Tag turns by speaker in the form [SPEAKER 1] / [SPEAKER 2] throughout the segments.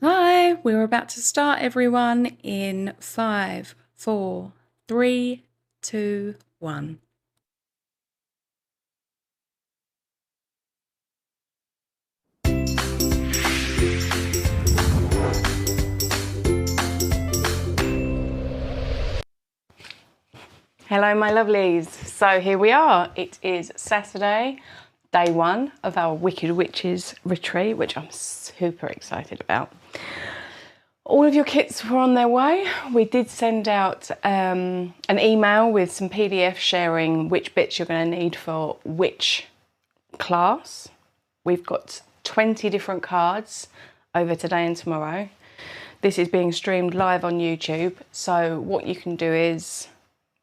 [SPEAKER 1] Hi, we're about to start, everyone, in 5, 4, 3, 2, 1. Hello, my lovelies. So here we are. It is Saturday, day 1 of our Wicked Witches retreat, which I'm super excited about. All of your kits were on their way. We did send out an email with some PDFs sharing which bits you're going to need for which class. We've got 20 different cards over today and tomorrow. This is being streamed live on YouTube, so what you can do is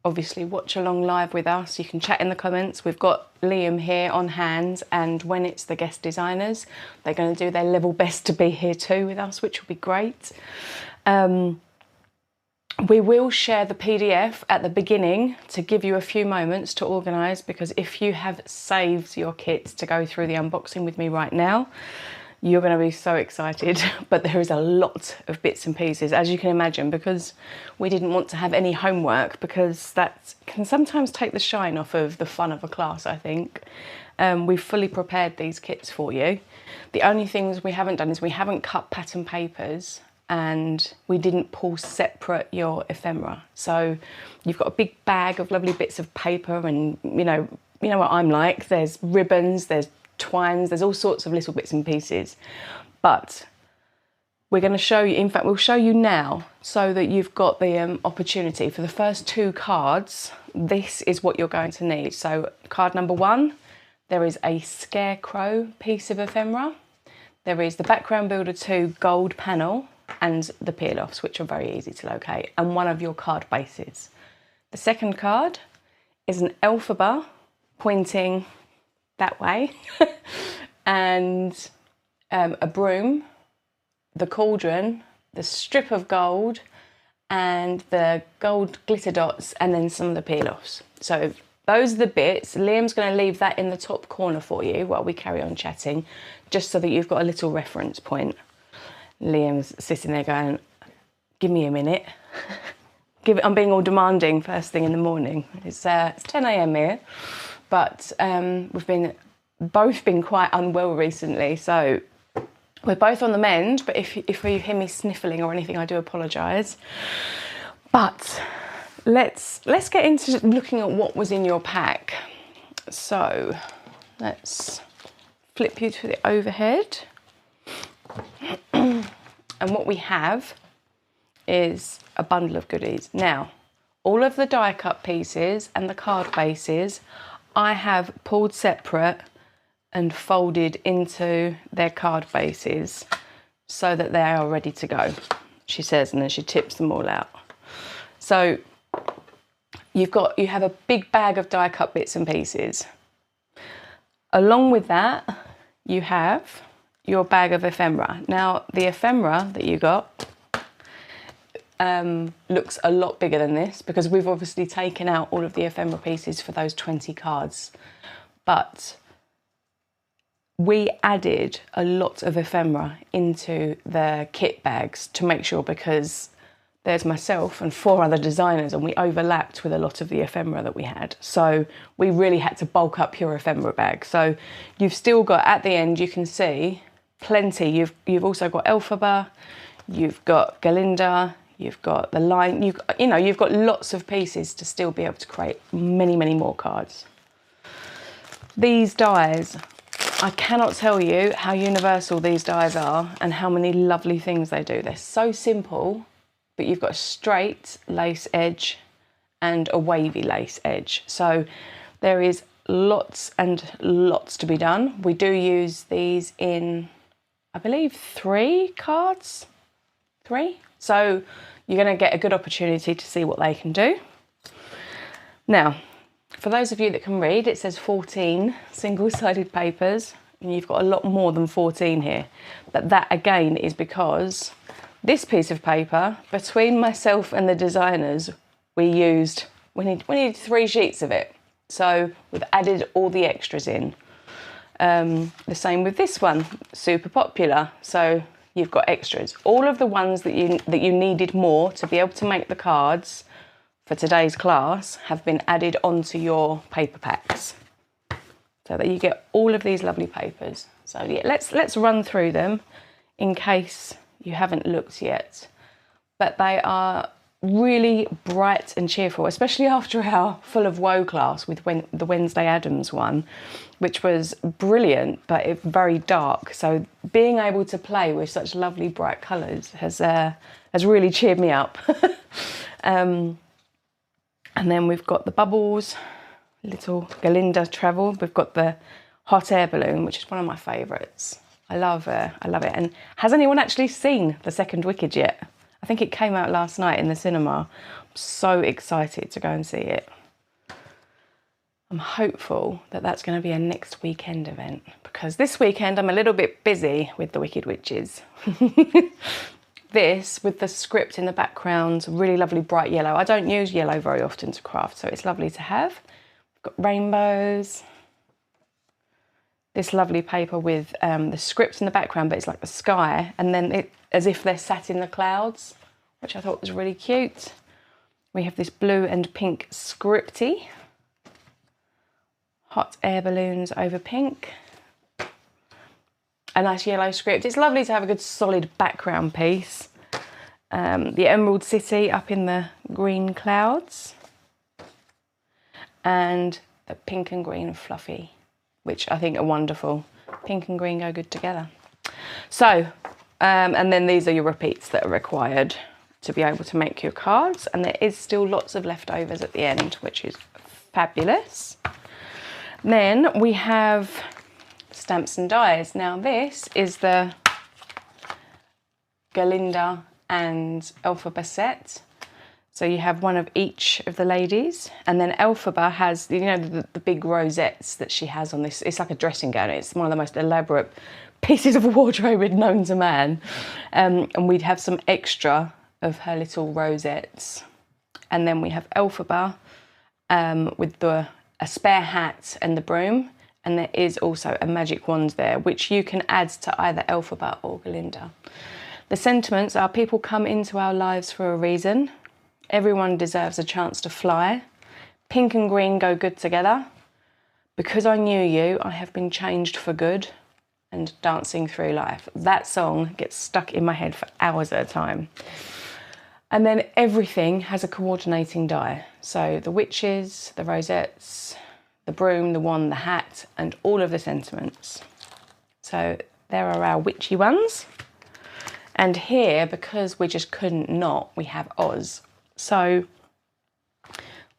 [SPEAKER 1] obviously watch along live with us. You can chat in the comments. We've got Liam here on hand, and when it's the guest designers, they're going to do their level best to be here too with us, which will be great. We will share the PDF at the beginning to give you a few moments to organise, because if you have saved your kits to go through the unboxing with me right now, you're going to be so excited. But there is a lot of bits and pieces, as you can imagine, because we didn't want to have any homework, because that can sometimes take the shine off of the fun of a class, I think. We've fully prepared these kits for you. The only things we haven't done is we haven't cut pattern papers, and we didn't pull separate your ephemera. So you've got a big bag of lovely bits of paper, and you know what I'm like. There's ribbons, there's twines, there's all sorts of little bits and pieces. But we're going to show you, in fact, we'll show you now so that you've got the opportunity. For the first 2 cards, this is what you're going to need. So card number 1, there is a scarecrow piece of ephemera. There is the Background Builder 2 gold panel and the peel-offs, which are very easy to locate, and one of your card bases. The second card is an Elphaba pointing that way, and a broom, the cauldron, the strip of gold, and the gold glitter dots, and then some of the peel-offs. So those are the bits. Liam's going to leave that in the top corner for you while we carry on chatting, just so that you've got a little reference point. Liam's sitting there going, give me a minute. I'm being all demanding first thing in the morning. It's 10 AM here, but we've both been quite unwell recently, so we're both on the mend. But if you hear me sniffling or anything, I do apologise. But let's get into looking at what was in your pack. So let's flip you to the overhead. And what we have is a bundle of goodies. Now, all of the die cut pieces and the card bases I have pulled separate and folded into their card bases so that they are ready to go, she says, and then she tips them all out. So you have a big bag of die cut bits and pieces. Along with that, you have your bag of ephemera. Now, the ephemera that you got looks a lot bigger than this, because we've obviously taken out all of the ephemera pieces for those 20 cards. But we added a lot of ephemera into the kit bags to make sure, because there's myself and 4 other designers, and we overlapped with a lot of the ephemera that we had. So we really had to bulk up your ephemera bag. So you've still got, at the end, you can see plenty. You've also got Elphaba, you've got Galinda, you've got the line, you've got lots of pieces to still be able to create many, many more cards. These dies, I cannot tell you how universal these dies are and how many lovely things they do. They're so simple, but you've got a straight lace edge and a wavy lace edge. So there is lots and lots to be done. We do use these in, I believe, 3 cards. 3. So you're going to get a good opportunity to see what they can do. Now, for those of you that can read, it says 14 single-sided papers, and you've got a lot more than 14 here. But that, again, is because this piece of paper, between myself and the designers, we needed 3 sheets of it. So we've added all the extras in. The same with this one, super popular. So you've got extras. All of the ones that you needed more to be able to make the cards for today's class have been added onto your paper packs, so that you get all of these lovely papers. So yeah, let's run through them in case you haven't looked yet. But they are really bright and cheerful, especially after our Full of Woe class with the Wednesday Addams one, which was brilliant, but it's very dark. So being able to play with such lovely bright colours has really cheered me up. And then we've got the bubbles, little Galinda travel. We've got the hot air balloon, which is one of my favourites. I love it. And has anyone actually seen the second Wicked yet? I think it came out last night in the cinema. I'm so excited to go and see it. I'm hopeful that that's going to be a next weekend event, because this weekend I'm a little bit busy with the Wicked Witches. This, with the script in the background, really lovely bright yellow. I don't use yellow very often to craft, so it's lovely to have. We've got rainbows. This lovely paper with the script in the background, but it's like the sky, and then it as if they're sat in the clouds, which I thought was really cute. We have this blue and pink scripty. Hot air balloons over pink. A nice yellow script. It's lovely to have a good solid background piece. The Emerald City up in the green clouds. And the pink and green fluffy, which I think are wonderful. Pink and green go good together. So, and then these are your repeats that are required to be able to make your cards. And there is still lots of leftovers at the end, which is fabulous. Then we have stamps and dies. Now this is the Galinda and Elphaba set. So you have one of each of the ladies, and then Elphaba has, you know, the big rosettes that she has on this. It's like a dressing gown. It's one of the most elaborate pieces of wardrobe known to man. And we'd have some extra of her little rosettes. And then we have Elphaba with a spare hat and the broom. And there is also a magic wand there, which you can add to either Elphaba or Galinda. The sentiments are: people come into our lives for a reason. Everyone deserves a chance to fly. Pink and green go good together. Because I knew you, I have been changed for good. And dancing through life. That song gets stuck in my head for hours at a time. And then everything has a coordinating die. So the witches, the rosettes, the broom, the wand, the hat, and all of the sentiments. So there are our witchy ones. And here, because we just couldn't not, we have Oz. So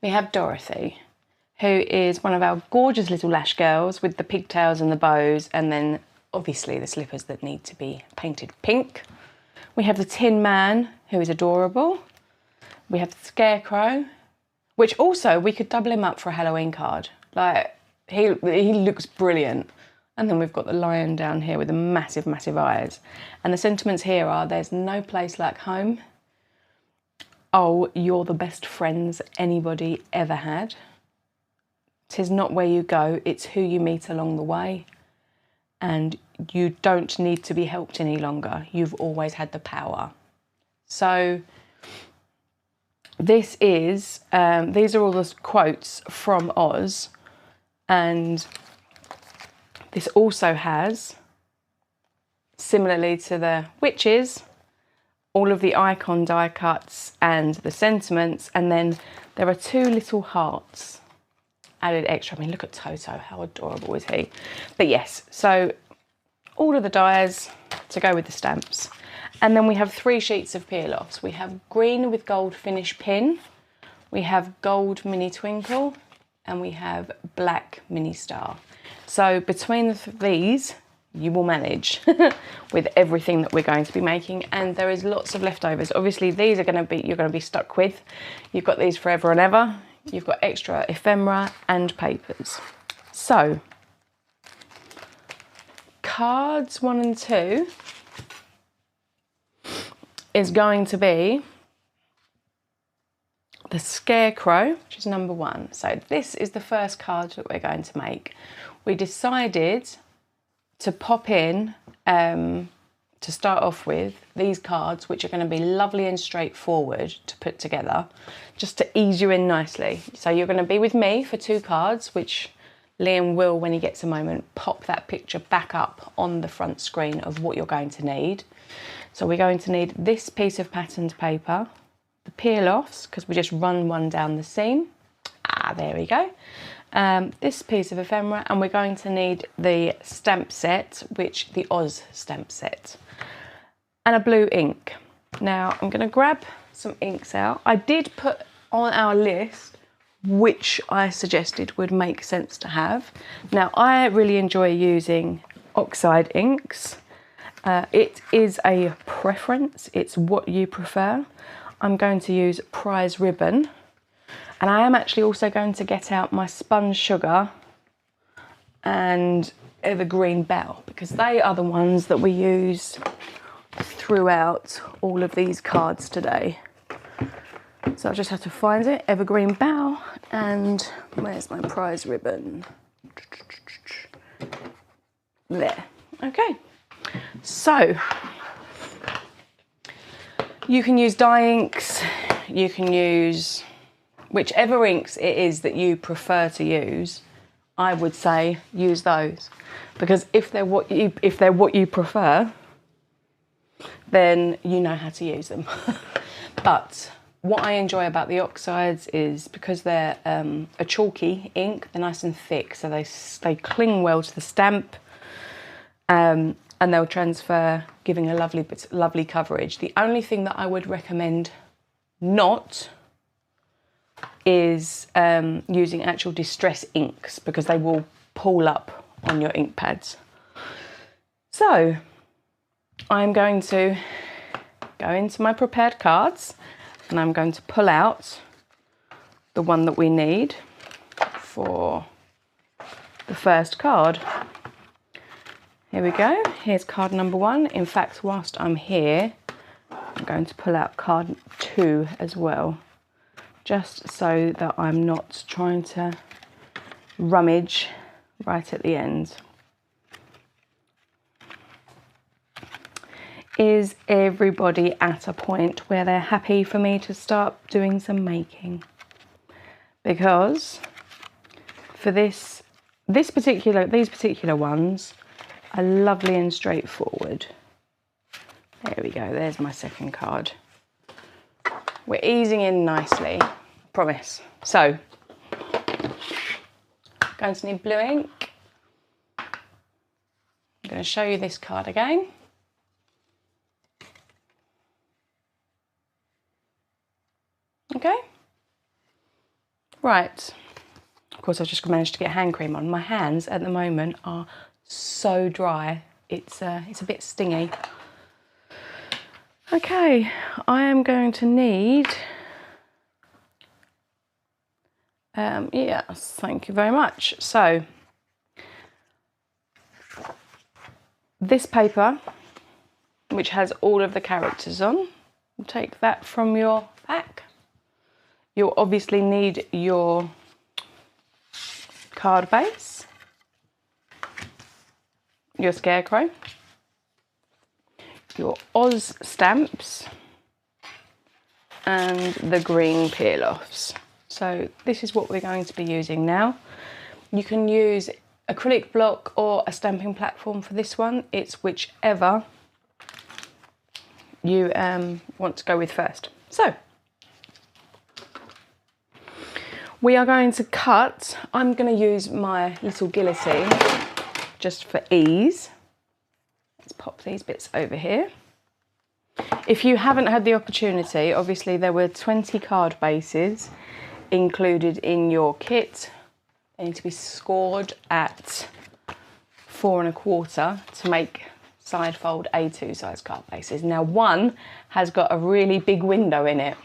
[SPEAKER 1] we have Dorothy, who is one of our gorgeous little lash girls with the pigtails and the bows, and then obviously the slippers that need to be painted pink. We have the Tin Man, who is adorable. We have the Scarecrow, which also we could double him up for a Halloween card. Like, he looks brilliant. And then we've got the lion down here with the massive, massive eyes. And the sentiments here are: there's no place like home. Oh, you're the best friends anybody ever had. 'Tis not where you go, it's who you meet along the way. And you don't need to be helped any longer. You've always had the power. So this is, these are all the quotes from Oz. And this also has, similarly to the witches, all of the icon die cuts and the sentiments. And then there are two little hearts added extra. I mean, look at Toto, how adorable is he? But yes, so all of the dies to go with the stamps. And then we have 3 sheets of peel-offs. We have green with gold finish pin, we have gold mini twinkle, and we have black mini star. So between these, you will manage with everything that we're going to be making. And there is lots of leftovers. Obviously, these are going to be, you're going to be stuck with. You've got these forever and ever. You've got extra ephemera and papers. So, cards 1 and 2 is going to be the Scarecrow, which is number 1. So this is the first card that we're going to make. We decided to pop in to start off with, these cards, which are going to be lovely and straightforward to put together, just to ease you in nicely. So you're going to be with me for 2 cards, which Liam will, when he gets a moment, pop that picture back up on the front screen of what you're going to need. So we're going to need this piece of patterned paper, the peel-offs, because we just run one down the seam. There we go. This piece of ephemera, and we're going to need the stamp set, which the Oz stamp set, and a blue ink. Now I'm going to grab some inks out. I did put on our list which I suggested would make sense to have. Now I really enjoy using oxide inks. It is a preference, it's what you prefer. I'm going to use Prize Ribbon, and I am actually also going to get out my Spun Sugar and Evergreen Bell, because they are the ones that we use throughout all of these cards today. So I just have to find it, Evergreen Bough, and where's my Prize Ribbon? There, okay. So, you can use dye inks, you can use whichever inks it is that you prefer to use. I would say use those, because if they're what you prefer, then you know how to use them. But what I enjoy about the oxides is because they're a chalky ink, they're nice and thick, so they cling well to the stamp, and they'll transfer, giving a lovely coverage. The only thing that I would recommend not is using actual distress inks, because they will pull up on your ink pads. So I'm going to go into my prepared cards, and I'm going to pull out the one that we need for the first card. Here we go, here's card number 1. In fact, whilst I'm here, I'm going to pull out card 2 as well, just so that I'm not trying to rummage right at the end. Is everybody at a point where they're happy for me to start doing some making? Because for these particular ones are lovely and straightforward. There we go, there's my second card. We're easing in nicely, I promise. So, going to need blue ink. I'm going to show you this card again. Okay, right. Of course, I've just managed to get hand cream on. My hands at the moment are so dry, it's a bit stingy. Okay, I am going to need, yes, thank you very much. So, this paper, which has all of the characters on, take that from your pack. You'll obviously need your card base, your scarecrow, your Oz stamps, and the green peel-offs. So this is what we're going to be using now. You can use acrylic block or a stamping platform for this one. It's whichever you want to go with first. So, we are going to cut. I'm going to use my little guillotine just for ease. Let's pop these bits over here. If you haven't had the opportunity, obviously there were 20 card bases included in your kit. They need to be scored at 4 1/4 to make side fold A2 size card bases. Now one has got a really big window in it.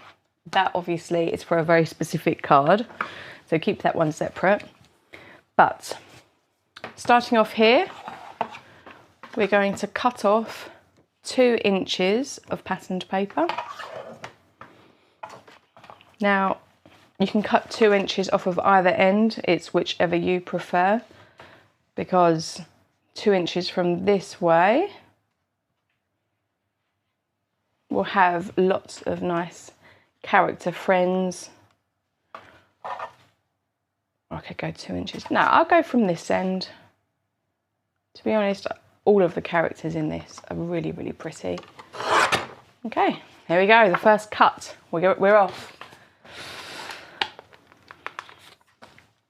[SPEAKER 1] That obviously is for a very specific card, so keep that one separate. But starting off here, we're going to cut off 2 inches of patterned paper. Now, you can cut 2 inches off of either end, it's whichever you prefer, because 2 inches from this way will have lots of nice character friends. I could go 2 inches. No, I'll go from this end. To be honest, all of the characters in this are really, really pretty. Okay, here we go, the first cut. We're off.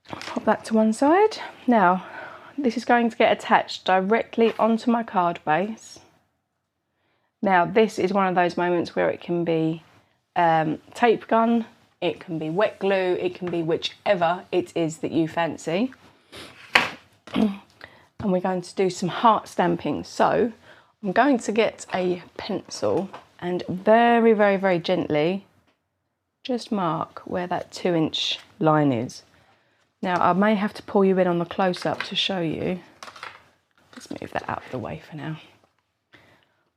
[SPEAKER 1] Pop that to one side. Now, this is going to get attached directly onto my card base. Now, this is one of those moments where it can be tape gun, it can be wet glue, it can be whichever it is that you fancy. And we're going to do some heart stamping. So I'm going to get a pencil and very, very, very gently just mark where that 2-inch line is. Now I may have to pull you in on the close-up to show you. Let's move that out of the way for now.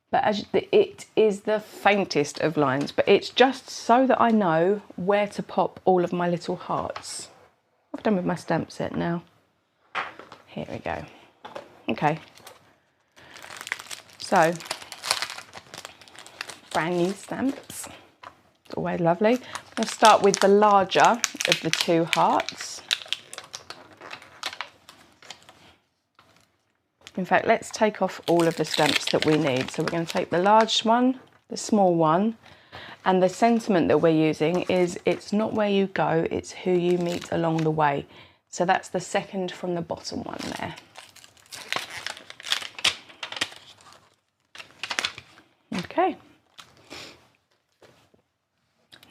[SPEAKER 1] But it is the faintest of lines, but it's just so that I know where to pop all of my little hearts. I've done with my stamp set now. Here we go. Okay, so brand new stamps, it's always lovely. I'll start with the larger of the 2 hearts. In fact, let's take off all of the stamps that we need. So we're going to take the large one, the small one, and the sentiment that we're using is it's not where you go, it's who you meet along the way. So that's the second from the bottom one there. Okay.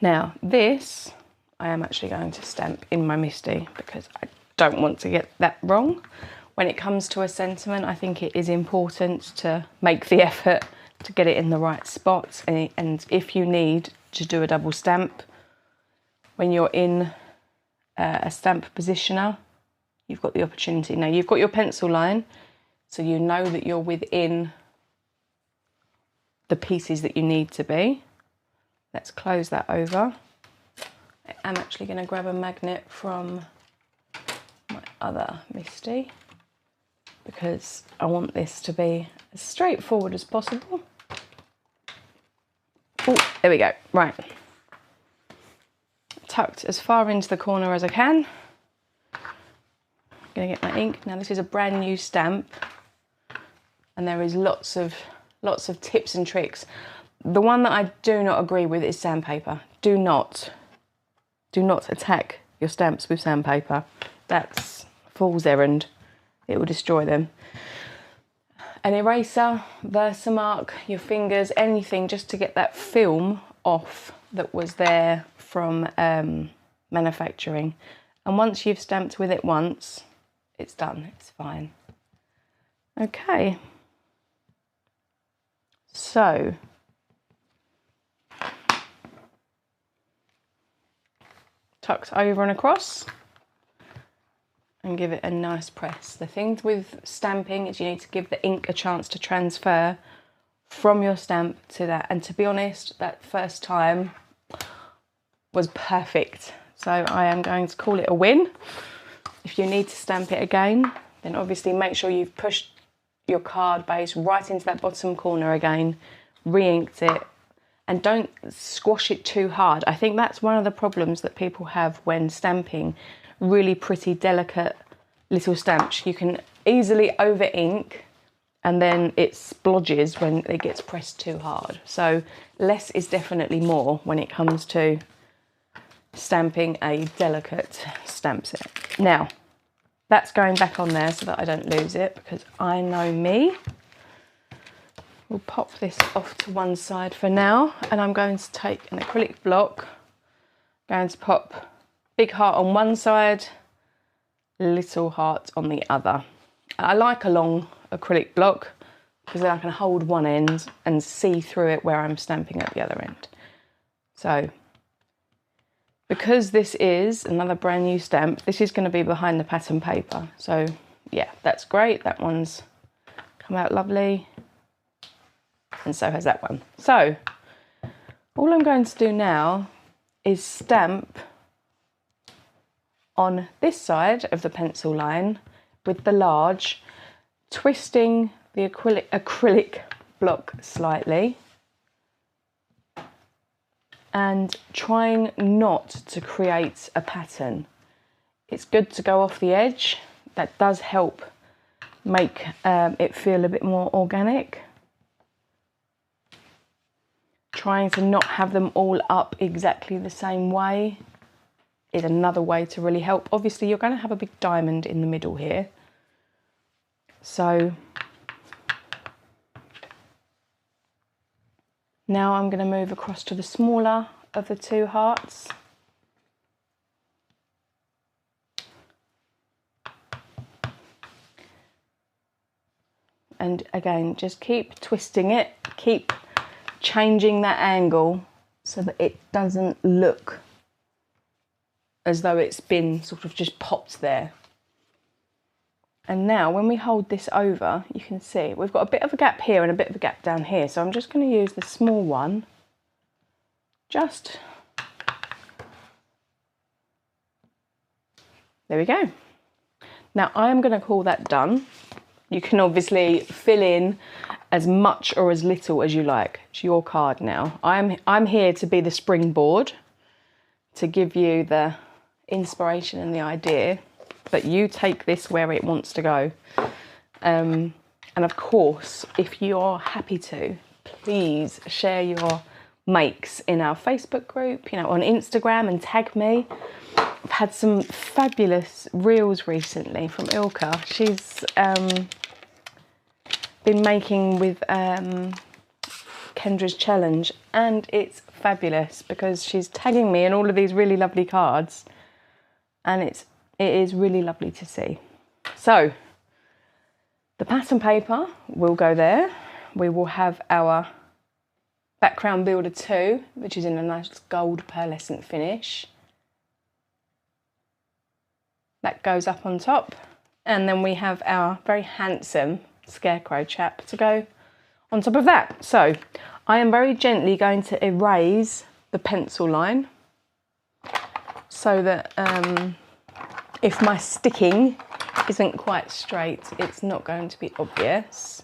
[SPEAKER 1] Now this, I am actually going to stamp in my MISTI because I don't want to get that wrong. When it comes to a sentiment, I think it is important to make the effort to get it in the right spot. And if you need to do a double stamp, when you're in a stamp positioner, you've got the opportunity. Now you've got your pencil line, so you know that you're within the pieces that you need to be. Let's close that over. I'm actually going to grab a magnet from my other MISTI because I want this to be as straightforward as possible. Oh, there we go. Right. Tucked as far into the corner as I can. I'm going to get my ink. Now this is a brand new stamp and there is lots of tips and tricks. The one that I do not agree with is sandpaper. Do not attack your stamps with sandpaper. That's fool's errand. It will destroy them. An eraser, Versamark, your fingers, anything just to get that film off that was there from manufacturing. And once you've stamped with it once, it's done, it's fine. Okay. So, tucked over and across and give it a nice press. The thing with stamping is you need to give the ink a chance to transfer from your stamp to that. And to be honest, that first time was perfect. So I am going to call it a win. If you need to stamp it again, then obviously make sure you've pushed your card base right into that bottom corner again, re-inked it, and don't squash it too hard. I think that's one of the problems that people have when stamping really pretty, delicate little stamps. You can easily over ink and then it splodges when it gets pressed too hard. So less is definitely more when it comes to stamping a delicate stamp set. Now, that's going back on there so that I don't lose it because I know me. We'll pop this off to one side for now and I'm going to take an acrylic block, going to pop big heart on one side, little heart on the other. I like a long acrylic block because then I can hold one end and see through it where I'm stamping at the other end. So, because this is another brand new stamp, this is going to be behind the pattern paper. So yeah, that's great. That one's come out lovely. And so has that one. So all I'm going to do now is stamp on this side of the pencil line with the large, twisting the acrylic block slightly and trying not to create a pattern. It's good to go off the edge. That does help make it feel a bit more organic. Trying to not have them all up exactly the same way is another way to really help. Obviously, you're going to have a big diamond in the middle here. So now I'm going to move across to the smaller of the two hearts. And again, just keep twisting it, keep changing that angle so that it doesn't look as though it's been sort of just popped there. And now when we hold this over, you can see we've got a bit of a gap here and a bit of a gap down here. So I'm just going to use the small one. Just, there we go. Now I'm going to call that done. You can obviously fill in as much or as little as you like. It's your card now. I'm here to be the springboard, to give you the inspiration and the idea, but you take this where it wants to go. And of course, if you're happy to, please share your makes in our Facebook group, you know, on Instagram, and tag me. I've had some fabulous reels recently from Ilka. She's been making with Kendra's challenge, and it's fabulous because she's tagging me in all of these really lovely cards, and it is really lovely to see. So the pattern paper will go there. We will have our background builder 2, which is in a nice gold pearlescent finish. That goes up on top, and then we have our very handsome scarecrow chap to go on top of that. So I am very gently going to erase the pencil line so that if my sticking isn't quite straight, it's not going to be obvious.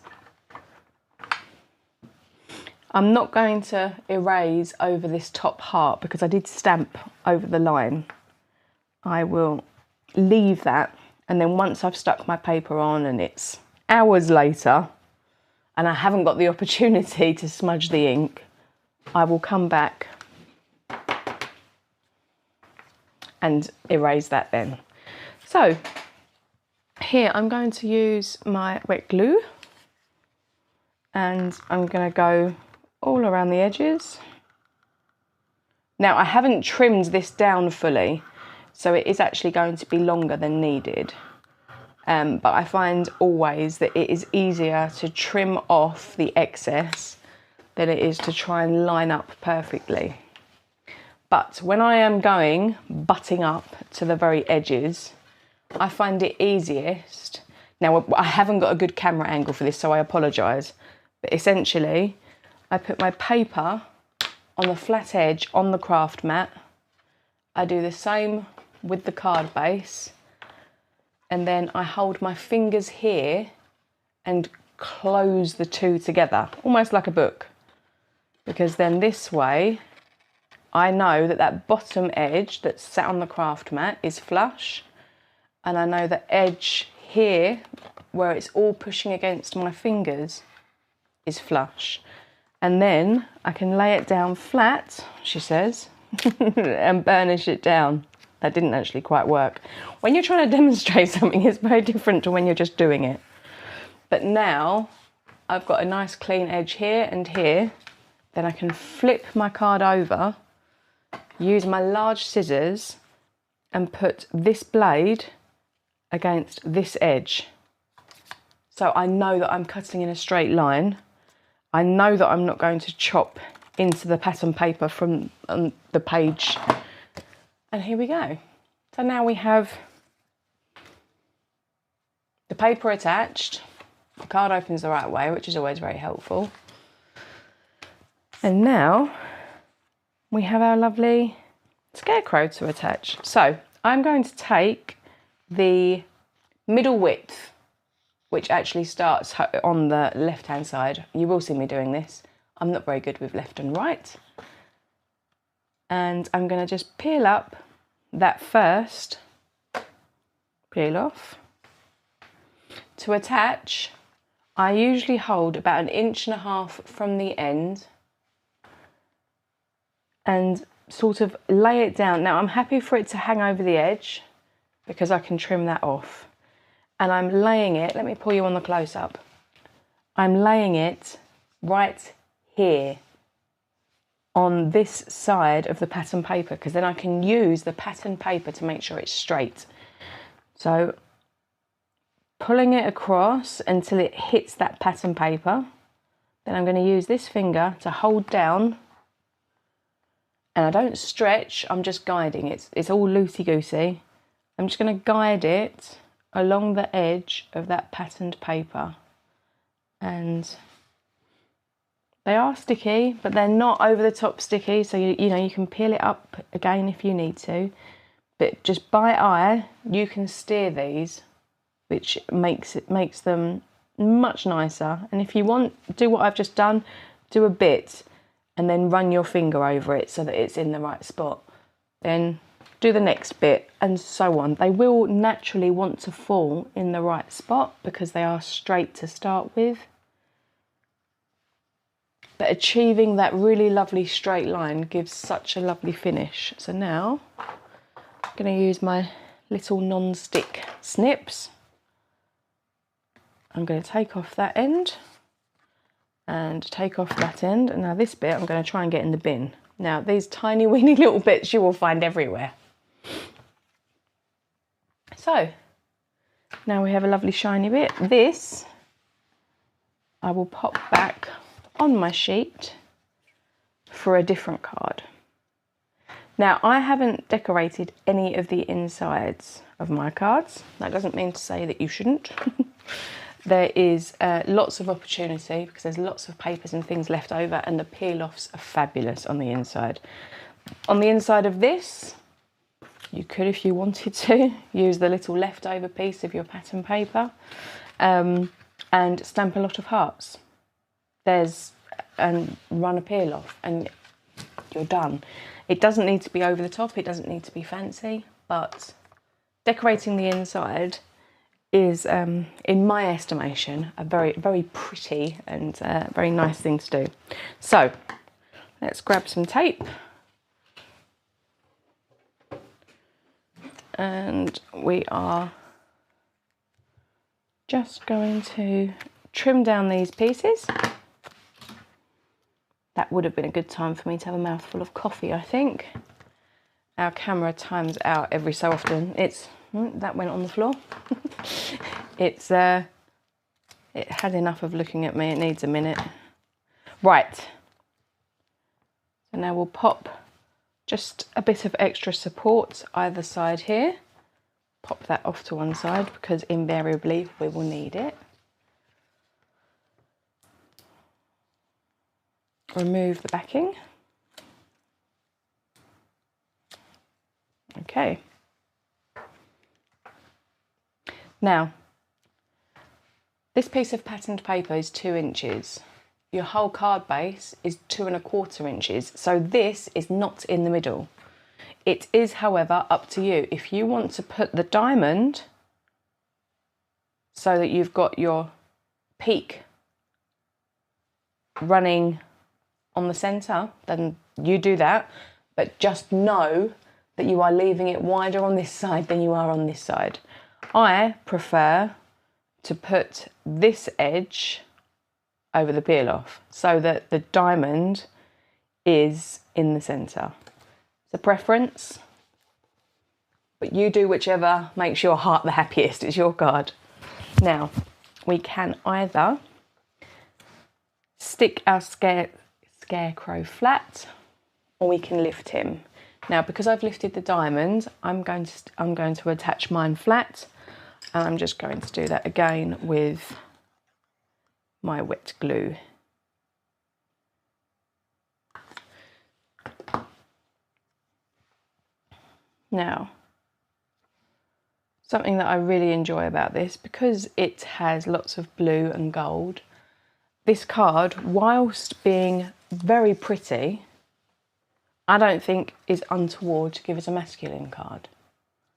[SPEAKER 1] I'm not going to erase over this top heart because I did stamp over the line. I will leave that, and then once I've stuck my paper on and it's hours later and I haven't got the opportunity to smudge the ink, I will come back and erase that then. So here I'm going to use my wet glue, and I'm going to go all around the edges. Now I haven't trimmed this down fully, so it is actually going to be longer than needed. But I find always that it is easier to trim off the excess than it is to try and line up perfectly. But when I am going butting up to the very edges, I find it easiest. Now I haven't got a good camera angle for this, so I apologise. But essentially, I put my paper on the flat edge on the craft mat. I do the same with the card base. And then I hold my fingers here and close the two together, almost like a book. Because then this way, I know that that bottom edge that's sat on the craft mat is flush. And I know the edge here, where it's all pushing against my fingers, is flush. And then I can lay it down flat, she says, and burnish it down. That didn't actually quite work. When you're trying to demonstrate something, it's very different to when you're just doing it. But now I've got a nice clean edge here and here. Then I can flip my card over, use my large scissors, and put this blade against this edge. So I know that I'm cutting in a straight line. I know that I'm not going to chop into the pattern paper from the page. And here we go. So now we have the paper attached. The card opens the right way, which is always very helpful. And now we have our lovely scarecrow to attach. So I'm going to take the middle width, which actually starts on the left-hand side. You will see me doing this. I'm not very good with left and right. And I'm going to just peel up that first peel off. To attach, I usually hold about 1.5 inches from the end and sort of lay it down. Now I'm happy for it to hang over the edge because I can trim that off. And I'm laying it, let me pull you on the close-up. I'm laying it right here on this side of the pattern paper, because then I can use the pattern paper to make sure it's straight. So pulling it across until it hits that pattern paper. Then I'm going to use this finger to hold down, and I don't stretch, I'm just guiding. It's all loosey-goosey. I'm just going to guide it along the edge of that patterned paper, and they are sticky, but they're not over the top sticky, so you know, you can peel it up again if you need to, but just by eye you can steer these, which makes them much nicer. And if you want, do what I've just done, do a bit and then run your finger over it so that it's in the right spot. Then do the next bit, and so on. They will naturally want to fall in the right spot because they are straight to start with. But achieving that really lovely straight line gives such a lovely finish. So now I'm going to use my little non-stick snips. I'm going to take off that end and take off that end. And now this bit I'm going to try and get in the bin. Now these tiny weeny little bits you will find everywhere. So now we have a lovely shiny bit. This I will pop back on my sheet for a different card. Now I haven't decorated any of the insides of my cards. That doesn't mean to say that you shouldn't. There is lots of opportunity because there's lots of papers and things left over, and the peel-offs are fabulous on the inside. On the inside of this, you could, if you wanted to, use the little leftover piece of your pattern paper and stamp a lot of hearts. And run a peel-off and you're done. It doesn't need to be over the top, it doesn't need to be fancy, but decorating the inside is, in my estimation, a very, very pretty and very nice thing to do. So let's grab some tape, and we are just going to trim down these pieces. That would have been a good time for me to have a mouthful of coffee, I think. Our camera times out every so often. That went on the floor. It had enough of looking at me, it needs a minute. Right, so now we'll pop just a bit of extra support either side here. Pop that off to one side because invariably we will need it. Remove the backing. Okay. Now, this piece of patterned paper is 2 inches. Your whole card base is 2¼ inches. So this is not in the middle. It is, however, up to you. If you want to put the diamond so that you've got your peak running on the centre, then you do that, but just know that you are leaving it wider on this side than you are on this side. I prefer to put this edge over the peel off so that the diamond is in the centre. It's a preference, but you do whichever makes your heart the happiest. It's your card. Now we can either stick our scarecrow flat, or we can lift him. Now, because I've lifted the diamond, I'm going to attach mine flat, and I'm just going to do that again with my wet glue. Now, something that I really enjoy about this, because it has lots of blue and gold, this card, whilst being very pretty, I don't think is untoward to give us a masculine card.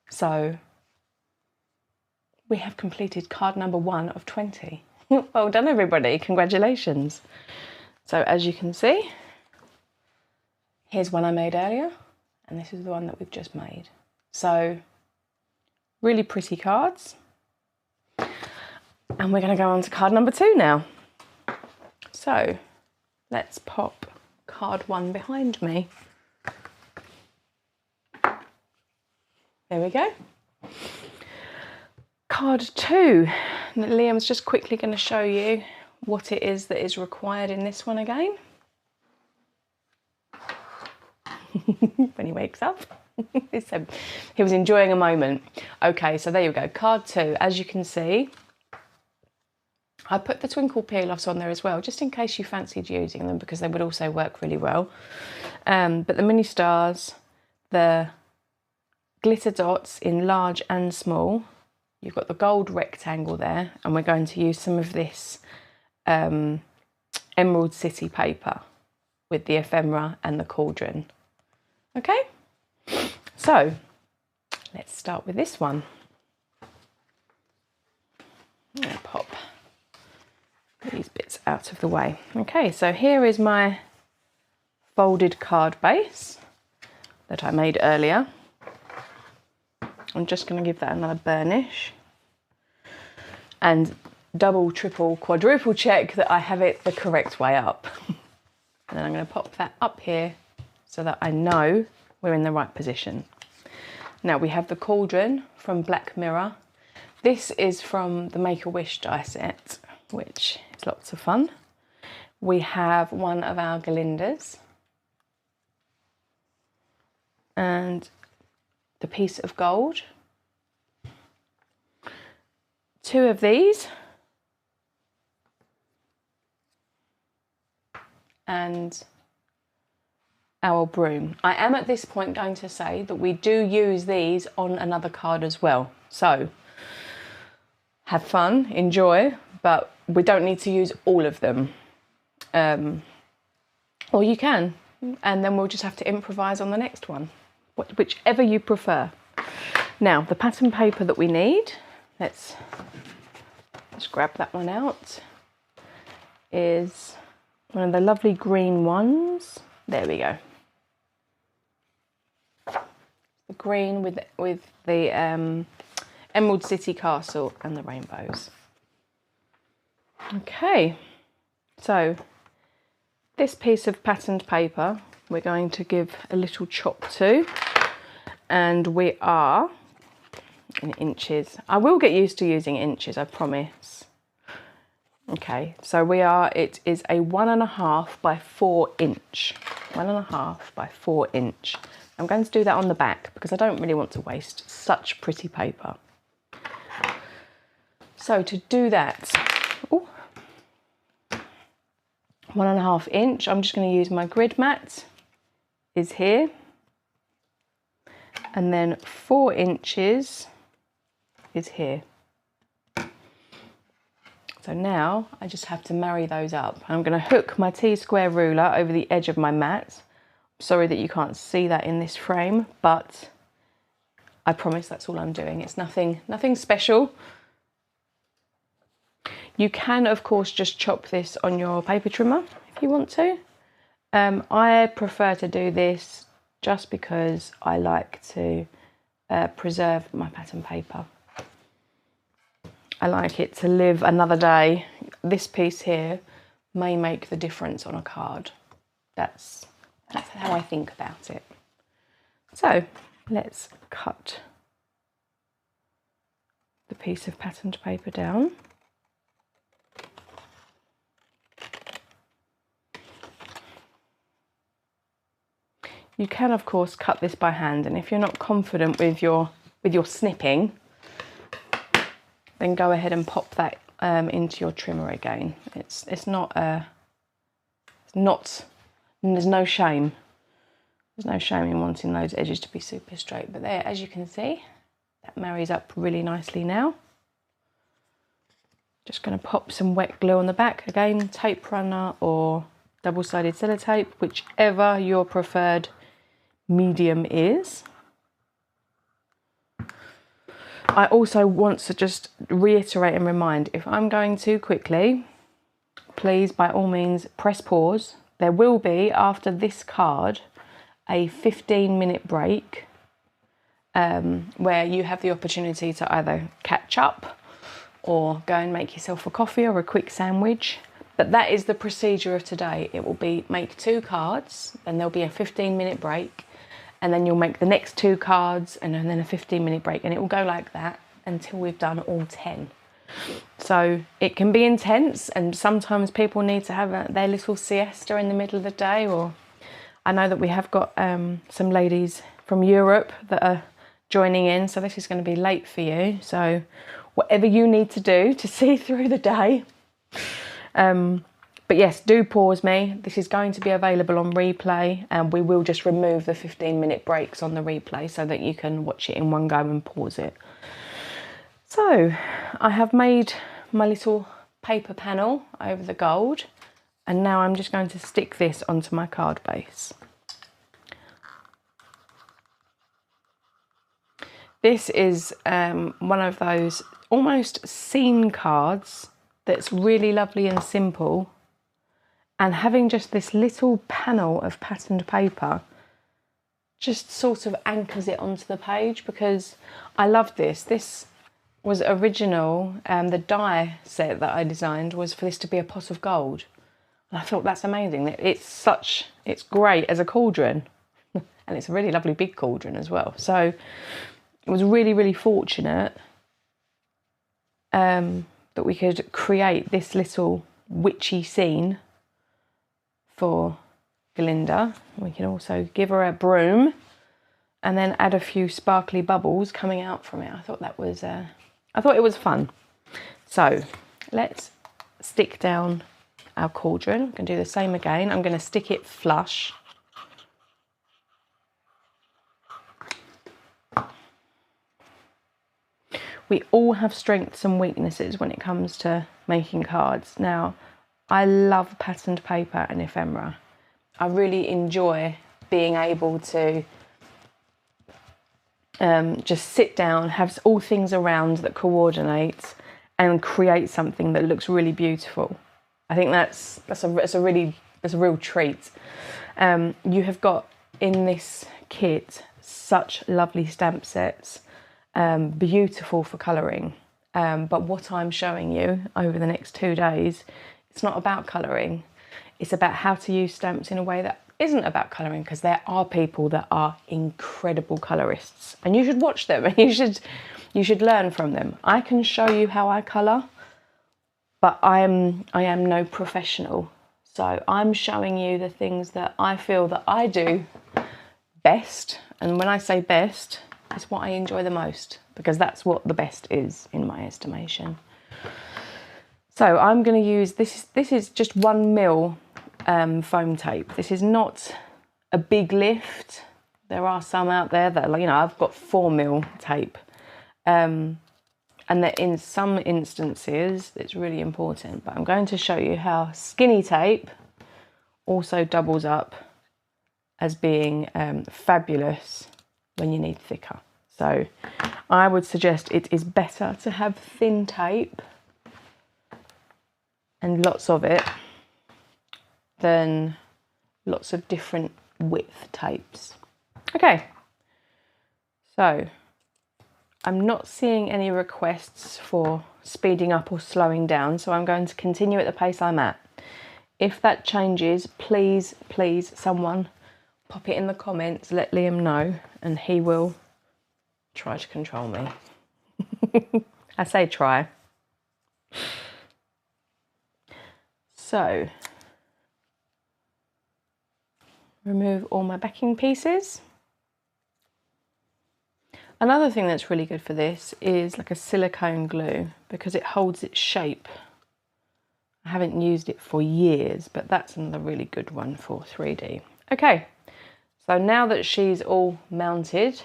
[SPEAKER 1] So we have completed card number 1 of 20. Well done, everybody. Congratulations. So as you can see, here's one I made earlier, and this is the one that we've just made. So really pretty cards. And we're going to go on to card number 2 now. So let's pop card 1 behind me. There we go. Card 2. Liam's just quickly going to show you what it is that is required in this one again. When he wakes up. So he was enjoying a moment. Okay, so there you go. Card 2. As you can see, I put the twinkle peel-offs on there as well, just in case you fancied using them, because they would also work really well. But the mini stars, the glitter dots in large and small. You've got the gold rectangle there, and we're going to use some of this Emerald City paper with the ephemera and the cauldron. Okay, so let's start with this one. I'm going to pop these bits out of the way. Okay, so here is my folded card base that I made earlier. I'm just going to give that another burnish and double, triple, quadruple check that I have it the correct way up. And then I'm going to pop that up here so that I know we're in the right position. Now we have the cauldron from Black Mirror. This is from the Make-A-Wish die set, which is lots of fun. We have one of our Galindas and the piece of gold. 2 of these. And our broom. I am at this point going to say that we do use these on another card as well. So have fun, enjoy, but we don't need to use all of them. Or you can, and then we'll just have to improvise on the next one, whichever you prefer. Now, the pattern paper that we need, let's grab that one out, is one of the lovely green ones. There we go. The green with the Emerald City Castle and the rainbows. Okay, so this piece of patterned paper we're going to give a little chop to, and we are in inches. I will get used to using inches, I promise. Okay, so it is a 1.5 by 4 inch. 1.5 by 4 inch. I'm going to do that on the back because I don't really want to waste such pretty paper. So to do that, 1.5 inch, I'm just going to use my grid mat, is here. And then 4 inches is here. So now I just have to marry those up. I'm going to hook my T-square ruler over the edge of my mat. Sorry that you can't see that in this frame, but I promise that's all I'm doing. It's nothing special. You can, of course, just chop this on your paper trimmer if you want to. I prefer to do this just because I like to preserve my pattern paper. I like it to live another day. This piece here may make the difference on a card. That's how I think about it. So let's cut the piece of patterned paper down. You can, of course, cut this by hand, and if you're not confident with your snipping, then go ahead and pop that into your trimmer again. There's no shame. There's no shame in wanting those edges to be super straight. But there, as you can see, that marries up really nicely now. Just going to pop some wet glue on the back. Again, tape runner or double-sided sellotape, whichever your preferred medium is. I also want to just reiterate and remind, if I'm going too quickly, please by all means press pause. There will be, after this card, a 15-minute break where you have the opportunity to either catch up or go and make yourself a coffee or a quick sandwich. But that is the procedure of today. It will be make 2 cards, then there'll be a 15-minute break, and then you'll make the next 2 cards and then a 15-minute break, and it will go like that until we've done all 10. So it can be intense, and sometimes people need to have their little siesta in the middle of the day. Or I know that we have got some ladies from Europe that are joining in, so this is going to be late for you. So whatever you need to do to see through the day. But yes, do pause me. This is going to be available on replay, and we will just remove the 15-minute breaks on the replay so that you can watch it in one go and pause it. So I have made my little paper panel over the gold, and now I'm just going to stick this onto my card base. This is one of those almost scene cards that's really lovely and simple, and having just this little panel of patterned paper just sort of anchors it onto the page, because I love this. This was original, the die set that I designed was for this to be a pot of gold. And I thought that's amazing. It's great as a cauldron, and it's a really lovely big cauldron as well. So it was really, really fortunate that we could create this little witchy scene for Galinda. We can also give her a broom and then add a few sparkly bubbles coming out from it. I thought it was fun. So let's stick down our cauldron. I'm going to do the same again. I'm going to stick it flush. We all have strengths and weaknesses when it comes to making cards. Now, I love patterned paper and ephemera. I really enjoy being able to just sit down, have all things around that coordinate, and create something that looks really beautiful. I think that's a real treat. You have got in this kit such lovely stamp sets, beautiful for colouring. But what I'm showing you over the next 2 days, it's not about colouring. It's about how to use stamps in a way that isn't about colouring, because there are people that are incredible colourists, and you should watch them and you should learn from them. I can show you how I colour, but I am no professional. So I'm showing you the things that I feel that I do best, and when I say best, it's what I enjoy the most, because that's what the best is in my estimation. So I'm going to use this is just 1mm foam tape. This is not a big lift. There are some out there that are, I've got 4mm tape, and that in some instances it's really important, but I'm going to show you how skinny tape also doubles up as being fabulous when you need thicker. So I would suggest it is better to have thin tape and lots of it than lots of different width tapes. Okay, so I'm not seeing any requests for speeding up or slowing down, so I'm going to continue at the pace I'm at. If that changes, please, someone pop it in the comments, let Liam know, and he will try to control me. I say try. So, remove all my backing pieces. Another thing that's really good for this is like a silicone glue, because it holds its shape. I haven't used it for years, but that's another really good one for 3D. Okay, so now that she's all mounted,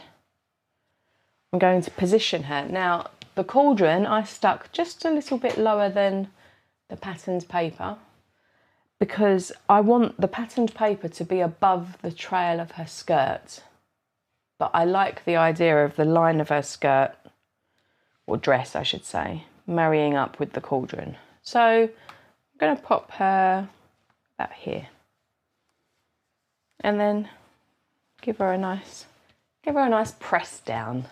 [SPEAKER 1] I'm going to position her. Now, the cauldron I stuck just a little bit lower than the patterned paper, because I want the patterned paper to be above the trail of her skirt. but I like the idea of the line of her skirt, or dress I should say, marrying up with the cauldron. So I'm going to pop her about here, and then give her a nice press down.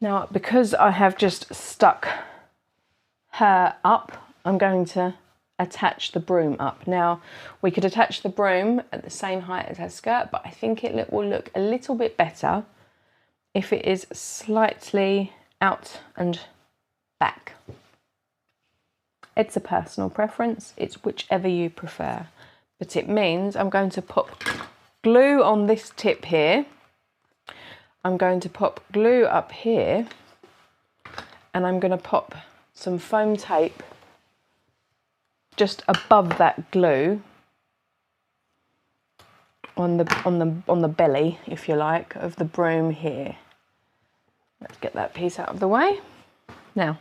[SPEAKER 1] Now, because I have just stuck her up, I'm going to attach the broom up. Now, we could attach the broom at the same height as her skirt, but I think it will look a little bit better if it is slightly out and back. It's a personal preference, it's whichever you prefer, but it means I'm going to put glue on this tip here. I'm going to pop glue up here, and I'm going to pop some foam tape just above that glue on the belly, if you like, of the broom here. Let's get that piece out of the way. Now,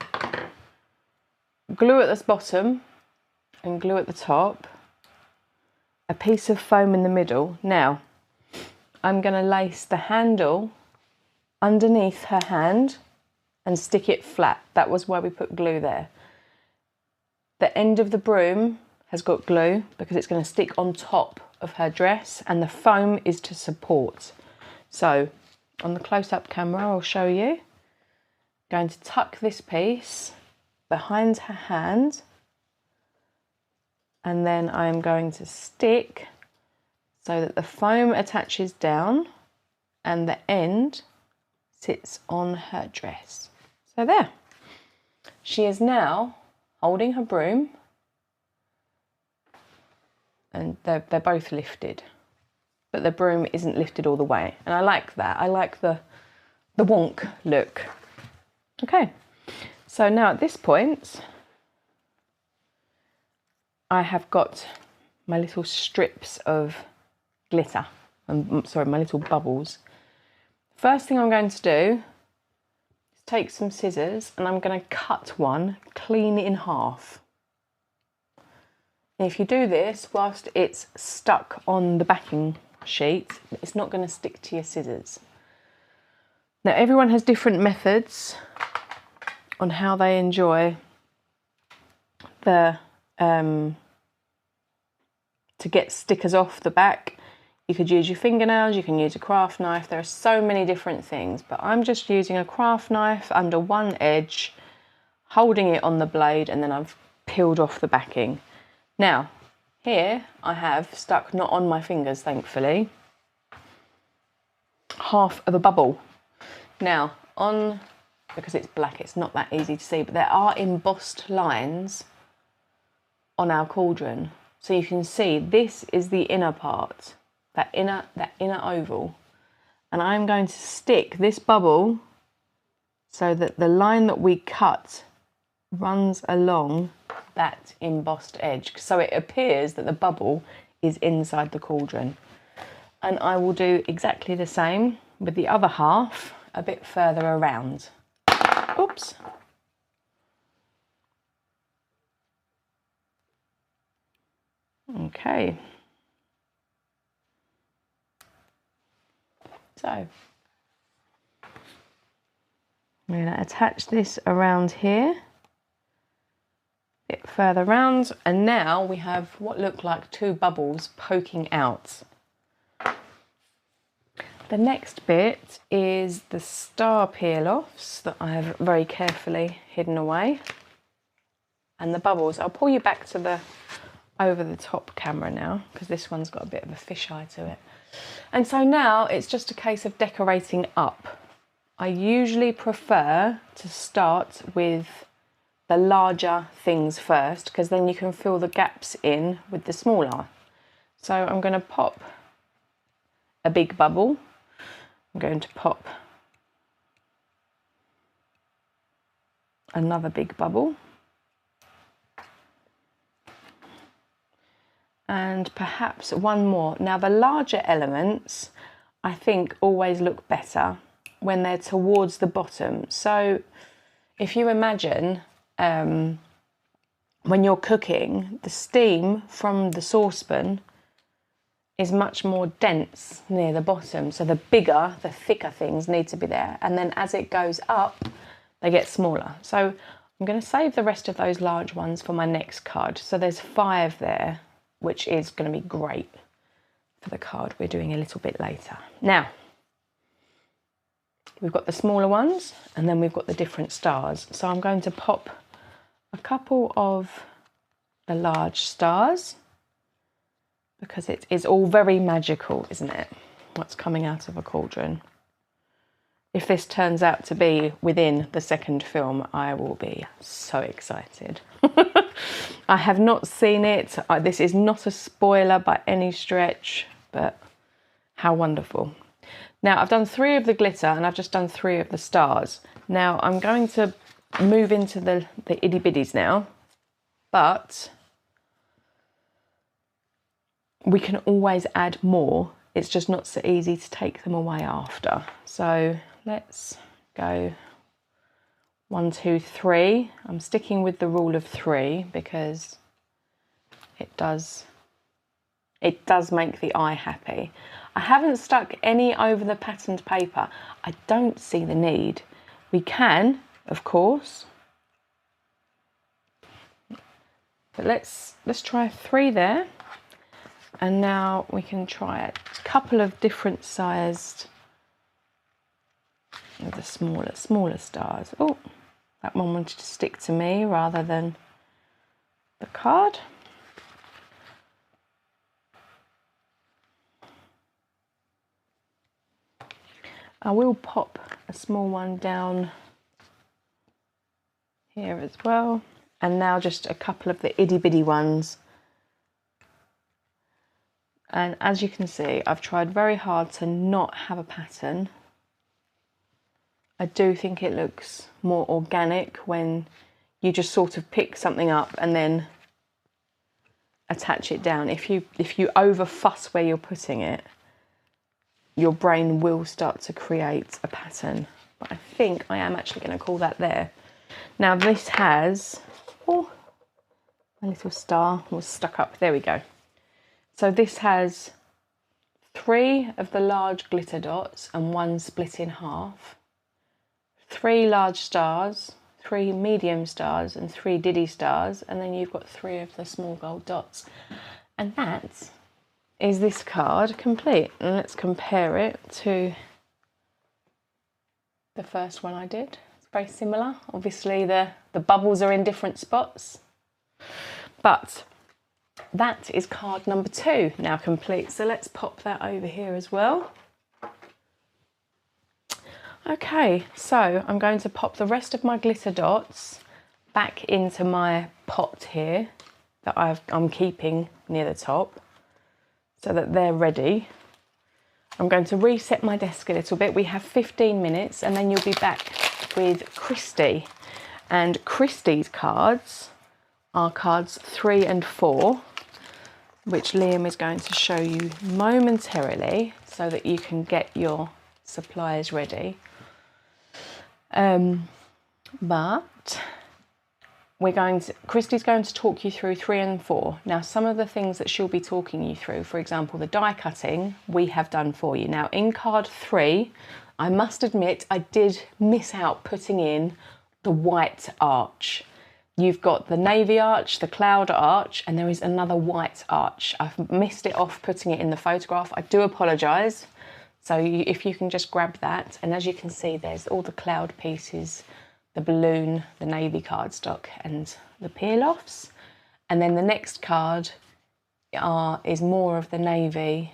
[SPEAKER 1] glue at the bottom and glue at the top, a piece of foam in the middle. Now, I'm going to lace the handle underneath her hand and stick it flat. That was where we put glue there. The end of the broom has got glue because it's going to stick on top of her dress, and the foam is to support. So on the close-up camera I'll show you. I'm going to tuck this piece behind her hand, and then I am going to stick so that the foam attaches down and the end sits on her dress. So there. She is now holding her broom, and they're both lifted, but the broom isn't lifted all the way, and I like that. I like the wonk look. Okay, so now at this point I have got my little strips of glitter, sorry, my little bubbles. First thing I'm going to do is take some scissors, and I'm going to cut one clean in half. And if you do this whilst it's stuck on the backing sheet, it's not going to stick to your scissors. Now, everyone has different methods on how they enjoy the to get stickers off the back. You could use your fingernails, you can use a craft knife. There are so many different things, but I'm just using a craft knife under one edge, holding it on the blade, and then I've peeled off the backing. Now, here I have stuck, not on my fingers thankfully, half of a bubble. Now, because it's black, it's not that easy to see, but there are embossed lines on our cauldron. So you can see this is the inner part, that inner oval. And I'm going to stick this bubble so that the line that we cut runs along that embossed edge, so it appears that the bubble is inside the cauldron. And I will do exactly the same with the other half a bit further around. Oops. Okay. So I'm going to attach this around here, a bit further round, and now we have what look like two bubbles poking out. The next bit is the star peel-offs that I have very carefully hidden away, and the bubbles. I'll pull you back to the over the top camera now, because this one's got a bit of a fisheye to it. And so now it's just a case of decorating up. I usually prefer to start with the larger things first, because then you can fill the gaps in with the smaller. So I'm going to pop a big bubble. I'm going to pop another big bubble. And perhaps one more. Now, the larger elements, I think, always look better when they're towards the bottom. So if you imagine when you're cooking, the steam from the saucepan is much more dense near the bottom. So the bigger, the thicker things need to be there. And then as it goes up, they get smaller. So I'm going to save the rest of those large ones for my next card. So there's 5 there, which is going to be great for the card we're doing a little bit later. Now, we've got the smaller ones and then we've got the different stars. So I'm going to pop a couple of the large stars because it is all very magical, isn't it? What's coming out of a cauldron. If this turns out to be within the second film, I will be so excited. I have not seen it. This is not a spoiler by any stretch, but how wonderful. Now, I've done 3 of the glitter and I've just done 3 of the stars. Now, I'm going to move into the itty bitties now, but we can always add more. It's just not so easy to take them away after. So let's go 1, 2, 3. I'm sticking with the rule of 3 because it does make the eye happy. I haven't stuck any over the patterned paper. I don't see the need. We can, of course, but let's try 3 there. And now we can try a couple of different sized of the smaller stars. Oh, that one wanted to stick to me rather than the card. I will pop a small one down here as well. And now just a couple of the itty bitty ones. And as you can see, I've tried very hard to not have a pattern. I do think it looks more organic when you just sort of pick something up and then attach it down. If you over fuss where you're putting it, your brain will start to create a pattern. But I think I am actually going to call that there. Now this has, oh, my little star was stuck up. There we go. So this has 3 of the large glitter dots and 1 split in half. 3 large stars, 3 medium stars and 3 diddy stars. And then you've got 3 of the small gold dots. And that is this card complete. And let's compare it to the first one I did. It's very similar. Obviously the bubbles are in different spots. But that is card number 2 now complete. So let's pop that over here as well. Okay, so I'm going to pop the rest of my glitter dots back into my pot here that I'm keeping near the top so that they're ready. I'm going to reset my desk a little bit. We have 15 minutes and then you'll be back with Christy. And Christy's cards are cards 3 and 4. Which Liam is going to show you momentarily so that you can get your supplies ready. But Christy's going to talk you through 3 and 4. Now, some of the things that she'll be talking you through, for example, the die cutting, we have done for you. Now, in card 3, I must admit, I did miss out putting in the white arch. You've got the navy arch, the cloud arch, and there is another white arch. I've missed it off putting it in the photograph. I do apologise. So if you can just grab that. And as you can see, there's all the cloud pieces, the balloon, the navy cardstock, and the peel-offs. And then the next card is more of the navy,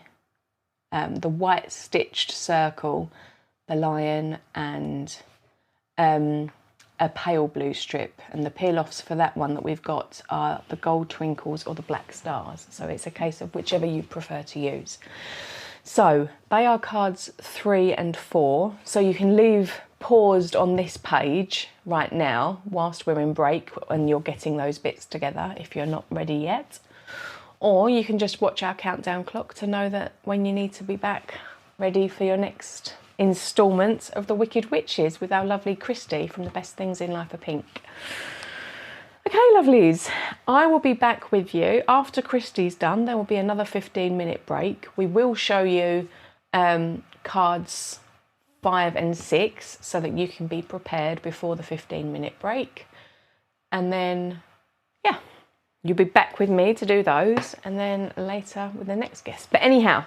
[SPEAKER 1] the white stitched circle, the lion, and a pale blue strip, and the peel-offs for that one that we've got are the gold twinkles or the black stars. So it's a case of whichever you prefer to use. So they are cards 3 and 4. So you can leave paused on this page right now whilst we're in break and you're getting those bits together if you're not ready yet. Or you can just watch our countdown clock to know that when you need to be back ready for your next instalment of the Wicked Witches with our lovely Christy from The Best Things in Life Are Pink. Okay, lovelies, I will be back with you after Christy's done. There will be another 15-minute break. We will show you cards 5 and 6 so that you can be prepared before the 15-minute break. And then, yeah, you'll be back with me to do those, and then later with the next guest. But anyhow,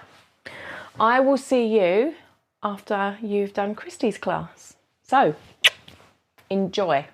[SPEAKER 1] I will see you after you've done Christy's class. So, enjoy.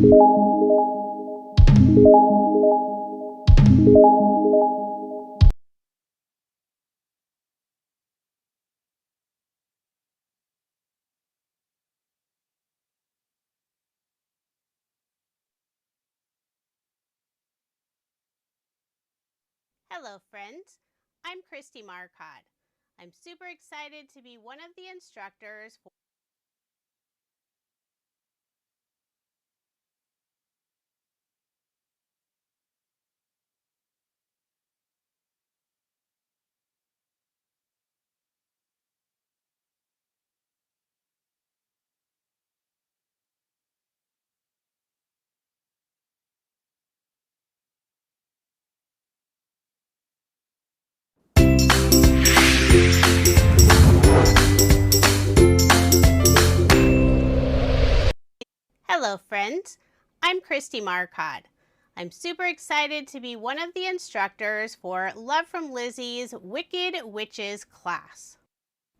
[SPEAKER 2] Hello, friends. I'm Christy Marcotte. I'm super excited to be one of the instructors for. Hello, friends. I'm Christy Marcotte. I'm super excited to be one of the instructors for Love from Lizzie's Wicked Witches class.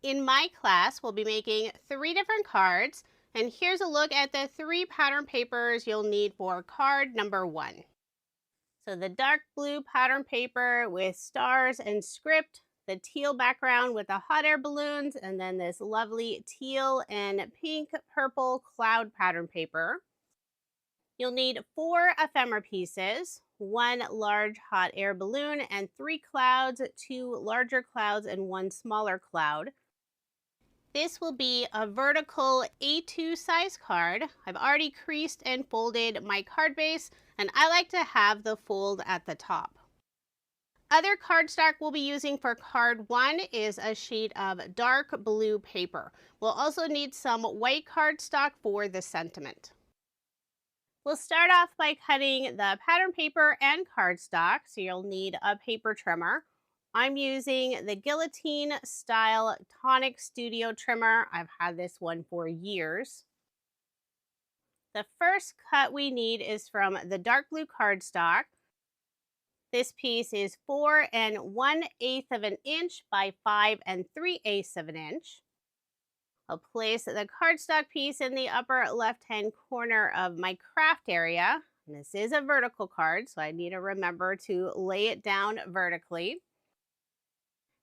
[SPEAKER 2] In my class, we'll be making 3 different cards, and here's a look at the 3 pattern papers you'll need for card number 1. So the dark blue pattern paper with stars and script, the teal background with the hot air balloons, and then this lovely teal and pink purple cloud pattern paper. You'll need 4 ephemera pieces, 1 large hot air balloon and 3 clouds, 2 larger clouds and 1 smaller cloud. This will be a vertical A2 size card. I've already creased and folded my card base, and I like to have the fold at the top. Other cardstock we'll be using for card 1 is a sheet of dark blue paper. We'll also need some white cardstock for the sentiment. We'll start off by cutting the pattern paper and cardstock, so you'll need a paper trimmer. I'm using the Guillotine Style Tonic Studio Trimmer. I've had this one for years. The first cut we need is from the dark blue cardstock. This piece is 4 1/8 of an inch by 5 3/8 of an inch. I'll place the cardstock piece in the upper left-hand corner of my craft area. And this is a vertical card, so I need to remember to lay it down vertically.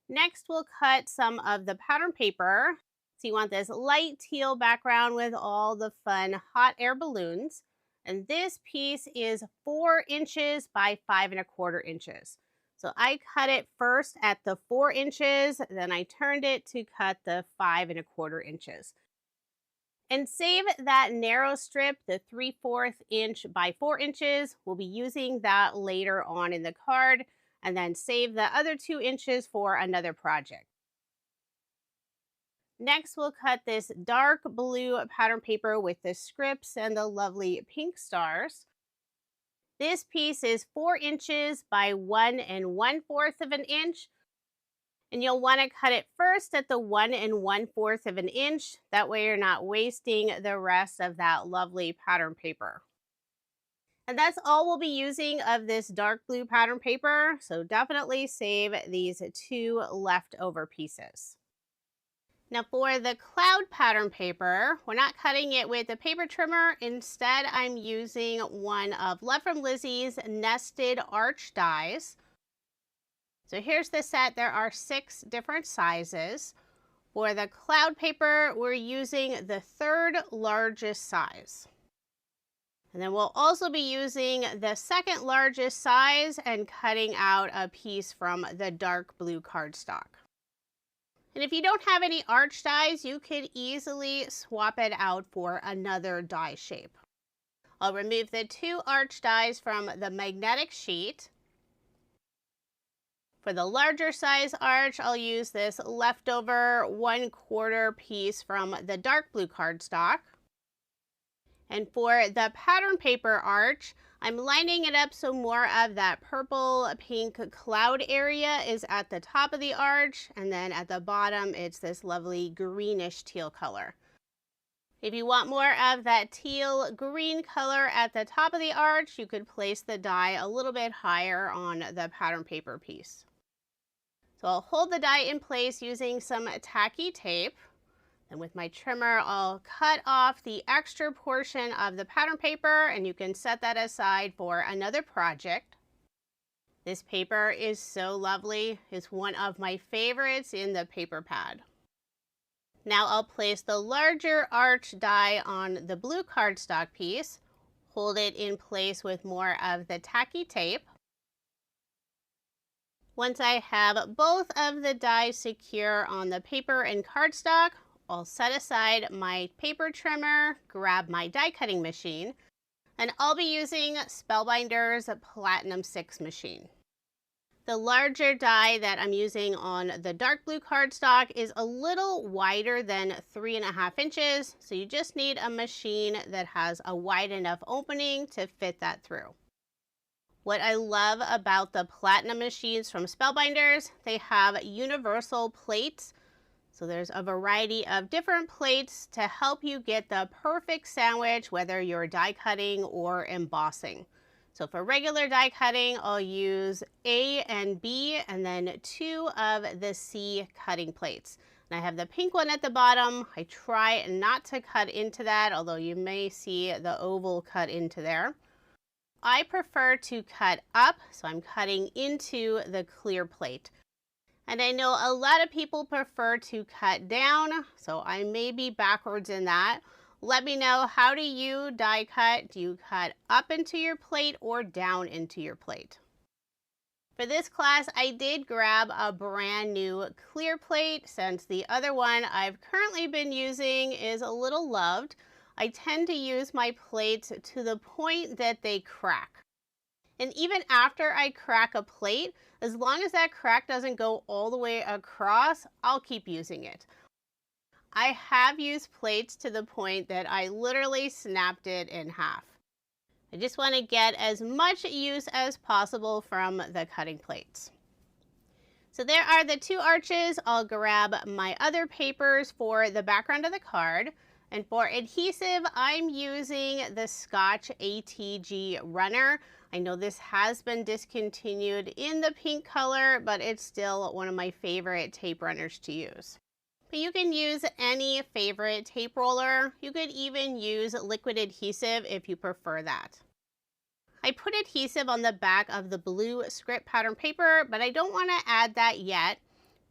[SPEAKER 2] Next, we'll cut some of the pattern paper. So you want this light teal background with all the fun hot air balloons. And this piece is 4 inches by 5 1/4 inches. So I cut it first at the 4 inches, then I turned it to cut the 5 1/4 inches. And save that narrow strip, the 3/4 inch by 4 inches. We'll be using that later on in the card, and then save the other 2 inches for another project. Next, we'll cut this dark blue pattern paper with the scripts and the lovely pink stars. This piece is 4 inches by 1 1/4 of an inch. And you'll want to cut it first at the 1 1/4 of an inch. That way you're not wasting the rest of that lovely pattern paper. And that's all we'll be using of this dark blue pattern paper. So definitely save these 2 leftover pieces. Now for the cloud pattern paper, we're not cutting it with a paper trimmer. Instead, I'm using one of Love from Lizzie's nested arch dies. So here's the set. There are 6 different sizes. For the cloud paper, we're using the 3rd largest size. And then we'll also be using the 2nd largest size and cutting out a piece from the dark blue cardstock. And if you don't have any arch dies, you could easily swap it out for another die shape. I'll remove the 2 arch dies from the magnetic sheet. For the larger size arch, I'll use this leftover 1/4 piece from the dark blue cardstock. And for the pattern paper arch, I'm lining it up so more of that purple pink cloud area is at the top of the arch, and then at the bottom it's this lovely greenish teal color. If you want more of that teal green color at the top of the arch, you could place the die a little bit higher on the pattern paper piece. So I'll hold the die in place using some tacky tape. And with my trimmer, I'll cut off the extra portion of the pattern paper, and you can set that aside for another project. This paper is so lovely. It's one of my favorites in the paper pad. Now I'll place the larger arch die on the blue cardstock piece, hold it in place with more of the tacky tape. Once I have both of the dies secure on the paper and cardstock, I'll set aside my paper trimmer, grab my die cutting machine, and I'll be using Spellbinder's Platinum 6 machine. The larger die that I'm using on the dark blue cardstock is a little wider than 3.5 inches, so you just need a machine that has a wide enough opening to fit that through. What I love about the Platinum machines from Spellbinders, they have universal plates. So there's a variety of different plates to help you get the perfect sandwich, whether you're die cutting or embossing. So for regular die cutting, I'll use A and B and then 2 of the C cutting plates. And I have the pink one at the bottom. I try not to cut into that, although you may see the oval cut into there. I prefer to cut up, so I'm cutting into the clear plate. And I know a lot of people prefer to cut down, so I may be backwards in that. Let me know, how do you die cut? Do you cut up into your plate or down into your plate? For this class, I did grab a brand new clear plate since the other one I've currently been using is a little loved. I tend to use my plates to the point that they crack. And even after I crack a plate, as long as that crack doesn't go all the way across, I'll keep using it. I have used plates to the point that I literally snapped it in half. I just want to get as much use as possible from the cutting plates. So there are the 2 arches. I'll grab my other papers for the background of the card. And for adhesive, I'm using the Scotch ATG Runner. I know this has been discontinued in the pink color, but it's still one of my favorite tape runners to use. But you can use any favorite tape roller. You could even use liquid adhesive if you prefer that. I put adhesive on the back of the blue script pattern paper, but I don't want to add that yet.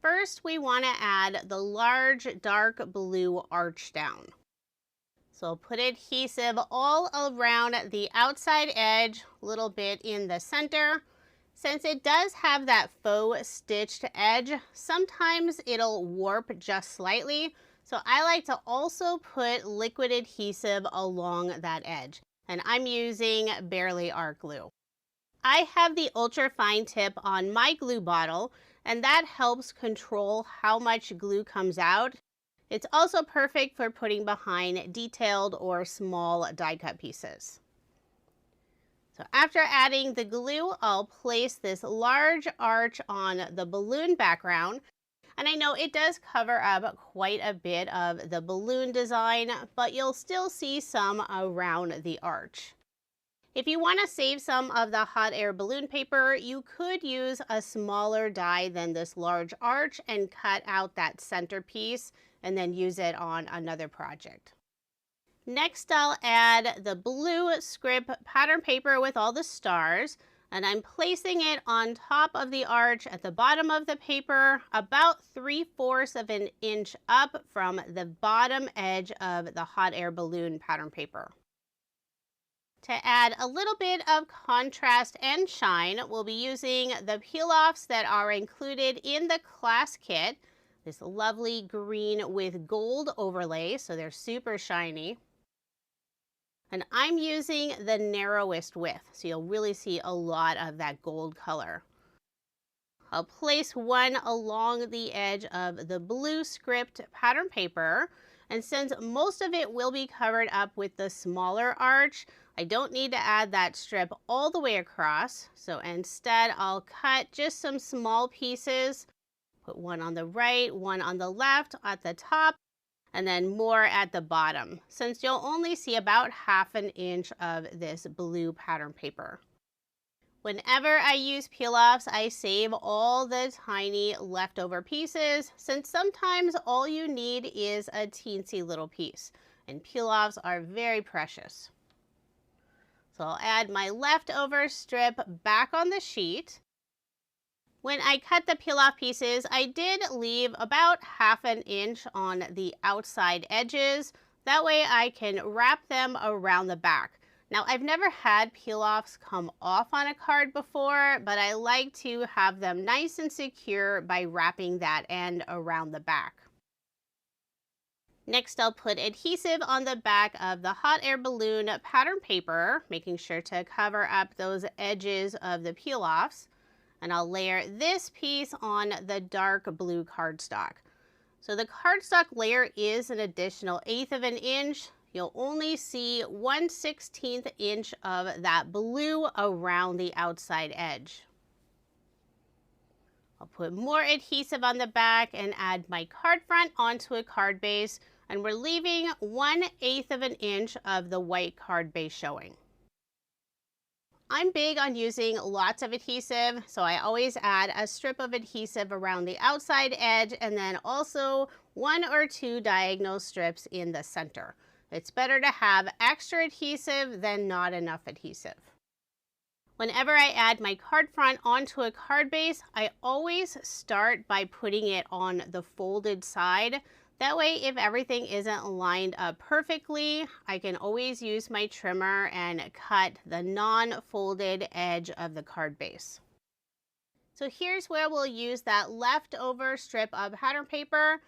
[SPEAKER 2] First, we want to add the large dark blue arch down. So I'll put adhesive all around the outside edge, a little bit in the center. Since it does have that faux stitched edge, sometimes it'll warp just slightly. So I like to also put liquid adhesive along that edge. And I'm using Barely Art glue. I have the ultra fine tip on my glue bottle, and that helps control how much glue comes out. It's also perfect for putting behind detailed or small die cut pieces. So after adding the glue, I'll place this large arch on the balloon background. And I know it does cover up quite a bit of the balloon design, but you'll still see some around the arch. If you want to save some of the hot air balloon paper, you could use a smaller die than this large arch and cut out that center piece and then use it on another project. Next, I'll add the blue script pattern paper with all the stars, and I'm placing it on top of the arch at the bottom of the paper, about 3/4 of an inch up from the bottom edge of the hot air balloon pattern paper. To add a little bit of contrast and shine, we'll be using the peel-offs that are included in the class kit. This lovely green with gold overlay, so they're super shiny. And I'm using the narrowest width, so you'll really see a lot of that gold color. I'll place one along the edge of the blue script pattern paper, and since most of it will be covered up with the smaller arch, I don't need to add that strip all the way across. So instead, I'll cut just some small pieces, put one on the right, one on the left at the top, and then more at the bottom, since you'll only see about 1/2 inch of this blue pattern paper. Whenever I use peel-offs, I save all the tiny leftover pieces, since sometimes all you need is a teensy little piece, and peel-offs are very precious. So I'll add my leftover strip back on the sheet. When I cut the peel-off pieces, I did leave about 1/2 inch on the outside edges. That way I can wrap them around the back. Now, I've never had peel-offs come off on a card before, but I like to have them nice and secure by wrapping that end around the back. Next, I'll put adhesive on the back of the hot air balloon pattern paper, making sure to cover up those edges of the peel-offs. And I'll layer this piece on the dark blue cardstock. So the cardstock layer is an additional 1/8 of an inch. You'll only see 1/16 inch of that blue around the outside edge. I'll put more adhesive on the back and add my card front onto a card base, and we're leaving 1/8 of an inch of the white card base showing. I'm big on using lots of adhesive, so I always add a strip of adhesive around the outside edge and then also 1 or 2 diagonal strips in the center. It's better to have extra adhesive than not enough adhesive. Whenever I add my card front onto a card base, I always start by putting it on the folded side. That way, if everything isn't lined up perfectly, I can always use my trimmer and cut the non-folded edge of the card base. So here's where we'll use that leftover strip of pattern paper.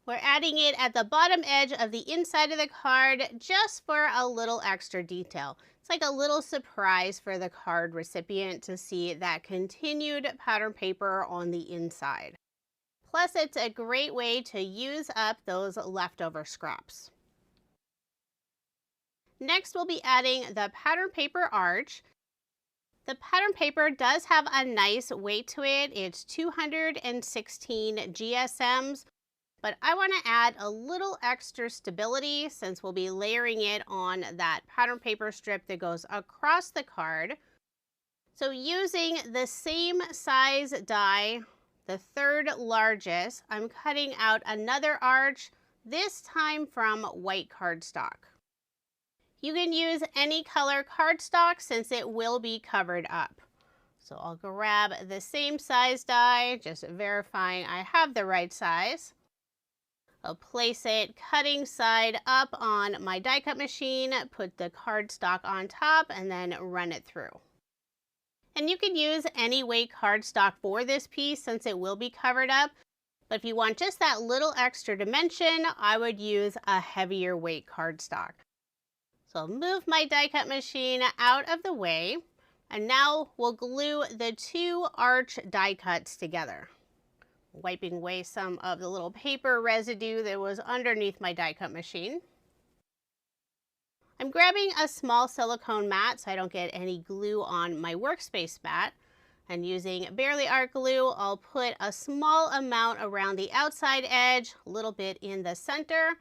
[SPEAKER 2] We're adding it at the bottom edge of the inside of the card just for a little extra detail. It's like a little surprise for the card recipient to see that continued pattern paper on the inside. Plus, it's a great way to use up those leftover scraps. Next, we'll be adding the pattern paper arch. The pattern paper does have a nice weight to it. It's 216 GSMs, but I want to add a little extra stability since we'll be layering it on that pattern paper strip that goes across the card. So using the same size die, the 3rd largest, I'm cutting out another arch, this time from white cardstock. You can use any color cardstock since it will be covered up. So I'll grab the same size die, just verifying I have the right size. I'll place it cutting side up on my die cut machine, put the cardstock on top, and then run it through. And you can use any weight cardstock for this piece since it will be covered up. But if you want just that little extra dimension, I would use a heavier weight cardstock. So I'll move my die cut machine out of the way. And now we'll glue the 2 arch die cuts together. Wiping away some of the little paper residue that was underneath my die cut machine. I'm grabbing a small silicone mat so I don't get any glue on my workspace mat. And using Barely Art glue, I'll put a small amount around the outside edge, a little bit in the center.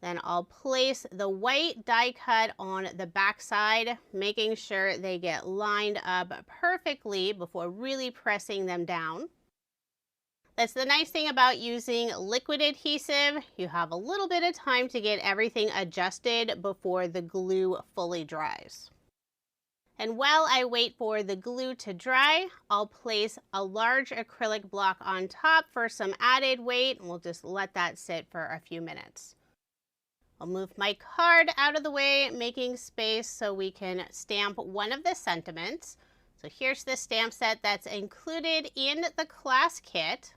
[SPEAKER 2] Then I'll place the white die cut on the back side, making sure they get lined up perfectly before really pressing them down. That's the nice thing about using liquid adhesive. You have a little bit of time to get everything adjusted before the glue fully dries. And while I wait for the glue to dry, I'll place a large acrylic block on top for some added weight, and we'll just let that sit for a few minutes. I'll move my card out of the way, making space so we can stamp one of the sentiments. So here's the stamp set that's included in the class kit.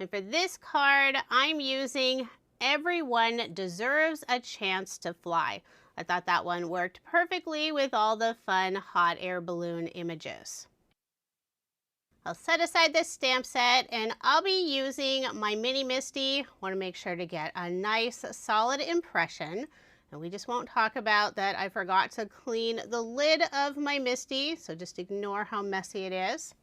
[SPEAKER 2] And for this card, I'm using Everyone Deserves a Chance to Fly. I thought that one worked perfectly with all the fun hot air balloon images. I'll set aside this stamp set and I'll be using my mini Misty. Want to make sure to get a nice solid impression. And we just won't talk about that I forgot to clean the lid of my Misty, so just ignore how messy it is.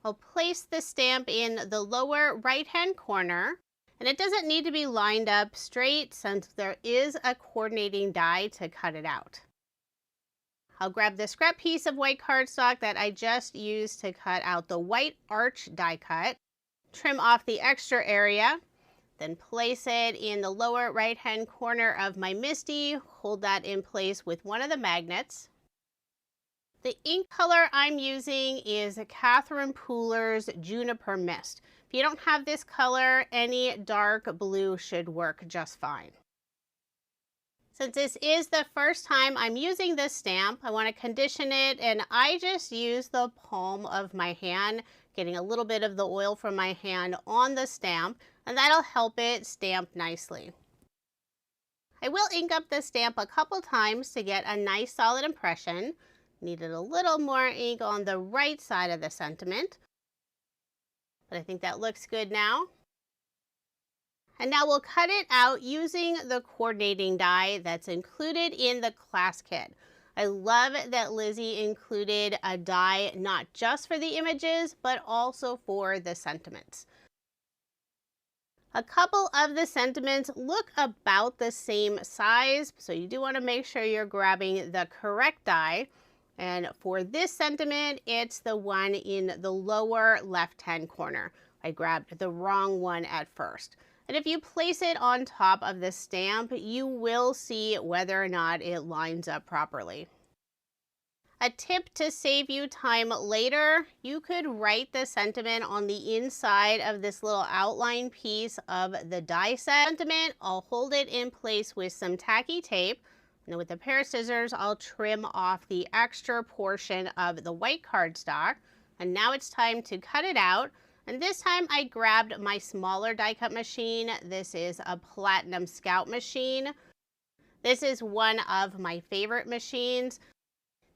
[SPEAKER 2] I'll place the stamp in the lower right-hand corner, and it doesn't need to be lined up straight since there is a coordinating die to cut it out. I'll grab the scrap piece of white cardstock that I just used to cut out the white arch die cut, trim off the extra area, then place it in the lower right-hand corner of my MISTI, hold that in place with one of the magnets. The ink color I'm using is Catherine Pooler's Juniper Mist. If you don't have this color, any dark blue should work just fine. Since this is the first time I'm using this stamp, I want to condition it, and I just use the palm of my hand, getting a little bit of the oil from my hand on the stamp, and that'll help it stamp nicely. I will ink up the stamp a couple times to get a nice solid impression. Needed a little more ink on the right side of the sentiment, but I think that looks good now. And now we'll cut it out using the coordinating die that's included in the class kit. I love that Lizi included a die not just for the images, but also for the sentiments. A couple of the sentiments look about the same size, so you do want to make sure you're grabbing the correct die. And for this sentiment, it's the one in the lower left-hand corner. I grabbed the wrong one at first. And if you place it on top of the stamp, you will see whether or not it lines up properly. A tip to save you time later, you could write the sentiment on the inside of this little outline piece of the die set sentiment. I'll hold it in place with some tacky tape. And with a pair of scissors, I'll trim off the extra portion of the white cardstock. And now it's time to cut it out. And this time I grabbed my smaller die cut machine. This is a Platinum Scout machine. This is one of my favorite machines.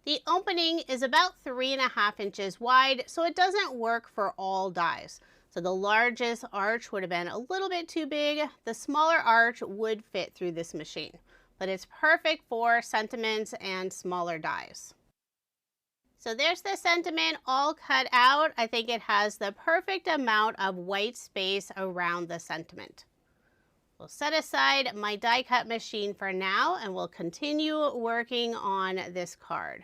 [SPEAKER 2] The opening is about 3.5 inches wide, so it doesn't work for all dies. So the largest arch would have been a little bit too big. The smaller arch would fit through this machine, but it's perfect for sentiments and smaller dies. So there's the sentiment all cut out. I think it has the perfect amount of white space around the sentiment. We'll set aside my die cut machine for now, and we'll continue working on this card.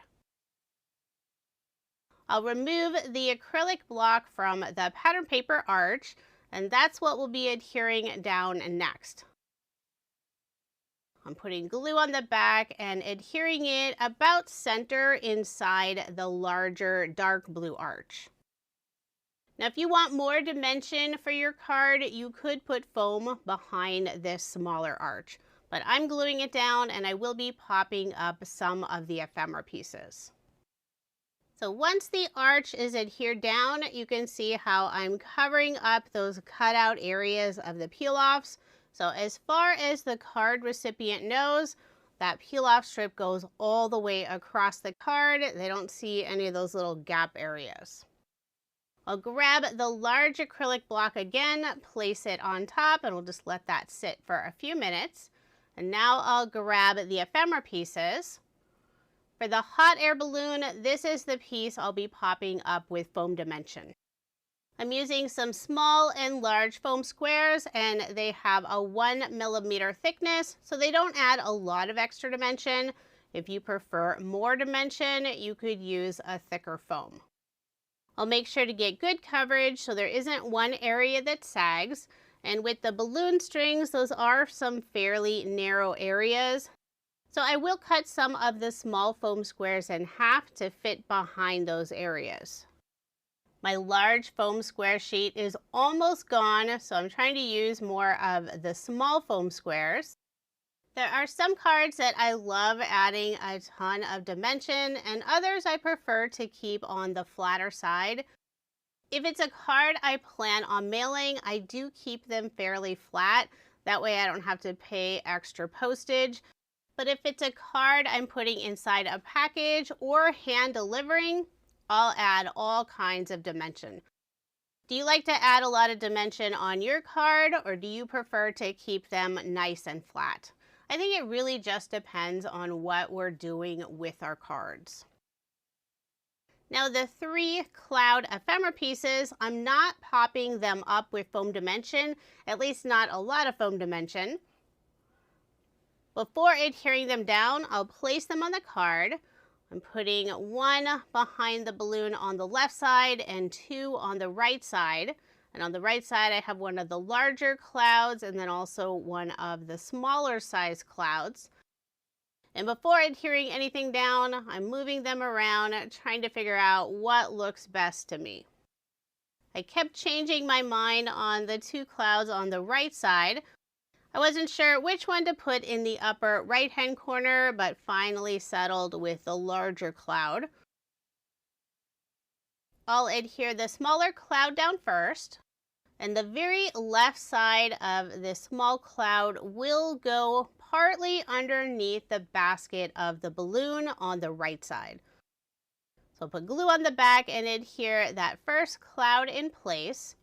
[SPEAKER 2] I'll remove the acrylic block from the pattern paper arch, and that's what we'll be adhering down next. I'm putting glue on the back and adhering it about center inside the larger dark blue arch. Now, if you want more dimension for your card, you could put foam behind this smaller arch, but I'm gluing it down and I will be popping up some of the ephemera pieces. So once the arch is adhered down, you can see how I'm covering up those cutout areas of the peel-offs. So as far as the card recipient knows, that peel-off strip goes all the way across the card. They don't see any of those little gap areas. I'll grab the large acrylic block again, place it on top, and we'll just let that sit for a few minutes. And now I'll grab the ephemera pieces. For the hot air balloon, this is the piece I'll be popping up with foam dimension. I'm using some small and large foam squares, and they have a 1 millimeter thickness, so they don't add a lot of extra dimension. If you prefer more dimension, you could use a thicker foam. I'll make sure to get good coverage so there isn't one area that sags. And with the balloon strings, those are some fairly narrow areas. So I will cut some of the small foam squares in half to fit behind those areas. My large foam square sheet is almost gone, so I'm trying to use more of the small foam squares. There are some cards that I love adding a ton of dimension, and others I prefer to keep on the flatter side. If it's a card I plan on mailing, I do keep them fairly flat. That way I don't have to pay extra postage. But if it's a card I'm putting inside a package or hand delivering, I'll add all kinds of dimension. Do you like to add a lot of dimension on your card, or do you prefer to keep them nice and flat? I think it really just depends on what we're doing with our cards. Now the 3 cloud ephemera pieces, I'm not popping them up with foam dimension, at least not a lot of foam dimension. Before adhering them down, I'll place them on the card. I'm putting one behind the balloon on the left side and two on the right side. And on the right side, I have one of the larger clouds and then also one of the smaller size clouds. And before adhering anything down, I'm moving them around, trying to figure out what looks best to me. I kept changing my mind on the two clouds on the right side. I wasn't sure which one to put in the upper right-hand corner, but finally settled with the larger cloud. I'll adhere the smaller cloud down first, and the very left side of this small cloud will go partly underneath the basket of the balloon on the right side. So put glue on the back and adhere that first cloud in place.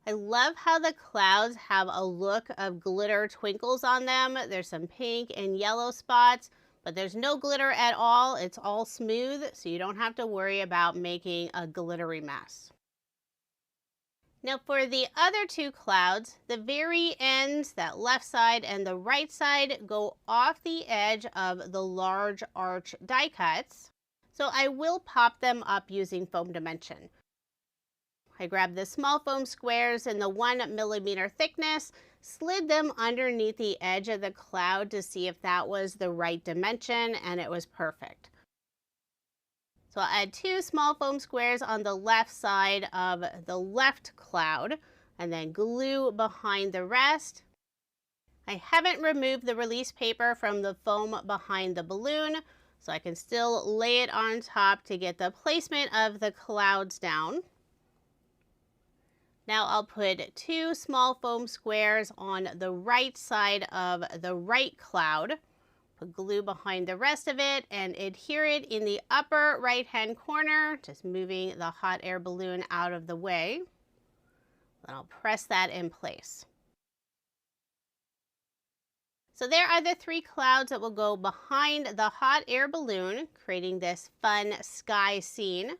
[SPEAKER 2] I love how the clouds have a look of glitter twinkles on them. There's some pink and yellow spots, but there's no glitter at all. It's all smooth, so you don't have to worry about making a glittery mess. Now for the other two clouds, the very ends, that left side and the right side, go off the edge of the large arch die cuts. So I will pop them up using foam dimension. I grabbed the small foam squares in the 1 millimeter thickness, slid them underneath the edge of the cloud to see if that was the right dimension, and it was perfect. So I'll add 2 small foam squares on the left side of the left cloud, and then glue behind the rest. I haven't removed the release paper from the foam behind the balloon, so I can still lay it on top to get the placement of the clouds down. Now I'll put 2 small foam squares on the right side of the right cloud, put glue behind the rest of it, and adhere it in the upper right-hand corner, just moving the hot air balloon out of the way. Then I'll press that in place. So there are the 3 clouds that will go behind the hot air balloon, creating this fun sky scene.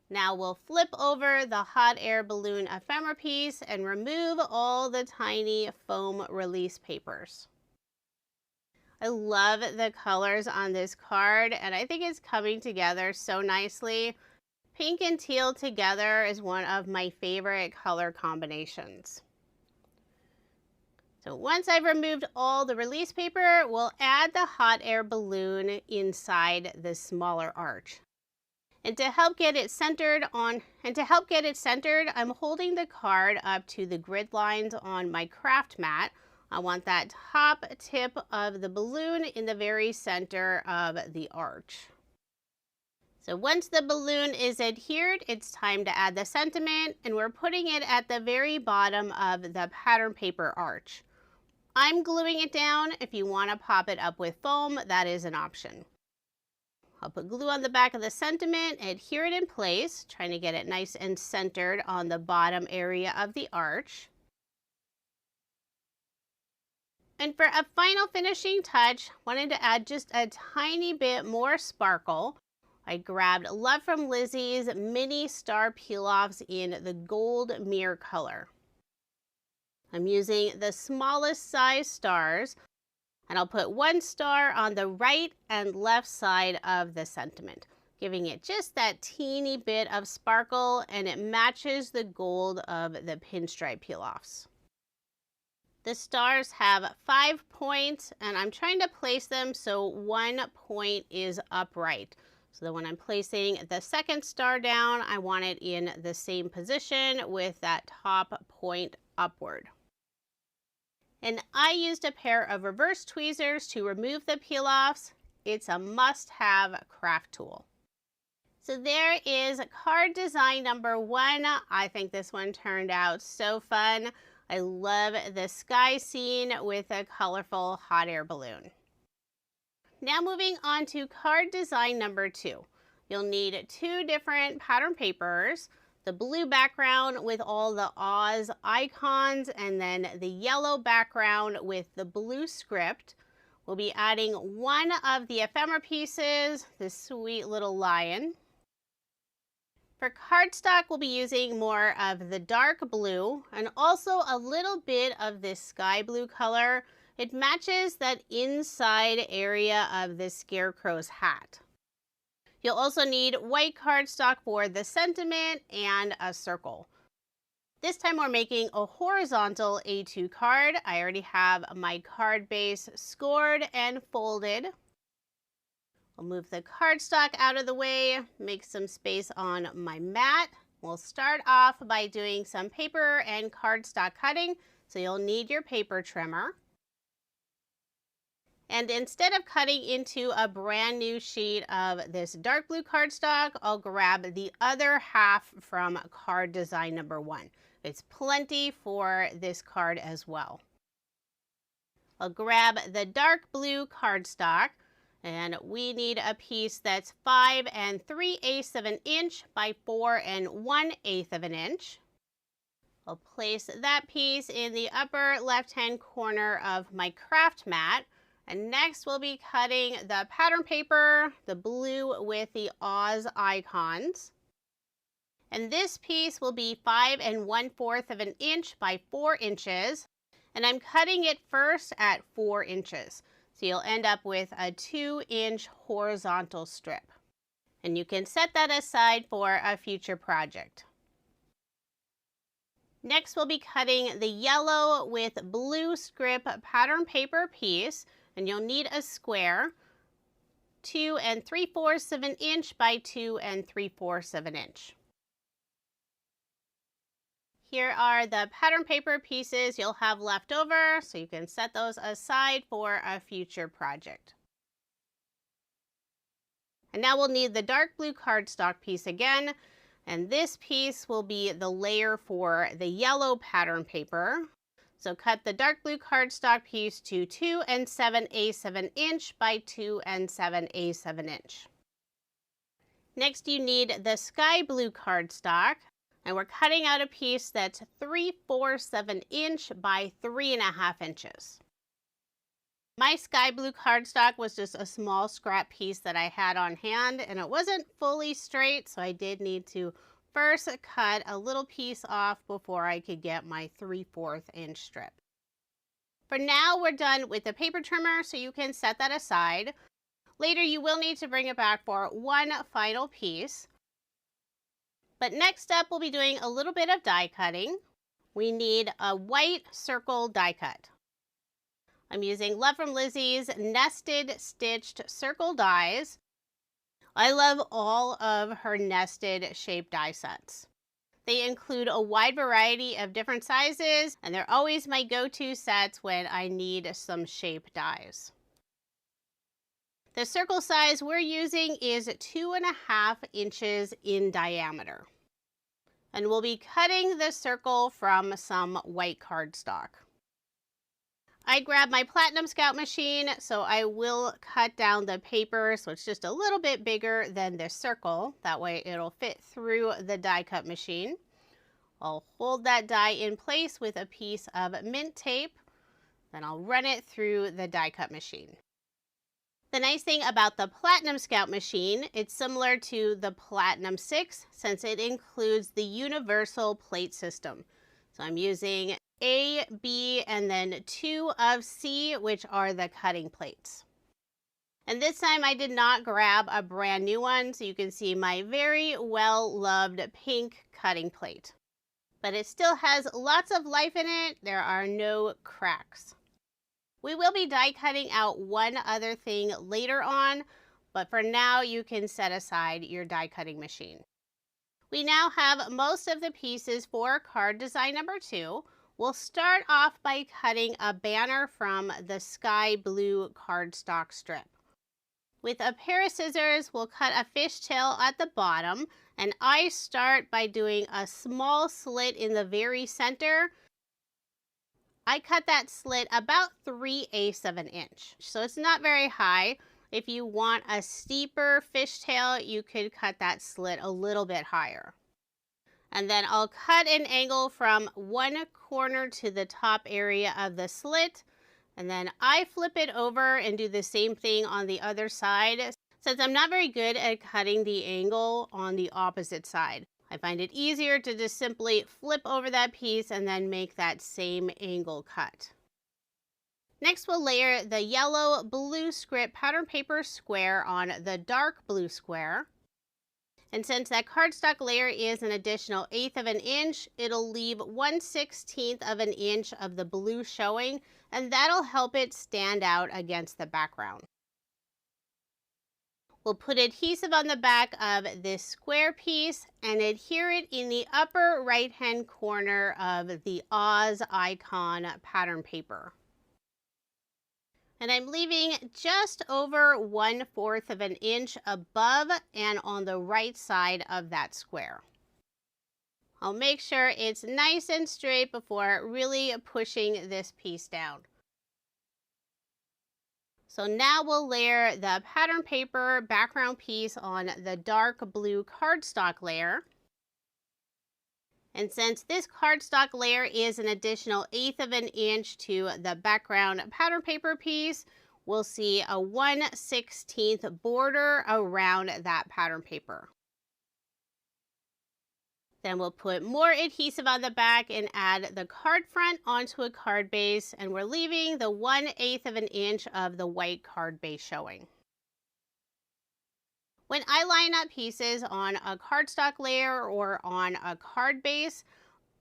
[SPEAKER 2] Now we'll flip over the hot air balloon ephemera piece and remove all the tiny foam release papers. I love the colors on this card, and I think it's coming together so nicely. Pink and teal together is one of my favorite color combinations. So once I've removed all the release paper, we'll add the hot air balloon inside the smaller arch. And to help get it centered, I'm holding the card up to the grid lines on my craft mat. I want that top tip of the balloon in the very center of the arch. So once the balloon is adhered, it's time to add the sentiment, and we're putting it at the very bottom of the pattern paper arch. I'm gluing it down. If you want to pop it up with foam, that is an option. I'll put glue on the back of the sentiment, adhere it in place, trying to get it nice and centered on the bottom area of the arch. And for a final finishing touch, wanted to add just a tiny bit more sparkle. I grabbed Love from Lizi's mini star peel-offs in the gold mirror color. I'm using the smallest size stars, and I'll put 1 star on the right and left side of the sentiment, giving it just that teeny bit of sparkle, and it matches the gold of the pinstripe peel-offs. The stars have 5 points, and I'm trying to place them so 1 point is upright. So that when I'm placing the second star down, I want it in the same position with that top point upward. And I used a pair of reverse tweezers to remove the peel-offs. It's a must-have craft tool. So there is card design number 1. I think this one turned out so fun. I love the sky scene with a colorful hot air balloon. Now moving on to card design number 2. You'll need 2 different pattern papers, the blue background with all the Oz icons, and then the yellow background with the blue script. We'll be adding 1 of the ephemera pieces, this sweet little lion. For cardstock, we'll be using more of the dark blue and also a little bit of this sky blue color. It matches that inside area of the scarecrow's hat. You'll also need white cardstock for the sentiment and a circle. This time we're making a horizontal A2 card. I already have my card base scored and folded. I'll move the cardstock out of the way, make some space on my mat. We'll start off by doing some paper and cardstock cutting, so you'll need your paper trimmer. And instead of cutting into a brand new sheet of this dark blue cardstock, I'll grab the other half from card design number 1. It's plenty for this card as well. I'll grab the dark blue cardstock, and we need a piece that's 5 3/8 of an inch by 4 1/8 of an inch. I'll place that piece in the upper left-hand corner of my craft mat. And next we'll be cutting the pattern paper, the blue with the Oz icons. And this piece will be 5 1/4 of an inch by 4 inches. And I'm cutting it first at 4 inches. So you'll end up with a 2-inch horizontal strip. And you can set that aside for a future project. Next we'll be cutting the yellow with blue script pattern paper piece. And you'll need a square, 2 3/4 of an inch by 2 3/4 of an inch. Here are the pattern paper pieces you'll have left over, so you can set those aside for a future project. And now we'll need the dark blue cardstock piece again, and this piece will be the layer for the yellow pattern paper. So cut the dark blue cardstock piece to 2 7/8 of an inch by 2 7/8 of an inch. Next you need the sky blue cardstock, and we're cutting out a piece that's 3/4 of an inch by 3.5 inches. My sky blue cardstock was just a small scrap piece that I had on hand, and it wasn't fully straight, so I did need to first cut a little piece off before I could get my 3/4 inch strip. For now, we're done with the paper trimmer, so you can set that aside. Later, you will need to bring it back for one final piece. But next up, we'll be doing a little bit of die cutting. We need a white circle die cut. I'm using Love from Lizi's nested stitched circle dies. I love all of her nested shape die sets. They include a wide variety of different sizes, and they're always my go-to sets when I need some shape dies. The circle size we're using is 2.5 inches in diameter. And we'll be cutting the circle from some white cardstock. I grabbed my Platinum Scout machine, so I will cut down the paper so it's just a little bit bigger than this circle. That way it'll fit through the die cut machine. I'll hold that die in place with a piece of mint tape. Then I'll run it through the die cut machine. The nice thing about the Platinum Scout machine, it's similar to the Platinum 6 since it includes the universal plate system. So I'm using A, B, and then 2 of C, which are the cutting plates. And this time I did not grab a brand new one, so you can see my very well-loved pink cutting plate. But it still has lots of life in it. There are no cracks. We will be die cutting out one other thing later on, but for now you can set aside your die cutting machine. We now have most of the pieces for card design number 2. We'll start off by cutting a banner from the sky blue cardstock strip. With a pair of scissors, we'll cut a fishtail at the bottom, and I start by doing a small slit in the very center. I cut that slit about 3/8 of an inch, so it's not very high. If you want a steeper fishtail, you could cut that slit a little bit higher. And then I'll cut an angle from one corner to the top area of the slit. And then I flip it over and do the same thing on the other side. Since I'm not very good at cutting the angle on the opposite side, I find it easier to just simply flip over that piece and then make that same angle cut. Next, we'll layer the yellow blue script pattern paper square on the dark blue square. And since that cardstock layer is an additional 1/8 of an inch, it'll leave 1/16 of an inch of the blue showing, and that'll help it stand out against the background. We'll put adhesive on the back of this square piece and adhere it in the upper right-hand corner of the Oz icon pattern paper. And I'm leaving just over 1/4 of an inch above and on the right side of that square. I'll make sure it's nice and straight before really pushing this piece down. So now we'll layer the pattern paper background piece on the dark blue cardstock layer. And since this cardstock layer is an additional 1/8 of an inch to the background pattern paper piece, we'll see a 1/16 border around that pattern paper. Then we'll put more adhesive on the back and add the card front onto a card base, and we're leaving the 1/8 of an inch of the white card base showing. When I line up pieces on a cardstock layer or on a card base,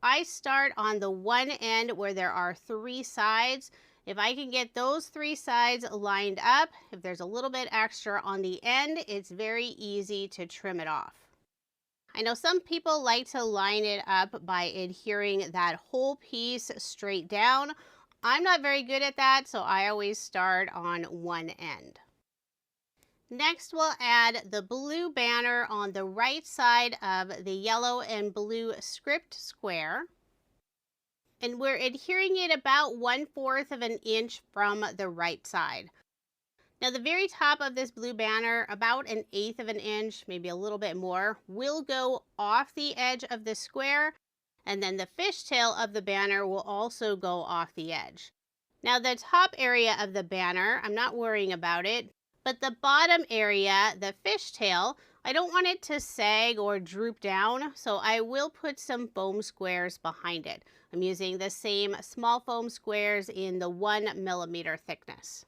[SPEAKER 2] I start on the one end where there are 3 sides. If I can get those 3 sides lined up, if there's a little bit extra on the end, it's very easy to trim it off. I know some people like to line it up by adhering that whole piece straight down. I'm not very good at that, so I always start on one end. Next, we'll add the blue banner on the right side of the yellow and blue script square. And we're adhering it about 1/4 of an inch from the right side. Now, the very top of this blue banner, about 1/8 of an inch, maybe a little bit more, will go off the edge of the square, and then the fishtail of the banner will also go off the edge. Now, the top area of the banner, I'm not worrying about it, but the bottom area, the fishtail, I don't want it to sag or droop down, so I will put some foam squares behind it. I'm using the same small foam squares in the 1mm thickness.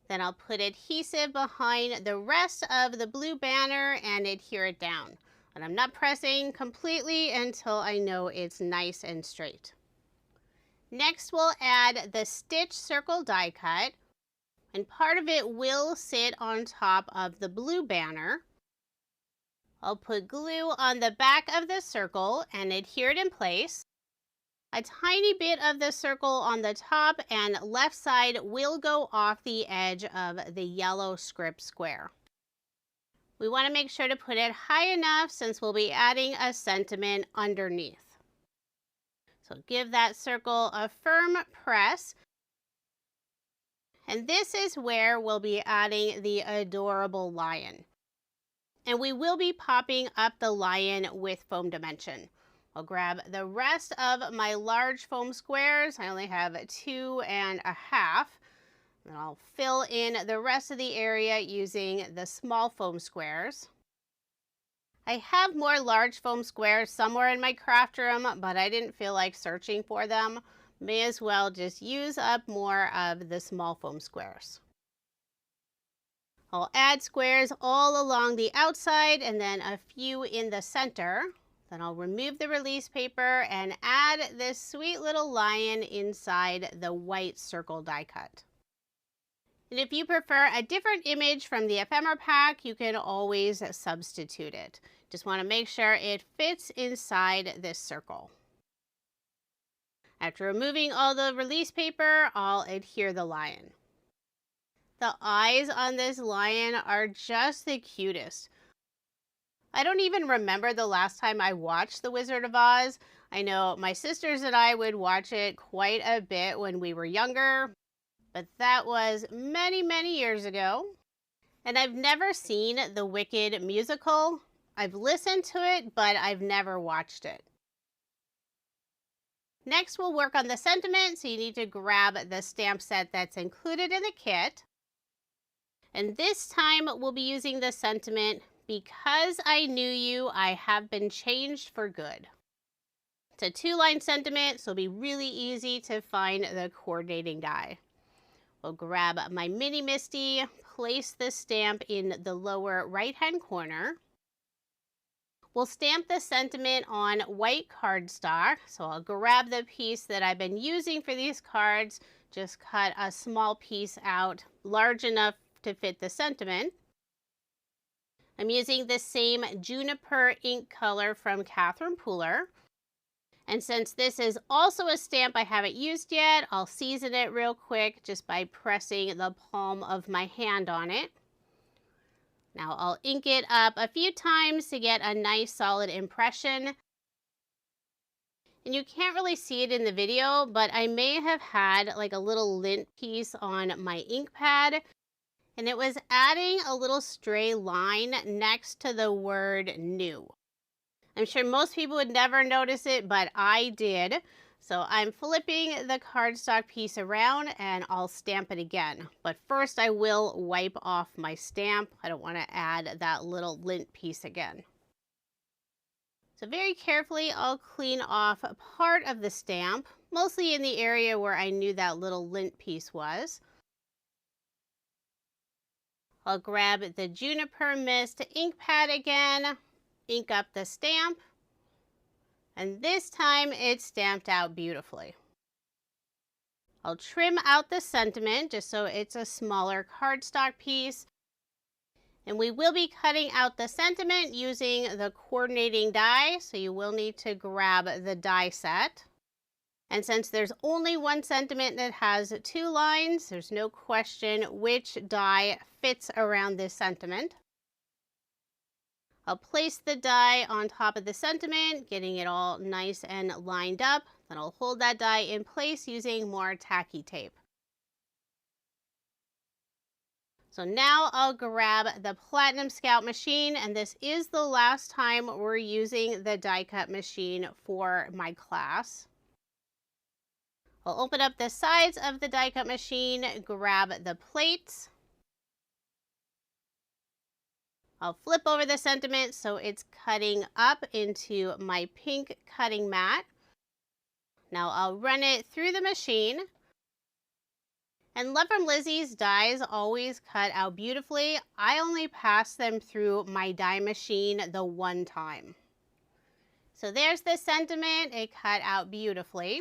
[SPEAKER 2] Then I'll put adhesive behind the rest of the blue banner and adhere it down. And I'm not pressing completely until I know it's nice and straight. Next, we'll add the stitch circle die cut, and part of it will sit on top of the blue banner. I'll put glue on the back of the circle and adhere it in place. A tiny bit of the circle on the top and left side will go off the edge of the yellow script square. We want to make sure to put it high enough since we'll be adding a sentiment underneath. So give that circle a firm press. And this is where we'll be adding the adorable lion. And we will be popping up the lion with foam dimension. I'll grab the rest of my large foam squares. I only have 2.5. And I'll fill in the rest of the area using the small foam squares. I have more large foam squares somewhere in my craft room, but I didn't feel like searching for them. May as well just use up more of the small foam squares. I'll add squares all along the outside and then a few in the center. Then I'll remove the release paper and add this sweet little lion inside the white circle die cut. And if you prefer a different image from the ephemera pack, you can always substitute it. Just want to make sure it fits inside this circle. After removing all the release paper, I'll adhere the lion. The eyes on this lion are just the cutest. I don't even remember the last time I watched The Wizard of Oz. I know my sisters and I would watch it quite a bit when we were younger, but that was many, many years ago. And I've never seen the Wicked musical. I've listened to it, but I've never watched it. Next, we'll work on the sentiment, so you need to grab the stamp set that's included in the kit. And this time, we'll be using the sentiment, "Because I knew you, I have been changed for good." It's a 2-line sentiment, so it'll be really easy to find the coordinating die. I'll grab my Mini Misty, place the stamp in the lower right-hand corner. We'll stamp the sentiment on white cardstock. So I'll grab the piece that I've been using for these cards, just cut a small piece out large enough to fit the sentiment. I'm using the same Juniper ink color from Catherine Pooler. And since this is also a stamp I haven't used yet, I'll season it real quick just by pressing the palm of my hand on it. Now I'll ink it up a few times to get a nice solid impression. And you can't really see it in the video, but I may have had like a little lint piece on my ink pad, and it was adding a little stray line next to the word new. I'm sure most people would never notice it, but I did. So I'm flipping the cardstock piece around and I'll stamp it again. But first I will wipe off my stamp. I don't want to add that little lint piece again. So very carefully I'll clean off part of the stamp, mostly in the area where I knew that little lint piece was. I'll grab the Juniper Mist ink pad again, ink up the stamp, and this time it's stamped out beautifully. I'll trim out the sentiment just so it's a smaller cardstock piece. And we will be cutting out the sentiment using the coordinating die, so you will need to grab the die set. And since there's only one sentiment that has 2 lines, there's no question which die fits around this sentiment. I'll place the die on top of the sentiment, getting it all nice and lined up. Then I'll hold that die in place using more tacky tape. So now I'll grab the Platinum Scout machine, and this is the last time we're using the die cut machine for my class. I'll open up the sides of the die cut machine, grab the plates. I'll flip over the sentiment so it's cutting up into my pink cutting mat. Now I'll run it through the machine. And Love from Lizi's dies always cut out beautifully. I only pass them through my die machine the one time. So there's the sentiment. It cut out beautifully.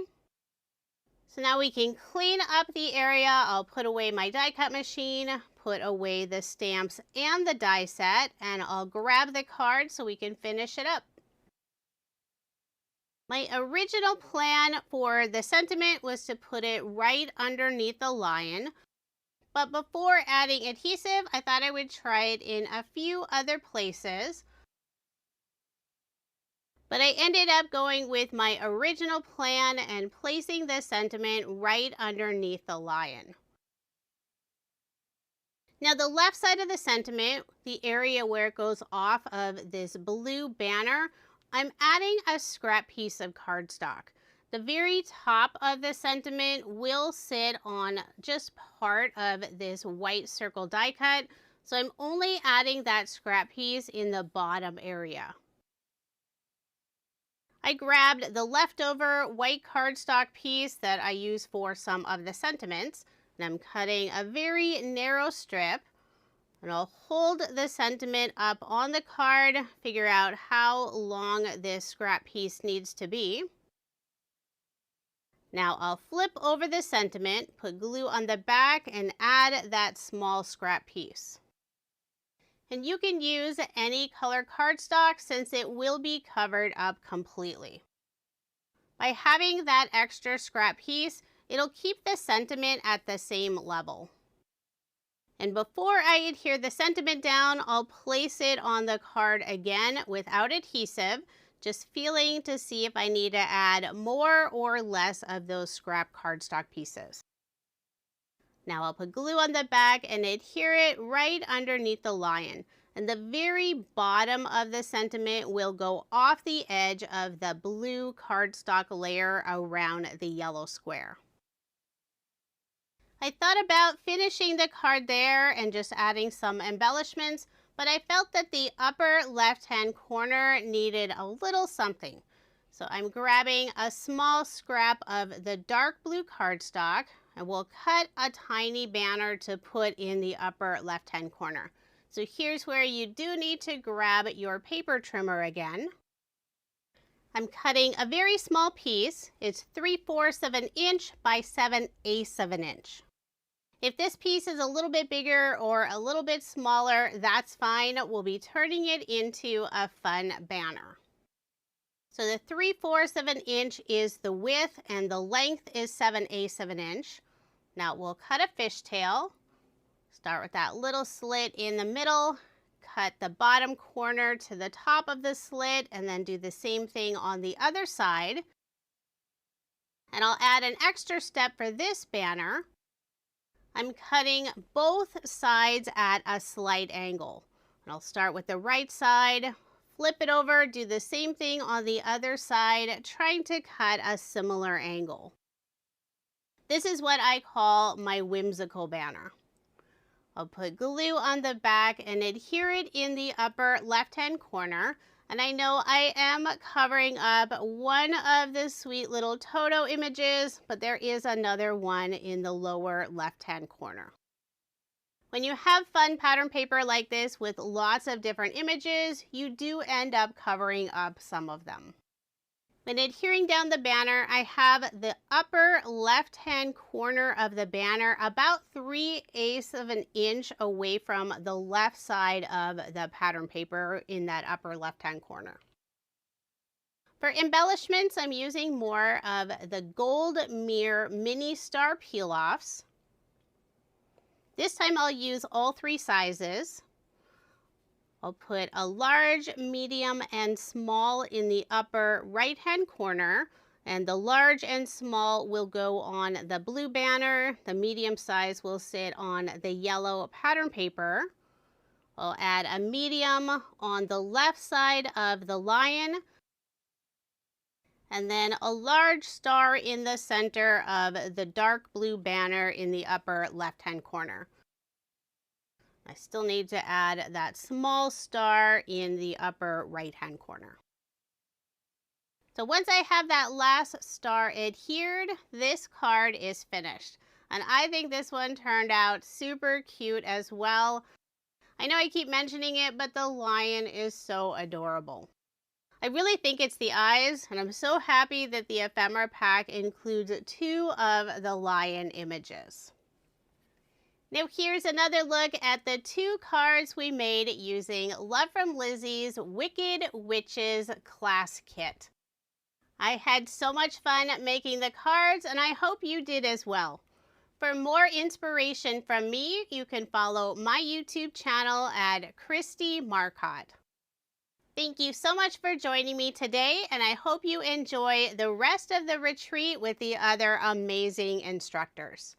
[SPEAKER 2] So now we can clean up the area. I'll put away my die cut machine, put away the stamps and the die set, and I'll grab the card so we can finish it up. My original plan for the sentiment was to put it right underneath the lion, but before adding adhesive, I thought I would try it in a few other places. But I ended up going with my original plan and placing the sentiment right underneath the lion. Now the left side of the sentiment, the area where it goes off of this blue banner, I'm adding a scrap piece of cardstock. The very top of the sentiment will sit on just part of this white circle die cut, so I'm only adding that scrap piece in the bottom area. I grabbed the leftover white cardstock piece that I use for some of the sentiments, and I'm cutting a very narrow strip. And I'll hold the sentiment up on the card, figure out how long this scrap piece needs to be. Now I'll flip over the sentiment, put glue on the back, and add that small scrap piece. And you can use any color cardstock since it will be covered up completely. By having that extra scrap piece, it'll keep the sentiment at the same level. And before I adhere the sentiment down, I'll place it on the card again without adhesive, just feeling to see if I need to add more or less of those scrap cardstock pieces. Now I'll put glue on the back and adhere it right underneath the lion. And the very bottom of the sentiment will go off the edge of the blue cardstock layer around the yellow square. I thought about finishing the card there and just adding some embellishments, but I felt that the upper left-hand corner needed a little something. So I'm grabbing a small scrap of the dark blue cardstock, and we'll cut a tiny banner to put in the upper left-hand corner. So here's where you do need to grab your paper trimmer again. I'm cutting a very small piece. It's 3/4 of an inch by 7/8 of an inch. If this piece is a little bit bigger or a little bit smaller, that's fine. We'll be turning it into a fun banner. So the 3/4 of an inch is the width and the length is 7/8 of an inch. Now we'll cut a fishtail. Start with that little slit in the middle, cut the bottom corner to the top of the slit, and then do the same thing on the other side. And I'll add an extra step for this banner. I'm cutting both sides at a slight angle. And I'll start with the right side, flip it over, do the same thing on the other side, trying to cut a similar angle. This is what I call my whimsical banner. I'll put glue on the back and adhere it in the upper left-hand corner. And I know I am covering up one of the sweet little Toto images, but there is another one in the lower left-hand corner. When you have fun pattern paper like this with lots of different images, you do end up covering up some of them. When adhering down the banner, I have the upper left-hand corner of the banner about 3/8 of an inch away from the left side of the pattern paper in that upper left-hand corner. For embellishments, I'm using more of the Gold Mirror Mini Star Peel-Offs. This time I'll use all 3 sizes. I'll put a large, medium, and small in the upper right-hand corner, and the large and small will go on the blue banner. The medium size will sit on the yellow pattern paper. I'll add a medium on the left side of the lion, and then a large star in the center of the dark blue banner in the upper left-hand corner. I still need to add that small star in the upper right-hand corner. So once I have that last star adhered, this card is finished. And I think this one turned out super cute as well. I know I keep mentioning it, but the lion is so adorable. I really think it's the eyes, and I'm so happy that the ephemera pack includes 2 of the lion images. Now here's another look at the 2 cards we made using Love from Lizi's Wicked Witches class kit. I had so much fun making the cards, and I hope you did as well. For more inspiration from me, you can follow my YouTube channel at Christy Marcotte. Thank you so much for joining me today, and I hope you enjoy the rest of the retreat with the other amazing instructors.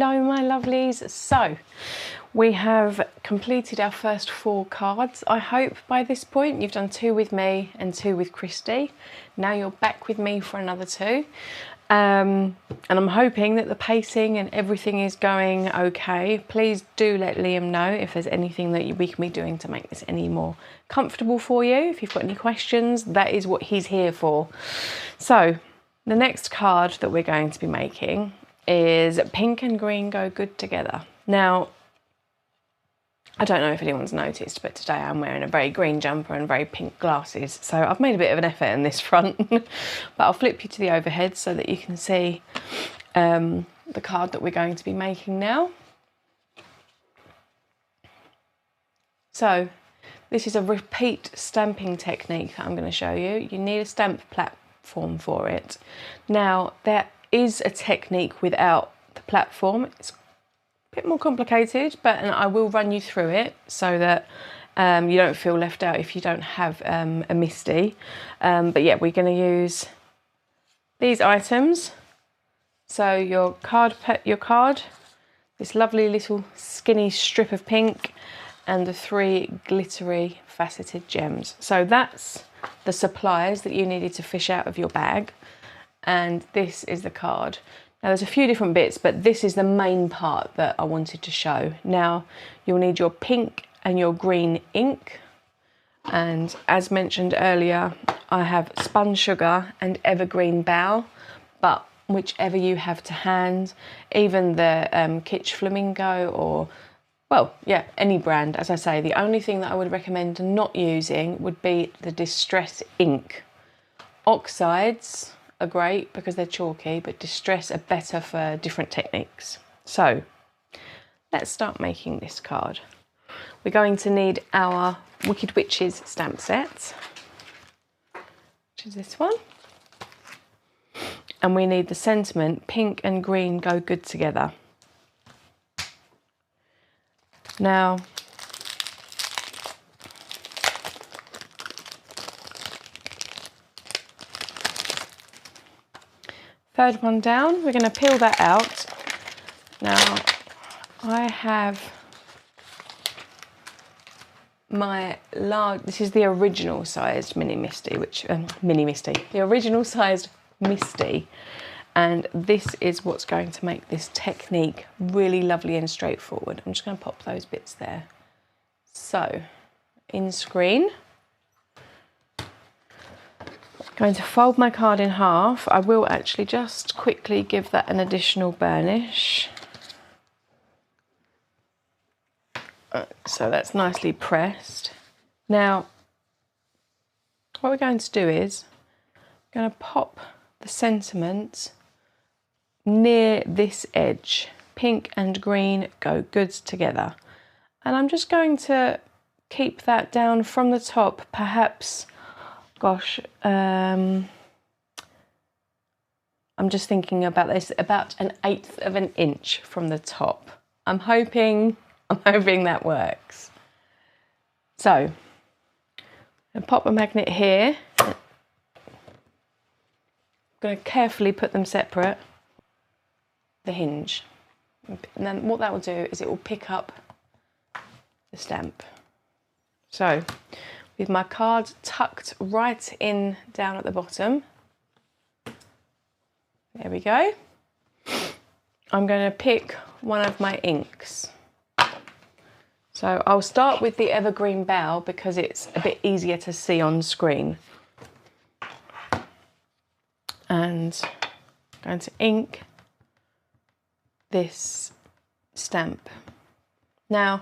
[SPEAKER 1] Hello my lovelies. So we have completed our first 4 cards. I hope by this point you've done 2 with me and 2 with Christy. Now you're back with me for another 2. And I'm hoping that the pacing and everything is going okay. Please do let Liam know if there's anything that we can be doing to make this any more comfortable for you. If you've got any questions, that is what he's here for. So the next card that we're going to be making is Pink and Green Go Good Together. Now, I don't know if anyone's noticed, but today I'm wearing a very green jumper and very pink glasses. So I've made a bit of an effort in this front, but I'll flip you to the overhead so that you can see the card that we're going to be making now. So this is a repeat stamping technique that I'm going to show you. You need a stamp platform for it. Now, there is a technique without the platform. It's bit more complicated, but I will run you through it so that you don't feel left out if you don't have a Misty. But yeah, we're going to use these items. So your card, this lovely little skinny strip of pink, and the 3 glittery faceted gems. So that's the supplies that you needed to fish out of your bag, and this is the card. Now there's a few different bits, but this is the main part that I wanted to show. Now you'll need your pink and your green ink. And as mentioned earlier, I have spun sugar and evergreen bough, but whichever you have to hand, even the Kitsch Flamingo or, well, yeah, any brand. As I say, the only thing that I would recommend not using would be the Distress ink. Oxides are great because they're chalky, but Distress are better for different techniques. So let's start making this card. We're going to need our Wicked Witches stamp set, which is this one. And we need the sentiment, Pink and Green Go Good Together. Now, third one down, we're going to peel that out. Now, I have my large, this is the original sized mini Misty, the original sized Misty. And this is what's going to make this technique really lovely and straightforward. I'm just going to pop those bits there. So, in screen, going to fold my card in half. I will actually just quickly give that an additional burnish. So that's nicely pressed. Now, what we're going to do is, I'm going to pop the sentiment near this edge. Pink and green go good together. And I'm just going to keep that down from the top, perhaps, gosh, I'm just thinking about this, about 1/8 of an inch from the top. I'm hoping that works. So, I'm going to pop a magnet here. I'm going to carefully put them separate. The hinge. And then what that will do is it will pick up the stamp. So, with my card tucked right in down at the bottom, there we go. I'm going to pick one of my inks. So I'll start with the evergreen bough because it's a bit easier to see on screen. And I'm going to ink this stamp. Now,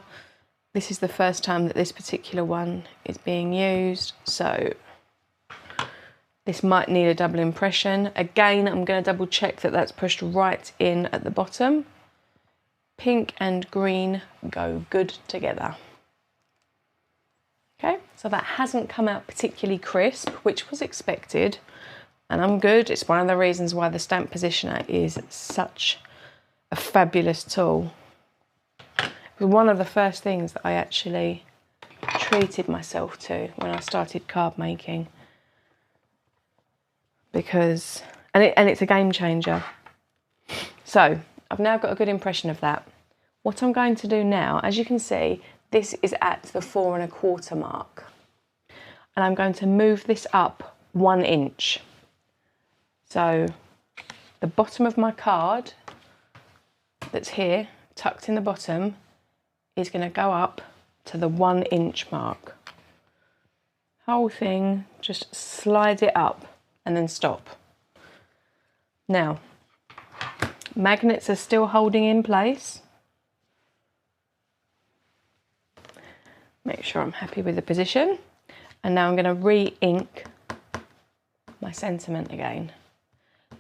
[SPEAKER 1] this is the first time that this particular one is being used, so this might need a double impression. Again, I'm going to double check that that's pushed right in at the bottom. Pink and green go good together. Okay, so that hasn't come out particularly crisp, which was expected, and I'm good. It's one of the reasons why the stamp positioner is such a fabulous tool. It was one of the first things that I actually treated myself to when I started card making, because and it's a game changer. So I've now got a good impression of that. What I'm going to do now, as you can see, this is at the 4 1/4 mark. And I'm going to move this up 1 inch. So the bottom of my card that's here, tucked in the bottom, is going to go up to the 1 inch mark. Whole thing, just slide it up and then stop. Now, magnets are still holding in place. Make sure I'm happy with the position. And now I'm going to re-ink my sentiment again.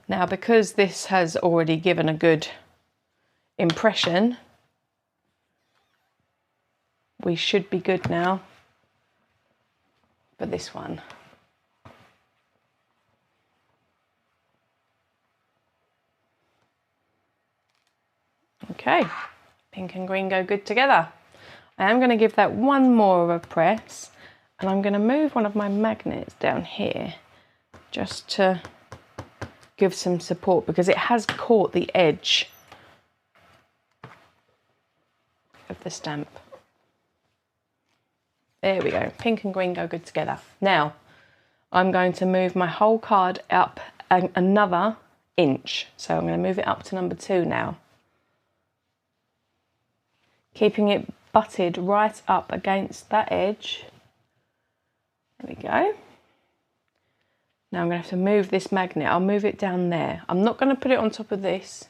[SPEAKER 1] Now, because this has already given a good impression, we should be good now for this one. Okay, pink and green go good together. I am going to give that one more of a press, and I'm going to move one of my magnets down here just to give some support, because it has caught the edge of the stamp. There we go, pink and green go good together. Now, I'm going to move my whole card up another inch. So I'm going to move it up to number 2 now. Keeping it butted right up against that edge. There we go. Now I'm going to have to move this magnet. I'll move it down there. I'm not going to put it on top of this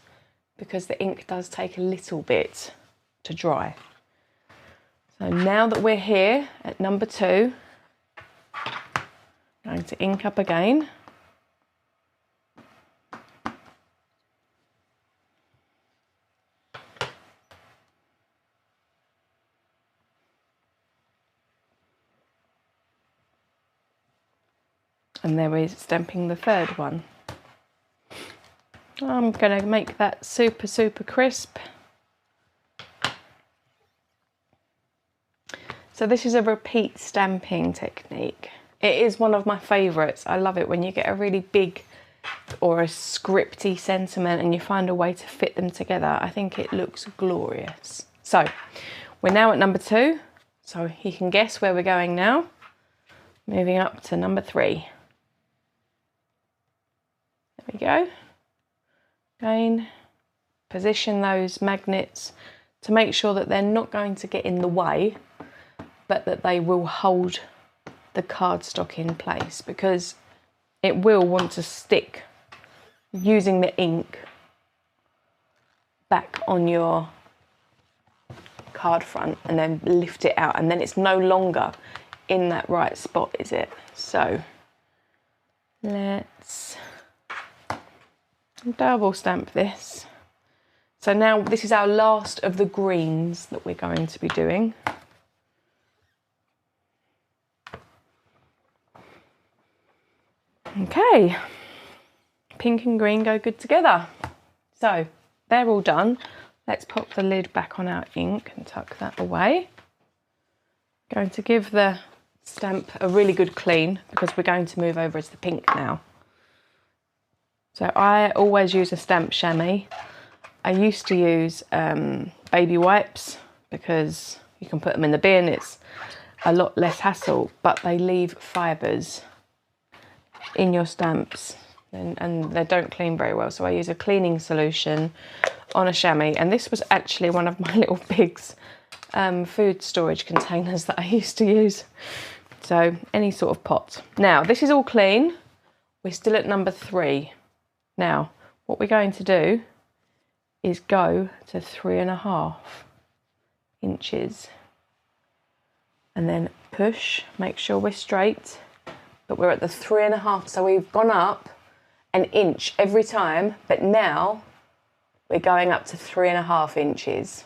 [SPEAKER 1] because the ink does take a little bit to dry. So now that we're here at number 2, I'm going to ink up again. And there we're stamping the 3rd one. I'm going to make that super, super crisp. So this is a repeat stamping technique. It is one of my favourites. I love it when you get a really big or a scripty sentiment and you find a way to fit them together. I think it looks glorious. So we're now at number 2. So you can guess where we're going now. Moving up to number 3. There we go. Again, position those magnets to make sure that they're not going to get in the way, but that they will hold the cardstock in place, because it will want to stick using the ink back on your card front and then lift it out, and then it's no longer in that right spot, is it? So let's double stamp this. So now this is our last of the greens that we're going to be doing. Okay, pink and green go good together. So they're all done. Let's pop the lid back on our ink and tuck that away. Going to give the stamp a really good clean because we're going to move over as the pink now. So I always use a stamp chamois. I used to use baby wipes because you can put them in the bin. It's a lot less hassle, but they leave fibres in your stamps and they don't clean very well. So I use a cleaning solution on a chamois, and this was actually one of my little pigs' food storage containers that I used to use. So any sort of pot. Now this is all clean. We're still at number 3. Now what we're going to do is go to 3.5 inches and then push, make sure we're straight, but we're at the 3.5, so we've gone up an inch every time, but now we're going up to 3.5 inches.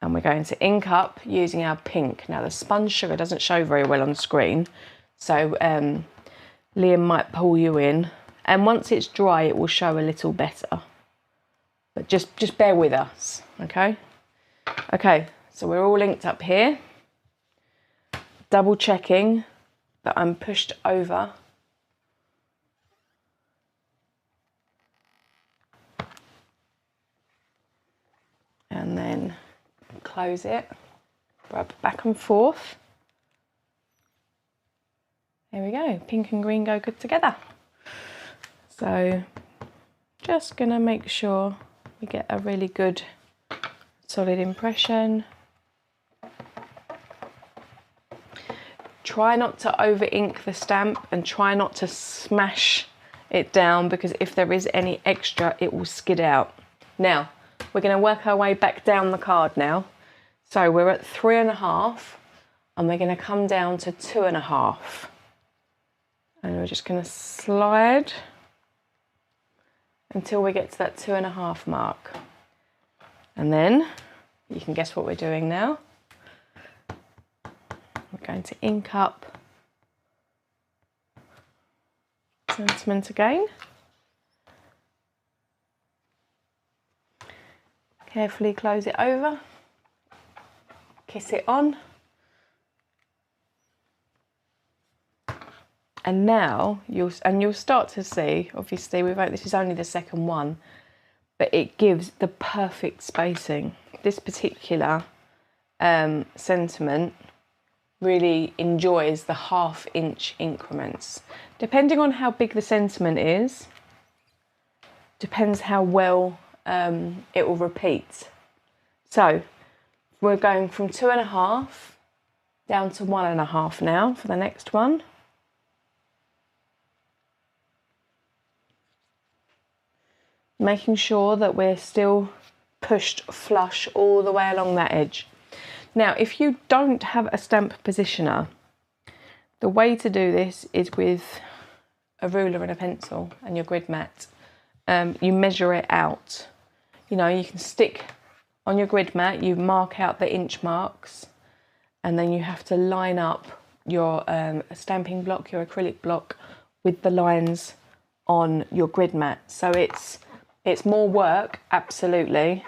[SPEAKER 1] And we're going to ink up using our pink. Now the sponge sugar doesn't show very well on screen, so Liam might pull you in, and once it's dry it will show a little better. But just bear with us, okay? Okay, so we're all inked up here. Double checking that I'm pushed over. close it, rub back and forth. There we go, pink and green go good together. So just gonna make sure we get a really good solid impression. Try not to over ink the stamp and try not to smash it down, because if there is any extra it will skid out. Now we're going to work our way back down the card now. So we're at 3.5 and we're going to come down to 2.5, and we're just going to slide until we get to that 2.5 mark, and then you can guess what we're doing now. We're going to ink up sentiment again. Carefully close it over, kiss it on. And now you'll start to see, obviously this is only the second one, but it gives the perfect spacing. This particular sentiment really enjoys the 1/2 inch increments. Depending on how big the sentiment is, depends how well it will repeat. So we're going from 2.5 down to 1.5 now for the next one. Making sure that we're still pushed flush all the way along that edge. Now, if you don't have a stamp positioner, the way to do this is with a ruler and a pencil and your grid mat. You measure it out. You know, you can stick on your grid mat, you mark out the inch marks, and then you have to line up your stamping block, your acrylic block, with the lines on your grid mat. So it's more work, absolutely.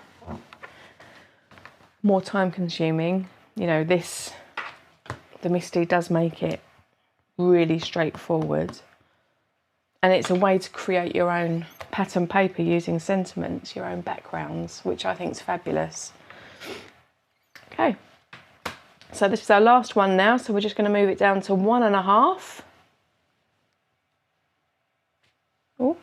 [SPEAKER 1] More time consuming. You know, the Misty does make it really straightforward. And it's a way to create your own pattern paper using sentiments, your own backgrounds, which I think is fabulous. Okay, so this is our last one now, so we're just going to move it down to 1.5. Oh.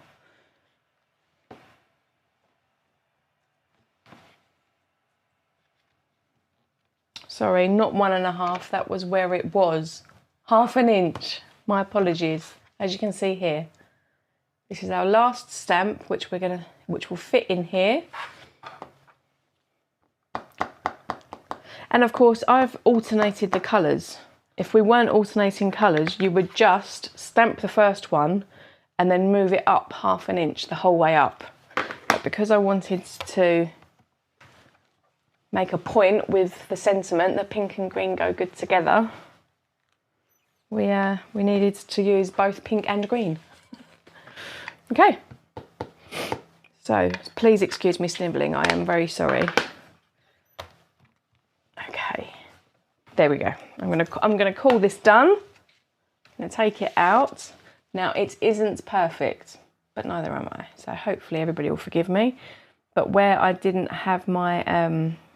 [SPEAKER 1] Sorry, not 1.5, that was where it was. 1/2 inch, my apologies. As you can see here, this is our last stamp, which will fit in here. And of course, I've alternated the colours. If we weren't alternating colours, you would just stamp the first one and then move it up 1/2 inch the whole way up. But because I wanted to make a point with the sentiment that pink and green go good together, we needed to use both pink and green. Okay, so please excuse me snivelling, I am very sorry. Okay, there we go. I'm gonna call this done. I'm gonna take it out. Now it isn't perfect, but neither am I, so hopefully everybody will forgive me. But where I didn't have my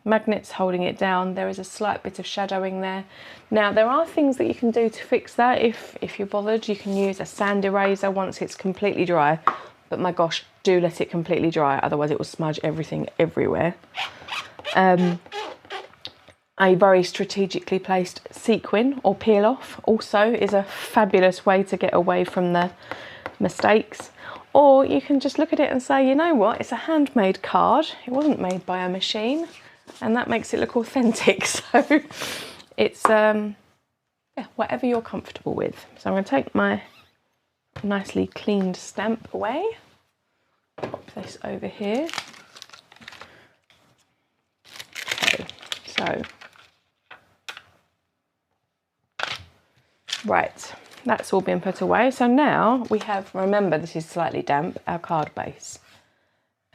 [SPEAKER 1] magnets holding it down, there is a slight bit of shadowing there. Now there are things that you can do to fix that if you're bothered. You can use a sand eraser once it's completely dry, but my gosh, do let it completely dry, otherwise it will smudge everything everywhere. A very strategically placed sequin or peel off also is a fabulous way to get away from the mistakes. Or you can just look at it and say, you know what, it's a handmade card, it wasn't made by a machine, and that makes it look authentic. So it's yeah, whatever you're comfortable with. So I'm going to take my nicely cleaned stamp away, pop this over here. Okay, so right, that's all been put away. So now we have, remember this is slightly damp, our card base.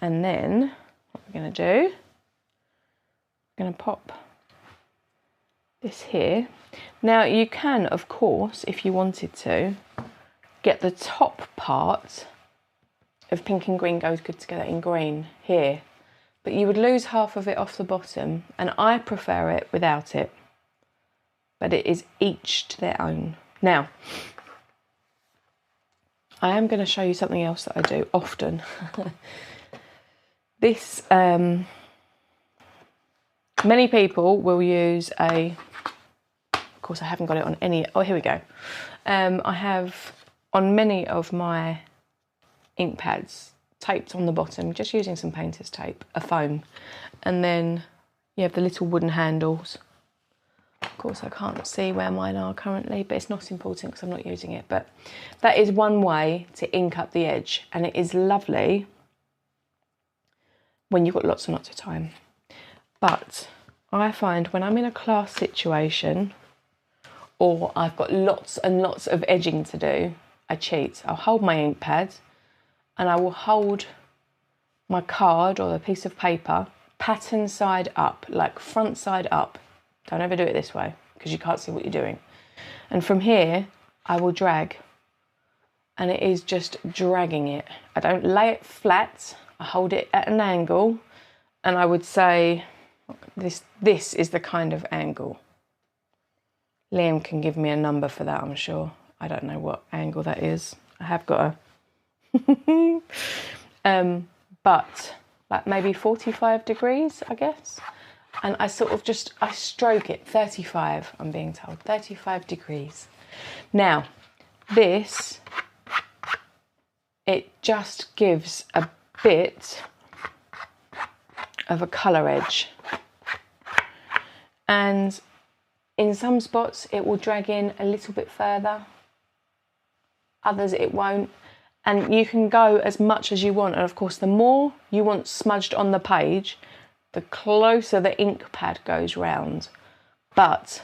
[SPEAKER 1] And then what we're going to do, I'm going to pop this here. Now you can, of course, if you wanted to, get the top part of pink and green goes good together in green here. but you would lose half of it off the bottom, and I prefer it without it. But it is each to their own. Now, I am going to show you something else that I do often. This, many people will use of course I haven't got it on any, oh here we go. I have on many of my ink pads taped on the bottom, just using some painter's tape, a foam, and then you have the little wooden handles. Of course I can't see where mine are currently, but it's not important because I'm not using it. But that is one way to ink up the edge, and it is lovely when you've got lots and lots of time. But I find when I'm in a class situation or I've got lots and lots of edging to do, I cheat. I'll hold my ink pad and I will hold my card or a piece of paper pattern side up, like front side up. Don't ever do it this way because you can't see what you're doing. And from here, I will drag, and it is just dragging it. I don't lay it flat, I hold it at an angle, and I would say this is the kind of angle. Liam can give me a number for that, I'm sure. I don't know what angle that is. I have got a... but like maybe 45 degrees, I guess. And I sort of just, I stroke it, 35, I'm being told, 35 degrees. Now, this, it just gives a bit of a colour edge. And in some spots, it will drag in a little bit further. Others, it won't. And you can go as much as you want. And of course, the more you want smudged on the page, the closer the ink pad goes round. But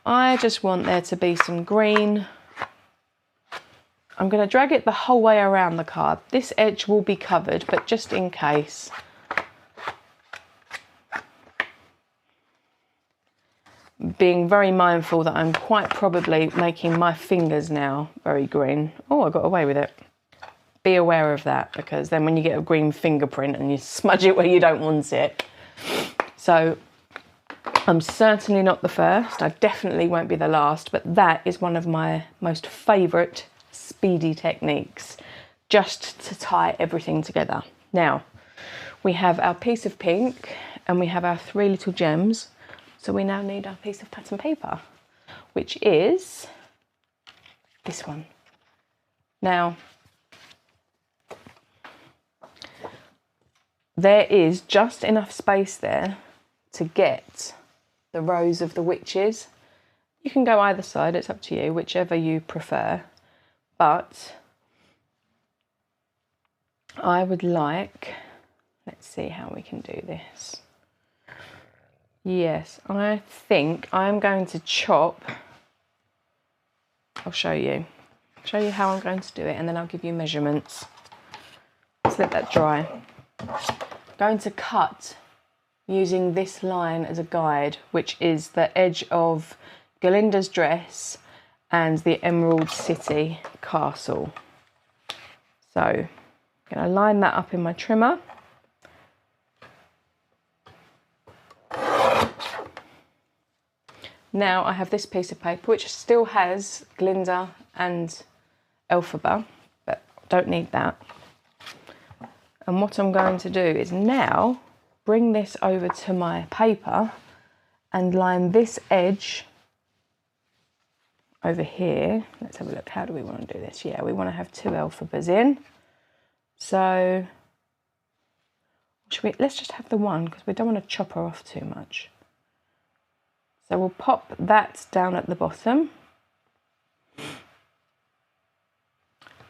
[SPEAKER 1] I just want there to be some green. I'm going to drag it the whole way around the card. This edge will be covered, but just in case. Being very mindful that I'm quite probably making my fingers now very green. Oh, I got away with it. Be aware of that, because then when you get a green fingerprint and you smudge it where you don't want it. So I'm certainly not the first. I definitely won't be the last, but that is one of my most favourite speedy techniques, just to tie everything together. Now, we have our piece of pink and we have our 3 little gems. So we now need our piece of pattern paper, which is this one. Now, there is just enough space there to get the rows of the witches. You can go either side, it's up to you, whichever you prefer. But I would like, let's see how we can do this. Yes, I think I'm going to chop. I'll show you how I'm going to do it, and then I'll give you measurements. Let's let that dry. I'm going to cut using this line as a guide, which is the edge of Galinda's dress and the Emerald City castle. So I'm going to line that up in my trimmer. Now I have this piece of paper which still has Glinda and Elphaba, but don't need that. And what I'm going to do is now bring this over to my paper and line this edge over here. Let's have a look. How do we want to do this? Yeah, we want to have 2 Elphabas in. So let's just have the one, because we don't want to chop her off too much. So we'll pop that down at the bottom.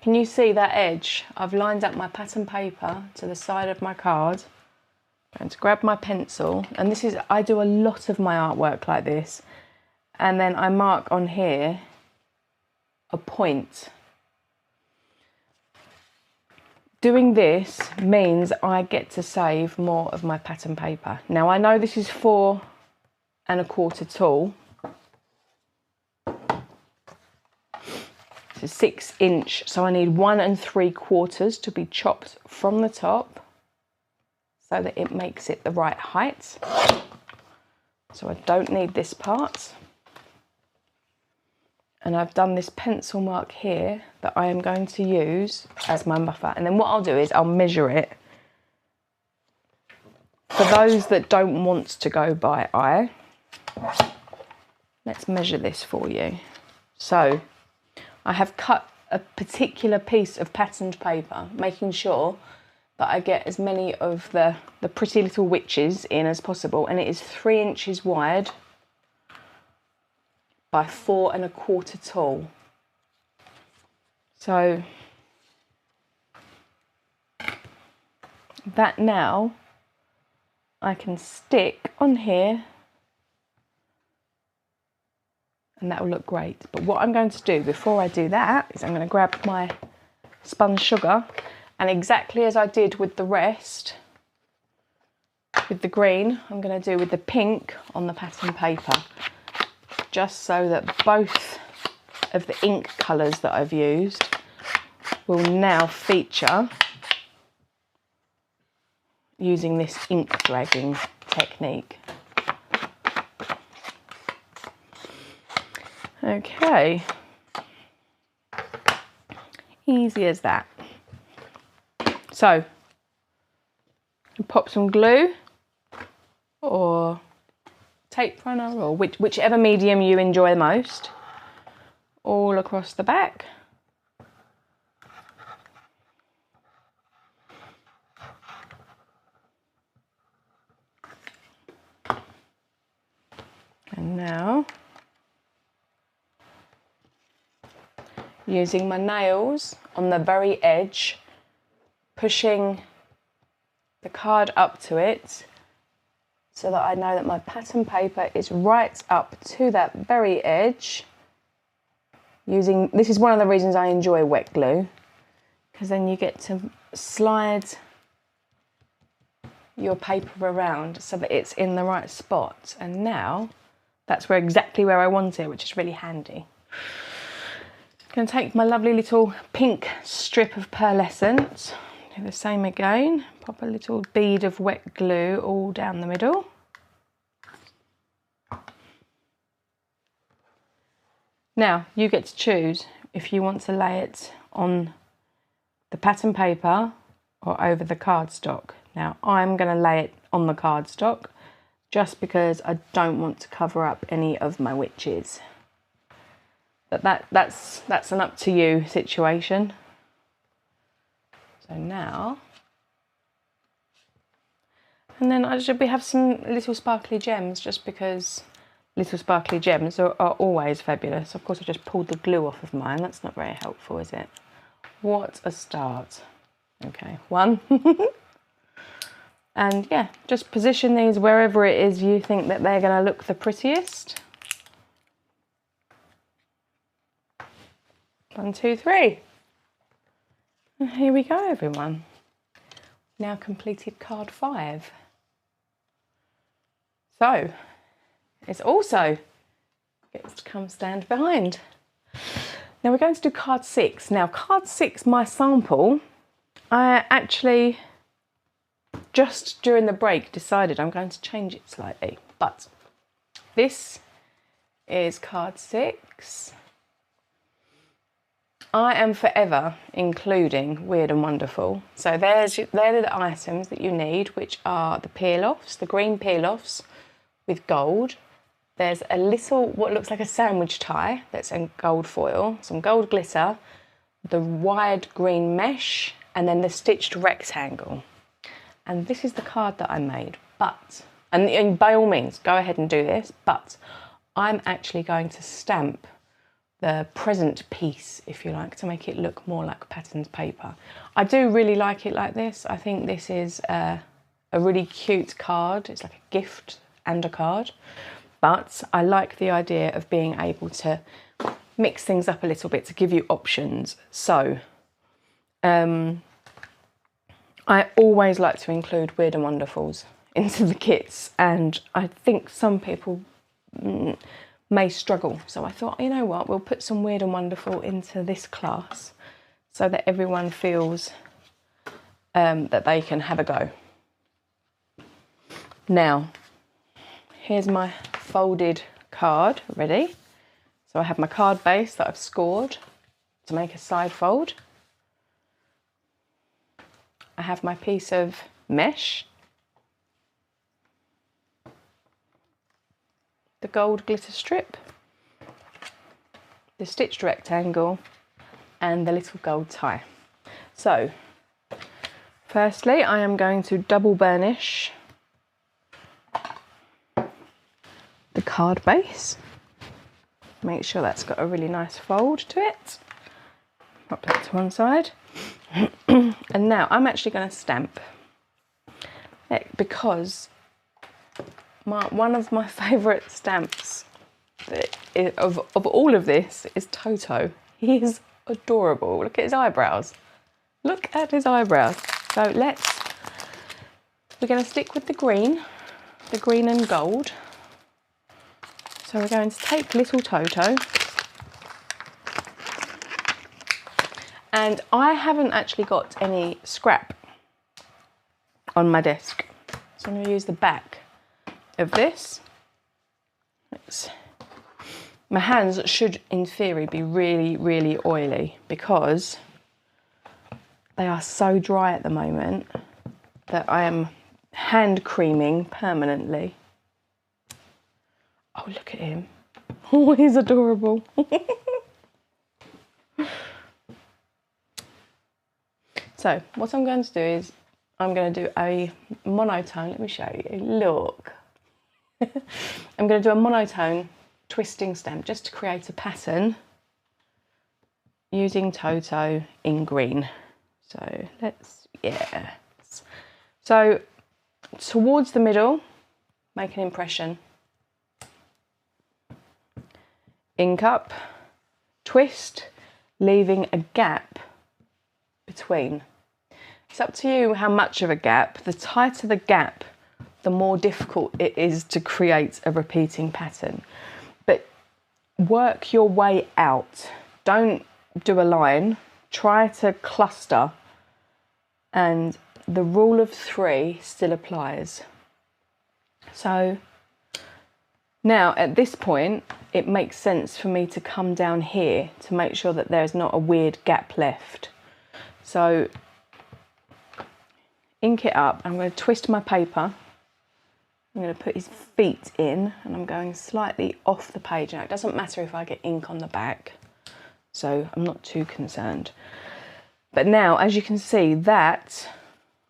[SPEAKER 1] Can you see that edge? I've lined up my pattern paper to the side of my card. I'm going to grab my pencil, and this is, I do a lot of my artwork like this, and then I mark on here a point. Doing this means I get to save more of my pattern paper. Now I know this is 4 1/4 tall. It's a 6 inch, so I need 1 3/4 to be chopped from the top. so that it makes it the right height. So I don't need this part. And I've done this pencil mark here that I am going to use as my buffer. And then what I'll do is I'll measure it. For those that don't want to go by eye, let's measure this for you. So I have cut a particular piece of patterned paper, making sure that I get as many of the pretty little witches in as possible. And it is 3 inches wide by 4 1/4 tall. So that now I can stick on here and that will look great. But what I'm going to do before I do that is I'm going to grab my spun sugar, and exactly as I did with the rest, with the green, I'm going to do with the pink on the pattern paper, just so that both of the ink colours that I've used will now feature using this ink dragging technique. Okay, easy as that. So, pop some glue or tape runner or whichever medium you enjoy most all across the back. And now, using my nails on the very edge, pushing the card up to it so that I know that my pattern paper is right up to that very edge. This is one of the reasons I enjoy wet glue, because then you get to slide your paper around so that it's in the right spot. And now that's exactly where I want it, which is really handy. I'm going to take my lovely little pink strip of pearlescent, do the same again, pop a little bead of wet glue all down the middle. Now you get to choose if you want to lay it on the pattern paper or over the cardstock. Now I'm going to lay it on the cardstock just because I don't want to cover up any of my witches. But that's an up to you situation. So now, and then we have some little sparkly gems, just because little sparkly gems are always fabulous. Of course, I just pulled the glue off of mine. That's not very helpful, is it? What a start. Okay, one. And yeah, just position these wherever it is you think that they're going to look the prettiest. 1, 2, 3. And here we go, everyone. Now completed card 5. So, it's also gets to come stand behind. Now we're going to do card 6. Now card 6, my sample, I actually just during the break decided I'm going to change it slightly. But this is card 6. I am forever including Weird and Wonderful. So they're the items that you need, which are the peel-offs, the green peel-offs with gold. There's a little, what looks like a sandwich tie that's in gold foil, some gold glitter, the wide green mesh, and then the stitched rectangle. And this is the card that I made, but, and by all means, go ahead and do this, but I'm actually going to stamp the present piece, if you like, to make it look more like patterned paper. I do really like it like this. I think this is a really cute card. It's like a gift and a card, but I like the idea of being able to mix things up a little bit to give you options. So I always like to include Weird and Wonderfuls into the kits, and I think some people may struggle. So I thought, you know what, we'll put some Weird and Wonderful into this class so that everyone feels that they can have a go. Now, here's my folded card ready. So I have my card base that I've scored to make a side fold. I have my piece of mesh, the gold glitter strip, the stitched rectangle, and the little gold tie. So, firstly, I am going to double burnish the card base. Make sure that's got a really nice fold to it. Pop that to one side. And now I'm actually going to stamp it because one of my favourite stamps of all of this is Toto. He is adorable. Look at his eyebrows. Look at his eyebrows. So we're going to stick with the green and gold. So we're going to take little Toto. And I haven't actually got any scrap on my desk. So I'm going to use the back of this. My hands should, in theory, be really, really oily because they are so dry at the moment that I am hand creaming permanently. Oh, look at him. Oh, he's adorable. So what I'm going to do is I'm going to do a monotone. Let me show you. Look. I'm going to do a monotone twisting stamp just to create a pattern using Toto in green. So So towards the middle, make an impression. Ink up, twist, leaving a gap between. It's up to you how much of a gap. The tighter the gap, the more difficult it is to create a repeating pattern. But work your way out. Don't do a line. Try to cluster. And the rule of 3 still applies. So now at this point, it makes sense for me to come down here to make sure that there's not a weird gap left. So ink it up. I'm going to twist my paper. I'm going to put his feet in and I'm going slightly off the page. Now it doesn't matter if I get ink on the back, so I'm not too concerned. But now, as you can see, that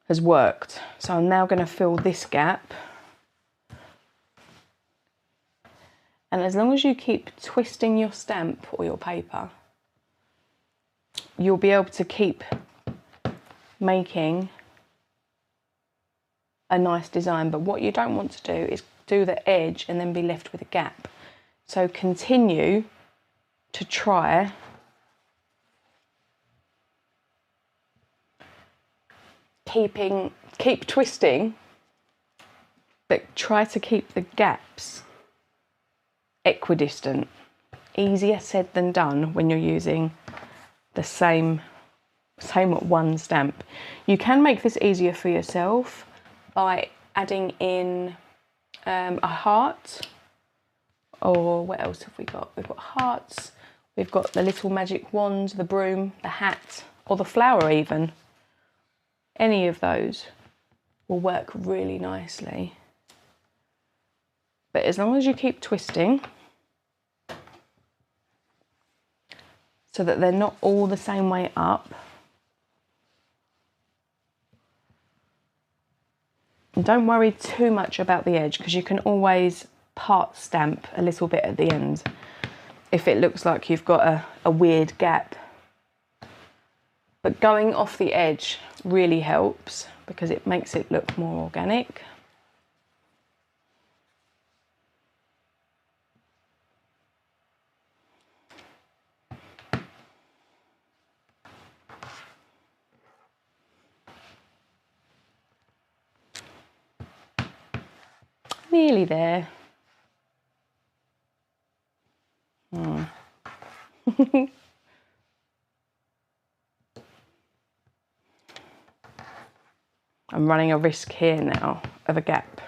[SPEAKER 1] has worked. So I'm now going to fill this gap. And as long as you keep twisting your stamp or your paper, you'll be able to keep making a nice design. But what you don't want to do is do the edge and then be left with a gap. So continue to try keep twisting, but try to keep the gaps equidistant. Easier said than done when you're using the same one stamp. You can make this easier for yourself by adding in a heart, or what else have we got? We've got hearts, we've got the little magic wand, the broom, the hat, or the flower even. Any of those will work really nicely. But as long as you keep twisting so that they're not all the same way up, and don't worry too much about the edge because you can always part stamp a little bit at the end if it looks like you've got a weird gap. But going off the edge really helps because it makes it look more organic. Nearly there. I'm running a risk here now of a gap.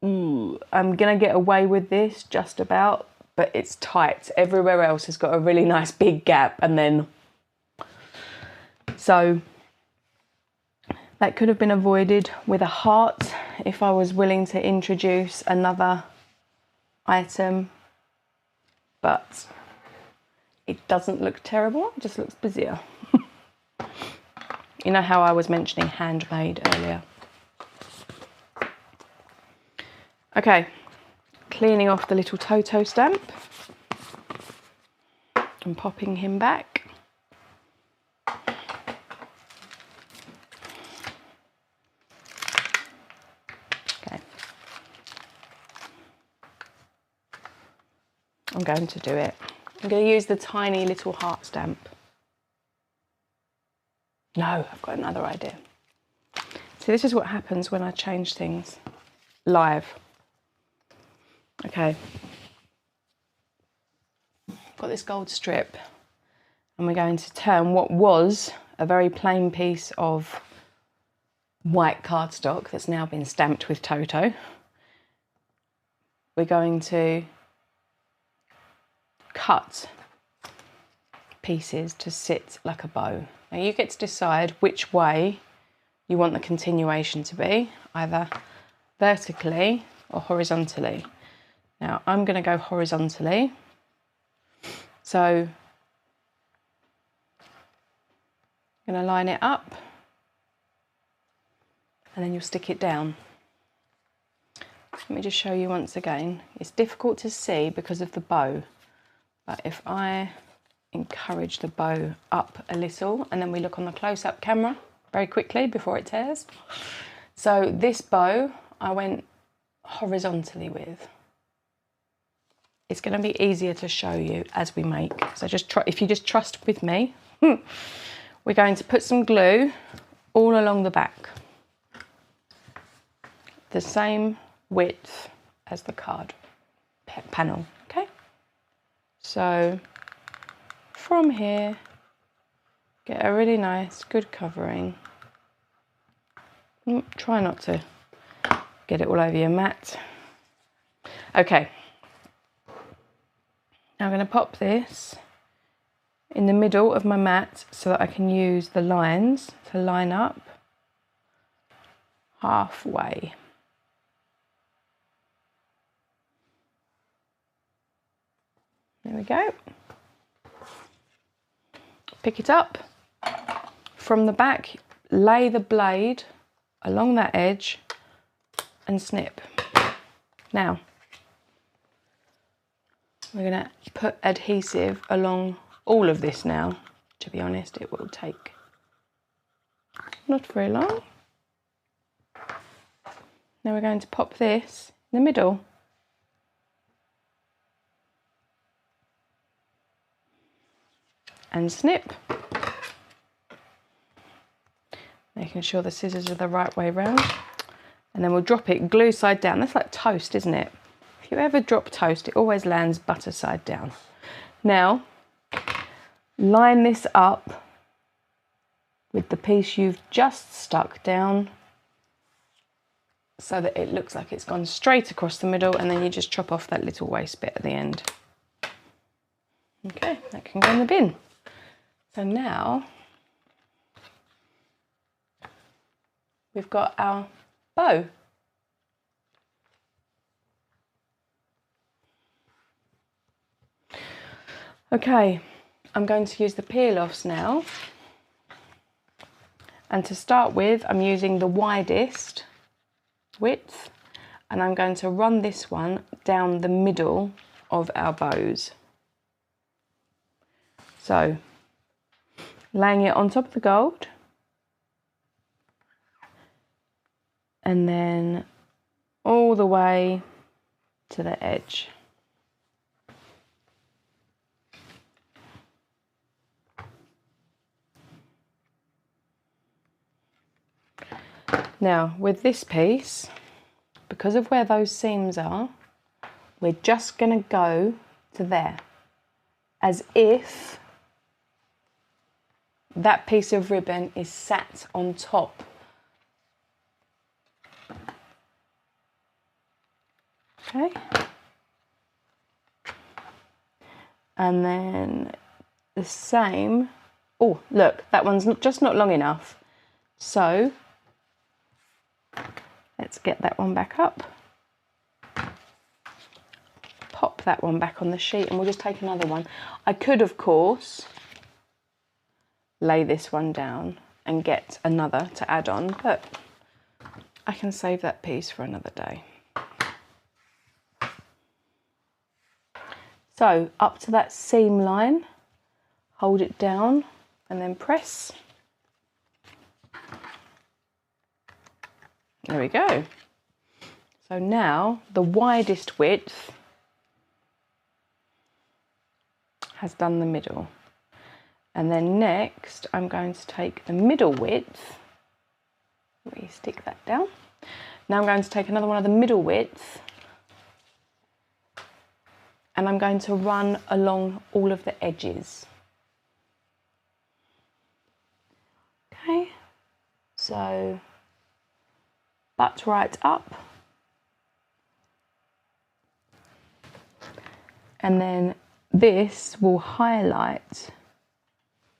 [SPEAKER 1] I'm gonna get away with this just about, but it's tight. Everywhere else has got a really nice big gap, and then so that could have been avoided with a heart if I was willing to introduce another item, but it doesn't look terrible, it just looks busier. You know how I was mentioning handmade earlier. Okay, cleaning off the little Toto stamp and popping him back. Okay, I'm going to do it. I'm going to use the tiny little heart stamp. No, I've got another idea. See, this is what happens when I change things live. Okay, got this gold strip, and we're going to turn what was a very plain piece of white cardstock that's now been stamped with Toto. We're going to cut pieces to sit like a bow. Now you get to decide which way you want the continuation to be, either vertically or horizontally. Now I'm going to go horizontally. So I'm going to line it up, and then you'll stick it down. Let me just show you once again. It's difficult to see because of the bow, but if I encourage the bow up a little, and then we look on the close-up camera very quickly before it tears. So this bow I went horizontally with. It's going to be easier to show you as we make. So just try, if you just trust with me, we're going to put some glue all along the back, the same width as the card panel. Okay, so from here, get a really nice, good covering. Try not to get it all over your mat. Okay. Now I'm going to pop this in the middle of my mat so that I can use the lines to line up halfway. There we go. Pick it up from the back, lay the blade along that edge and snip. Now, we're going to put adhesive along all of this now. To be honest, it will take not very long. Now we're going to pop this in the middle. And snip. Making sure the scissors are the right way round. And then we'll drop it glue side down. That's like toast, isn't it? If you ever drop toast, it always lands butter side down. Now, line this up with the piece you've just stuck down so that it looks like it's gone straight across the middle, and then you just chop off that little waste bit at the end. Okay, that can go in the bin. So now we've got our bow. Okay, I'm going to use the peel-offs now. And to start with, I'm using the widest width, and I'm going to run this one down the middle of our bows. So, laying it on top of the gold, and then all the way to the edge. Now, with this piece, because of where those seams are, we're just going to go to there, as if that piece of ribbon is sat on top Okay. And then the same. Oh, look, that one's just not long enough. So let's get that one back up. Pop that one back on the sheet and we'll just take another one. I could, of course, lay this one down and get another to add on, but I can save that piece for another day. So up to that seam line, hold it down and then press. There we go. So now the widest width has done the middle. And then next I'm going to take the middle width, we stick that down. Now I'm going to take another one of the middle width and I'm going to run along all of the edges. Okay, so butt right up. And then this will highlight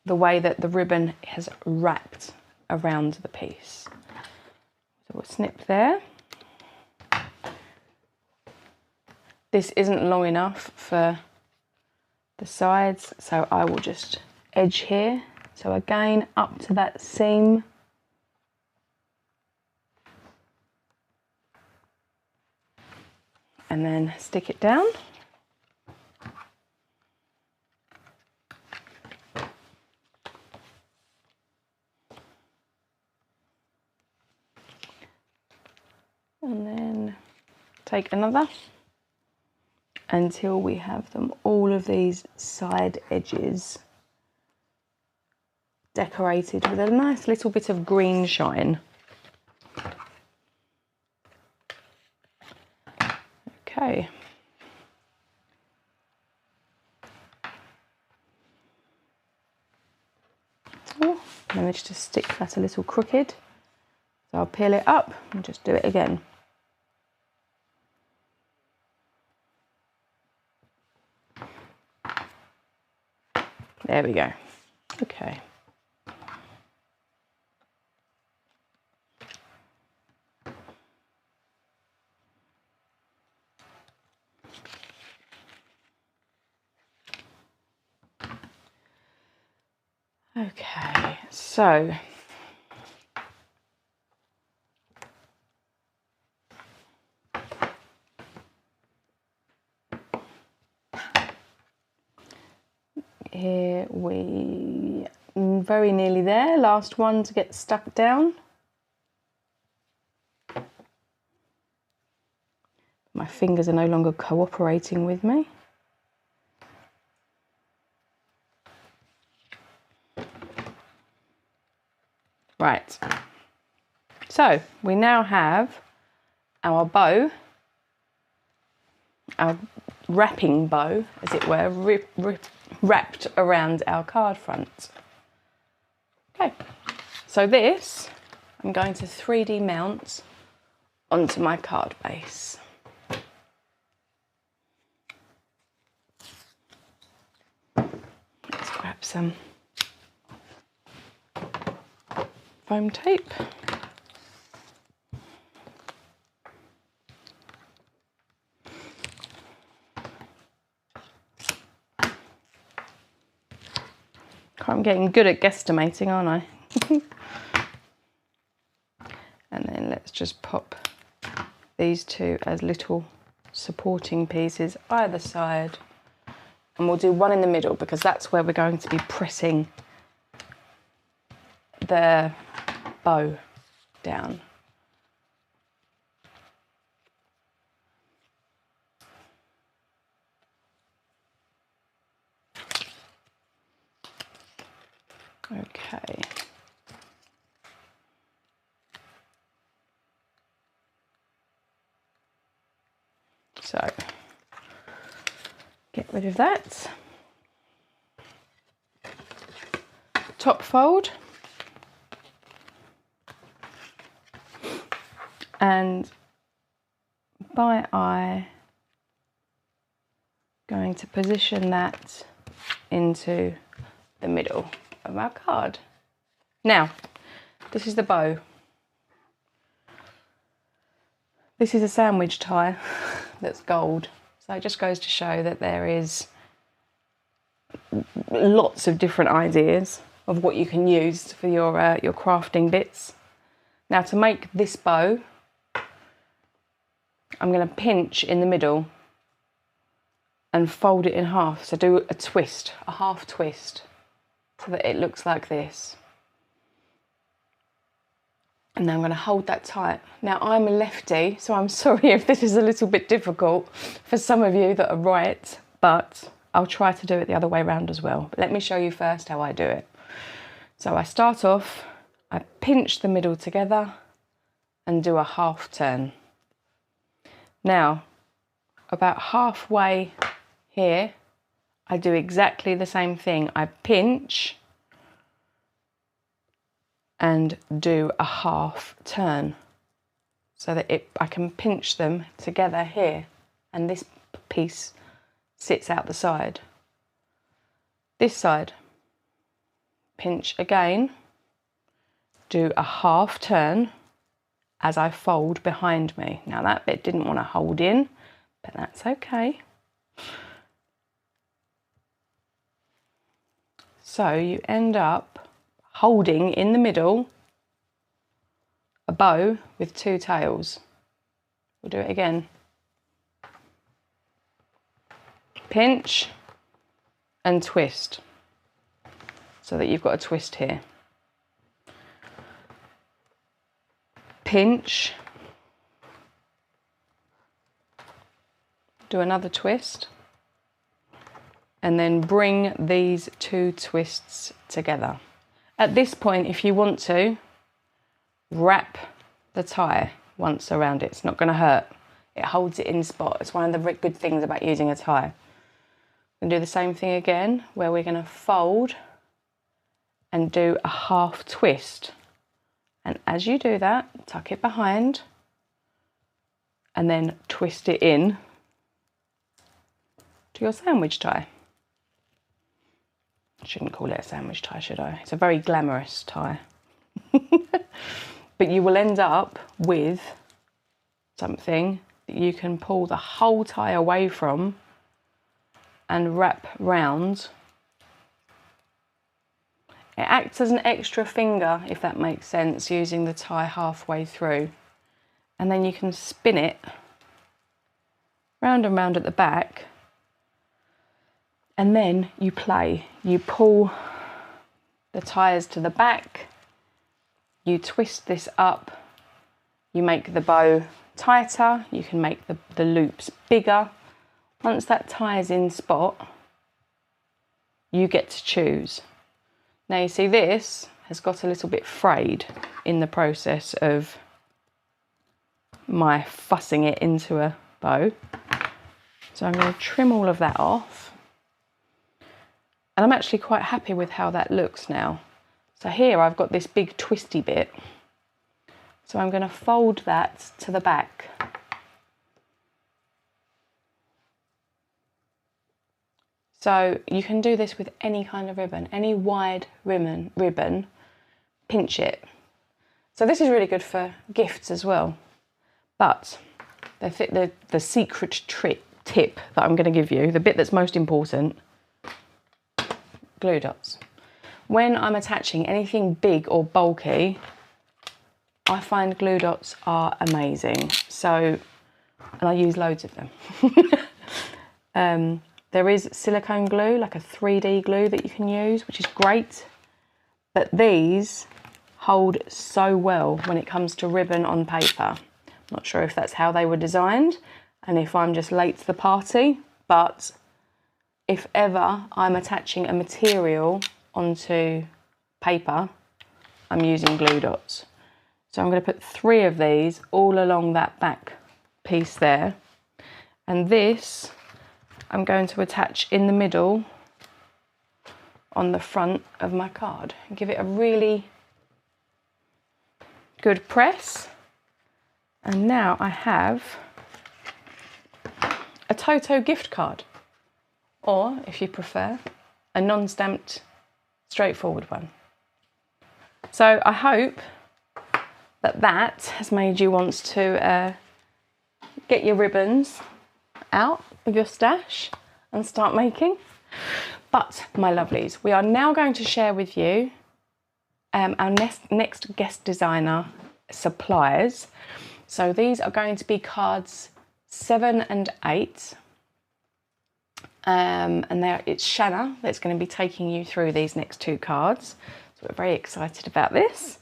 [SPEAKER 1] the way that the ribbon has wrapped around the piece. So we'll snip there. This isn't long enough for the sides, so I will just edge here. So again, up to that seam. And then stick it down. And then take another until we have them all of these side edges decorated with a nice little bit of green shine. Okay. Oh, managed to stick that a little crooked. So I'll peel it up and just do it again. There we go. Okay. Okay, so here we very nearly there. Last one to get stuck down. My fingers are no longer cooperating with me. Right, so we now have our bow, our wrapping bow, as it were, wrapped around our card front. Okay, so this I'm going to 3D mount onto my card base. Let's grab some foam tape. I'm getting good at guesstimating, aren't I? And then let's just pop these two as little supporting pieces either side. And we'll do one in the middle because that's where we're going to be pressing the bow down. Okay. So, get rid of that. Top fold. And by eye, going to position that into the middle of our card. Now, this is the bow. This is a sandwich tie that's gold. So it just goes to show that there is lots of different ideas of what you can use for your crafting bits. Now to make this bow, I'm going to pinch in the middle and fold it in half. So do a twist, a half twist, so that it looks like this. And now I'm going to hold that tight. Now I'm a lefty, so I'm sorry if this is a little bit difficult for some of you that are right, but I'll try to do it the other way around as well. But let me show you first how I do it. So I start off, I pinch the middle together and do a half turn. Now, about halfway here, I do exactly the same thing. I pinch and do a half turn so that I can pinch them together here, and this piece sits out the side. This side, pinch again, do a half turn as I fold behind me. Now that bit didn't want to hold in, but that's okay. So you end up holding in the middle a bow with two tails. We'll do it again. Pinch and twist so that you've got a twist here. Pinch, do another twist, and then bring these two twists together. At this point, if you want to, wrap the tie once around it. It's not going to hurt. It holds it in spot. It's one of the good things about using a tie. We're going to do the same thing again, where we're going to fold and do a half twist. And as you do that, tuck it behind and then twist it in to your sandwich tie. I shouldn't call it a sandwich tie, should I? It's a very glamorous tie. But you will end up with something that you can pull the whole tie away from and wrap round. It acts as an extra finger, if that makes sense, using the tie halfway through. And then you can spin it round and round at the back. And then you play. You pull the ties to the back. You twist this up. You make the bow tighter. You can make the loops bigger. Once that tie is in spot, you get to choose. Now you see this has got a little bit frayed in the process of my fussing it into a bow. So I'm going to trim all of that off. And I'm actually quite happy with how that looks now. So here I've got this big twisty bit. So I'm going to fold that to the back. So you can do this with any kind of ribbon, any wide ribbon, pinch it. So this is really good for gifts as well. But the secret tip that I'm going to give you, the bit that's most important, glue dots. When I'm attaching anything big or bulky, I find glue dots are amazing. So, and I use loads of them. There is silicone glue, like a 3D glue that you can use, which is great. But these hold so well when it comes to ribbon on paper. I'm not sure if that's how they were designed and if I'm just late to the party, but if ever I'm attaching a material onto paper, I'm using glue dots. So I'm going to put 3 of these all along that back piece there. And this I'm going to attach in the middle on the front of my card and give it a really good press. And now I have a Toto gift card. or if you prefer, a non-stamped straightforward one. So I hope that has made you want to get your ribbons out of your stash and start making. But my lovelies, we are now going to share with you our next guest designer suppliers. So these are going to be cards 7 and 8. And it's Shanna that's going to be taking you through these next 2 cards. So we're very excited about this.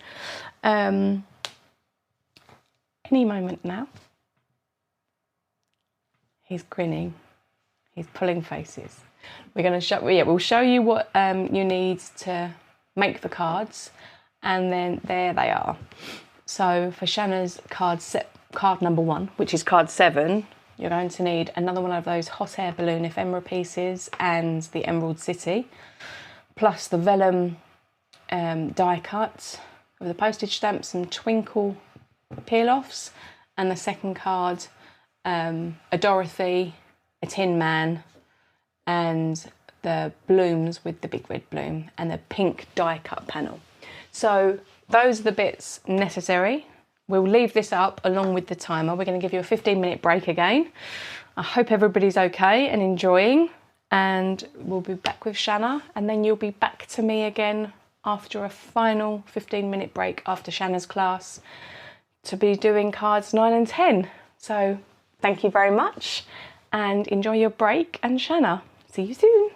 [SPEAKER 1] Any moment now. He's grinning. He's pulling faces. We're going to show, we'll show you what you need to make the cards, and then there they are. So for Shanna's card number 1, which is card 7, you're going to need another one of those hot air balloon ephemera pieces and the Emerald City, plus the vellum die cut of the postage stamps and twinkle peel-offs, and the second card, a Dorothy, a Tin Man, and the blooms with the big red bloom and the pink die cut panel. So those are the bits necessary. We'll leave this up along with the timer. We're going to give you a 15-minute break again. I hope everybody's okay and enjoying, and we'll be back with Shanna, and then you'll be back to me again after a final 15-minute break after Shanna's class to be doing cards 9 and 10. So thank you very much and enjoy your break, and Shanna, see you soon.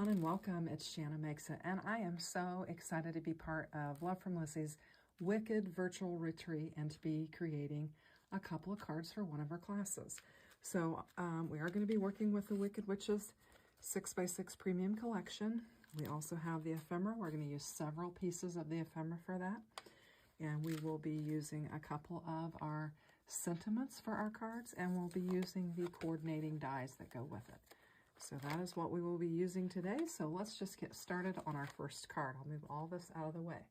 [SPEAKER 3] And welcome, it's Shanna Makes It, and I am so excited to be part of Love from Lizzie's Wicked Virtual Retreat and to be creating a couple of cards for one of our classes. So we are going to be working with the Wicked Witches 6x6 Premium Collection. We also have the ephemera. We're going to use several pieces of the ephemera for that. And we will be using a couple of our sentiments for our cards, and we'll be using the coordinating dies that go with it. So that is what we will be using today. So let's just get started on our first card. I'll move all this out of the way.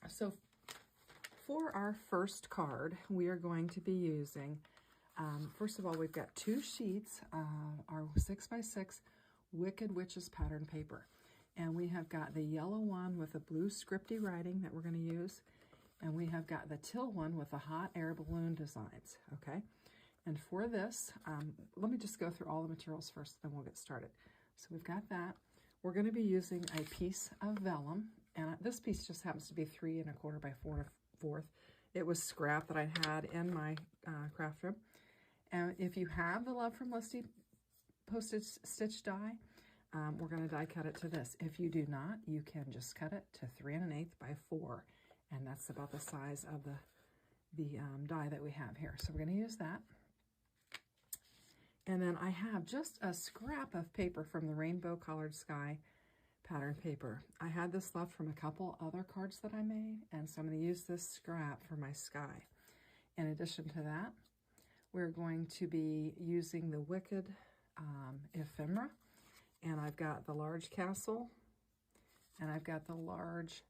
[SPEAKER 3] So for our first card, we are going to be using, first of all, we've got 2 sheets, our 6x6 Wicked Witches pattern paper. And we have got the yellow one with the blue scripty writing that we're going to use. And we have got the teal one with the hot air balloon designs, okay? And for this, let me just go through all the materials first, then we'll get started. So we've got that. We're going to be using a piece of vellum, and this piece just happens to be 3 1/4 by 4 1/4. It was scrap that I had in my craft room. And if you have the Love from Lizi postage stitch die, we're going to die cut it to this. If you do not, you can just cut it to 3 1/8 by 4, and that's about the size of the die that we have here. So we're going to use that. And then I have just a scrap of paper from the Rainbow Colored Sky pattern paper. I had this left from a couple other cards that I made, and so I'm going to use this scrap for my sky. In addition to that, we're going to be using the Wicked ephemera, and I've got the large castle, and I've got the large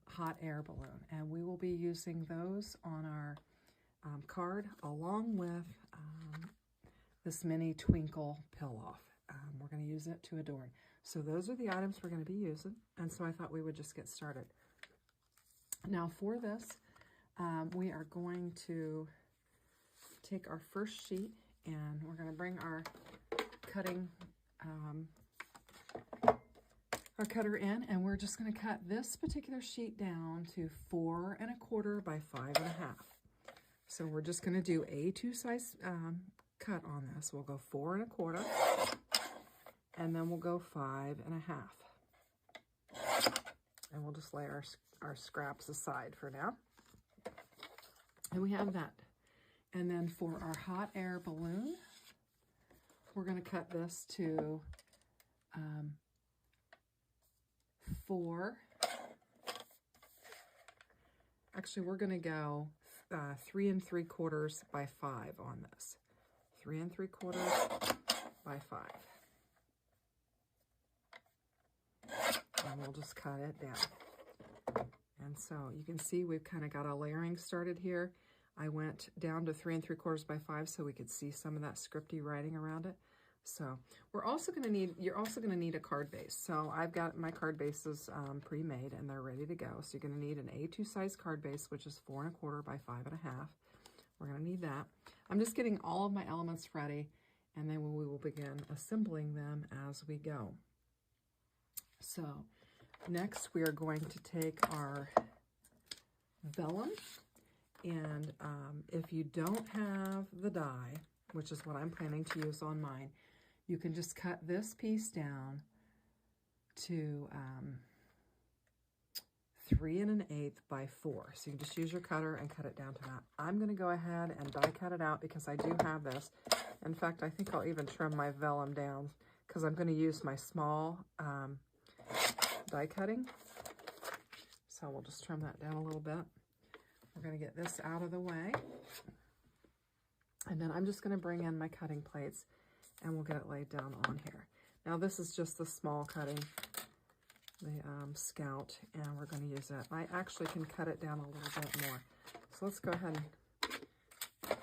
[SPEAKER 3] hot air balloon, and we will be using those on our card along with this mini twinkle pillow. We're going to use it to adorn. So those are the items we're going to be using, and so I thought we would just get started. Now for this, we are going to take our first sheet, and we're going to bring our cutting our cutter in, and we're just going to cut this particular sheet down to 4 1/4 by 5 1/2. So we're just going to do a 2 size cut on this. We'll go 4 1/4, and then we'll go 5 1/2. And we'll just lay our scraps aside for now. And we have that. And then for our hot air balloon, we're going to cut this to 4. Actually, we're going to go 3 3/4 by 5 on this. 3 3/4 by 5. And we'll just cut it down. And so you can see we've kind of got a layering started here. I went down to 3 3/4 by 5 so we could see some of that scripty writing around it. So you're also going to need a card base. So I've got my card bases pre-made, and they're ready to go. So you're going to need an A2 size card base, which is 4 1/4 by 5 1/2. We're going to need that. I'm just getting all of my elements ready, and then we will begin assembling them as we go. So next we are going to take our vellum, and if you don't have the die, which is what I'm planning to use on mine, you can just cut this piece down to 3 1/8 by 4. So you can just use your cutter and cut it down to that. I'm going to go ahead and die cut it out because I do have this. In fact, I think I'll even trim my vellum down because I'm going to use my small die cutting. So we'll just trim that down a little bit. We're going to get this out of the way. And then I'm just going to bring in my cutting plates, and we'll get it laid down on here. Now this is just the small cutting, the scout, and we're going to use it. I actually can cut it down a little bit more. So let's go ahead and,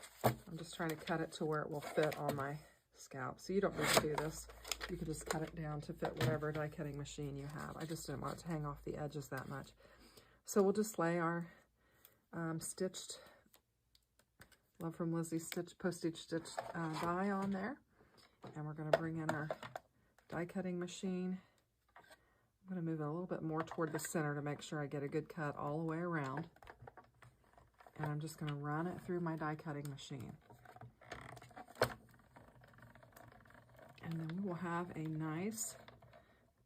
[SPEAKER 3] I'm just trying to cut it to where it will fit on my scout. So you don't need to do this. You can just cut it down to fit whatever die cutting machine you have. I just didn't want it to hang off the edges that much. So we'll just lay our stitched Love from Lizi postage stitch die on there, and we're going to bring in our die cutting machine. I'm going to move it a little bit more toward the center to make sure I get a good cut all the way around, and I'm just going to run it through my die cutting machine. And then we will have a nice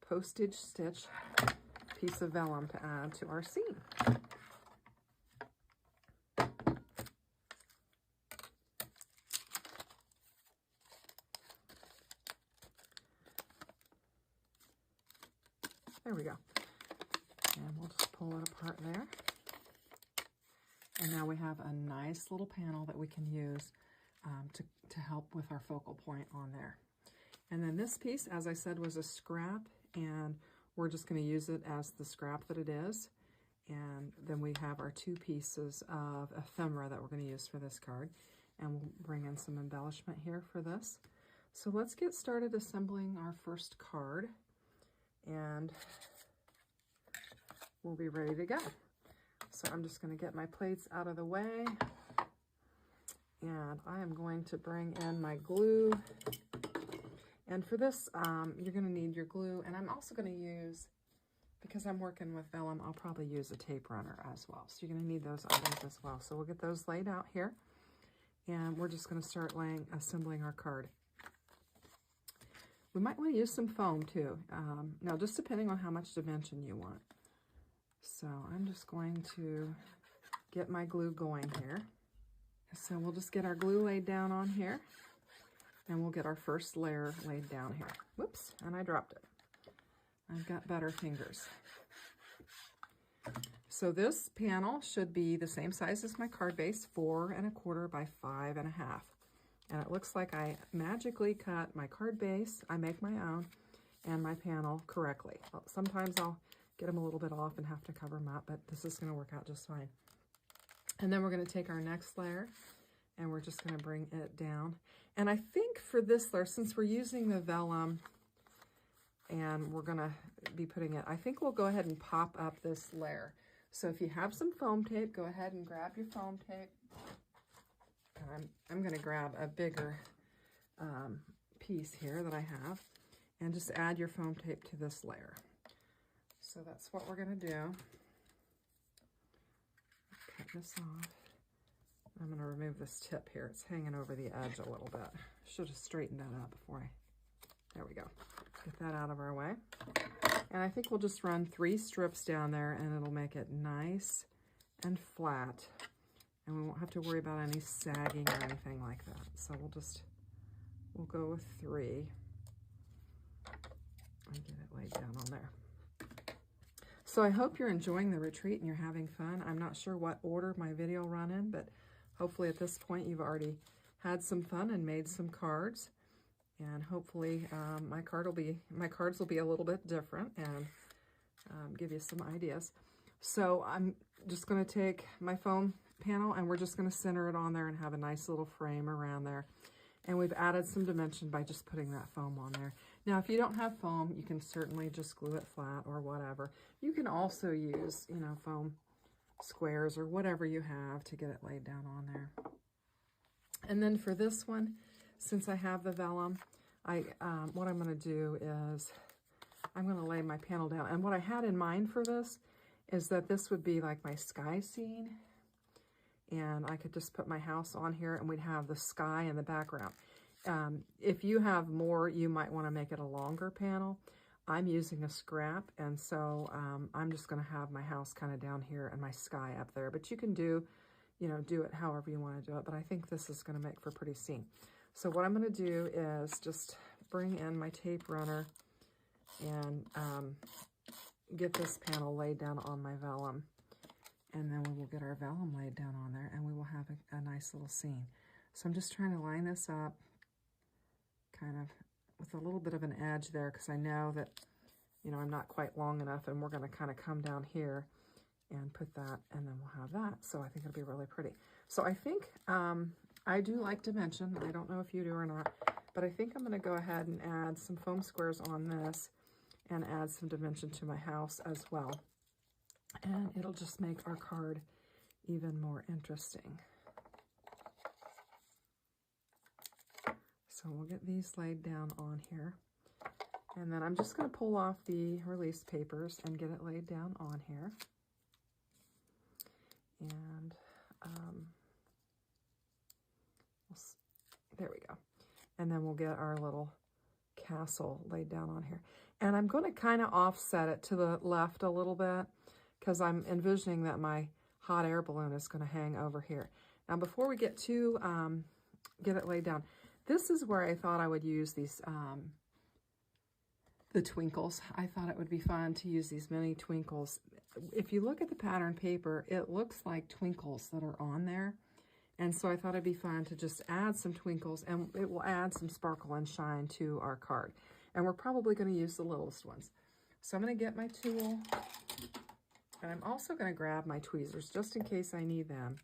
[SPEAKER 3] postage stitch piece of vellum to add to our scene. There we go. And we'll just pull it apart there. And now we have a nice little panel that we can use to help with our focal point on there. And then this piece, as I said, was a scrap, and we're just going to use it as the scrap that it is. And then we have our 2 pieces of ephemera that we're going to use for this card. And we'll bring in some embellishment here for this. So let's get started assembling our first card, and we'll be ready to go. So I'm just going to get my plates out of the way, and I am going to bring in my glue. And for this, you're going to need your glue, and I'm also going to use, because I'm working with vellum, I'll probably use a tape runner as well. So you're going to need those items as well. So we'll get those laid out here, and we're just going to start assembling our card. We might want to use some foam too. Now, just depending on how much dimension you want. So I'm just going to get my glue going here. So we'll just get our glue laid down on here, and we'll get our first layer laid down here. Whoops, and I dropped it. I've got better fingers. So this panel should be the same size as my card base, 4 1/4 by 5 1/2. And it looks like I magically cut my card base, I make my own, and my panel correctly. Sometimes I'll get them a little bit off and have to cover them up, but this is going to work out just fine. And then we're going to take our next layer, and we're just going to bring it down. And I think for this layer, since we're using the vellum and we're going to be putting it, I think we'll go ahead and pop up this layer. So if you have some foam tape, go ahead and grab your foam tape. And I'm going to grab a bigger piece here that I have, and just add your foam tape to this layer. So that's what we're going to do. Cut this off. I'm going to remove this tip here. It's hanging over the edge a little bit. Should have straightened that out before there we go. Get that out of our way. And I think we'll just run 3 strips down there, and it'll make it nice and flat. And we won't have to worry about any sagging or anything like that. So we'll go with 3 and get it laid down on there. So I hope you're enjoying the retreat and you're having fun. I'm not sure what order my video run in, but hopefully at this point you've already had some fun and made some cards. And hopefully my cards will be a little bit different and give you some ideas. So I'm just going to take my foam panel, and we're just going to center it on there and have a nice little frame around there. And we've added some dimension by just putting that foam on there. Now, if you don't have foam, you can certainly just glue it flat or whatever. You can also use, foam squares or whatever you have to get it laid down on there. And then for this one, since I have the vellum, what I'm going to do is I'm going to lay my panel down. And what I had in mind for this is that this would be like my sky scene. And I could just put my house on here, and we'd have the sky in the background. If you have more, you might want to make it a longer panel. I'm using a scrap, and so I'm just going to have my house kind of down here and my sky up there. But you can do it however you want to do it. But I think this is going to make for a pretty scene. So what I'm going to do is just bring in my tape runner and get this panel laid down on my vellum. And then we will get our vellum laid down on there, and we will have a nice little scene. So I'm just trying to line this up kind of with a little bit of an edge there, because I know that, I'm not quite long enough, and we're going to kind of come down here and put that, and then we'll have that. So I think it'll be really pretty. So I think I do like dimension. I don't know if you do or not, but I think I'm going to go ahead and add some foam squares on this and add some dimension to my house as well. And it'll just make our card even more interesting. So we'll get these laid down on here. And then I'm just going to pull off the release papers and get it laid down on here. And there we go. And then we'll get our little castle laid down on here. And I'm going to kind of offset it to the left a little bit because I'm envisioning that my hot air balloon is going to hang over here. Now, before we get to get it laid down, this is where I thought I would use these, the twinkles. I thought it would be fun to use these mini twinkles. If you look at the pattern paper, it looks like twinkles that are on there. And so I thought it'd be fun to just add some twinkles, and it will add some sparkle and shine to our card. And we're probably going to use the littlest ones. So I'm going to get my tool, and I'm also going to grab my tweezers just in case I need them.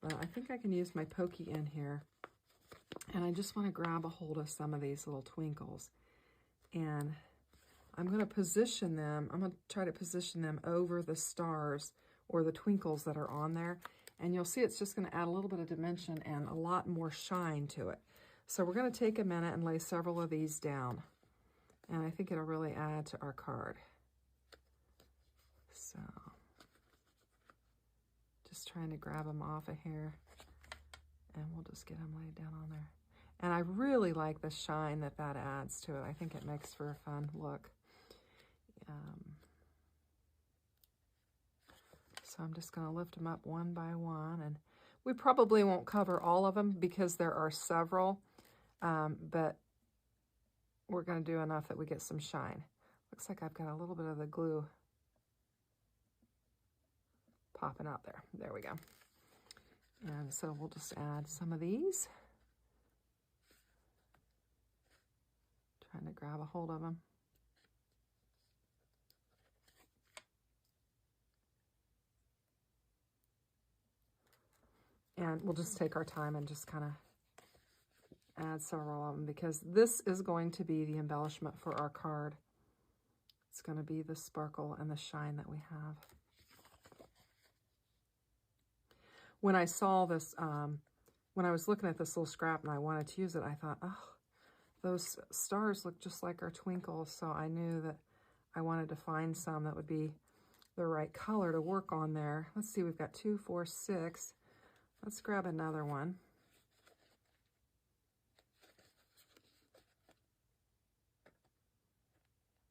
[SPEAKER 3] But I think I can use my pokey in here. And I just want to grab a hold of some of these little twinkles. And I'm going to position them. I'm going to try to position them over the stars or the twinkles that are on there. And you'll see it's just going to add a little bit of dimension and a lot more shine to it. So we're going to take a minute and lay several of these down. And I think it'll really add to our card. So just trying to grab them off of here. And we'll just get them laid down on there. And I really like the shine that that adds to it. I think it makes for a fun look. So I'm just going to lift them up one by one. And we probably won't cover all of them because there are several. But we're going to do enough that we get some shine. Looks like I've got a little bit of the glue popping out there. There we go. And so we'll just add some of these. Trying to grab a hold of them. And we'll just take our time and just kind of add several of them because this is going to be the embellishment for our card. It's going to be the sparkle and the shine that we have. When I saw this, when I was looking at this little scrap and I wanted to use it, I thought, oh, those stars look just like our twinkles. So I knew that I wanted to find some that would be the right color to work on there. Let's see, we've got 2, 4, 6. Let's grab another one.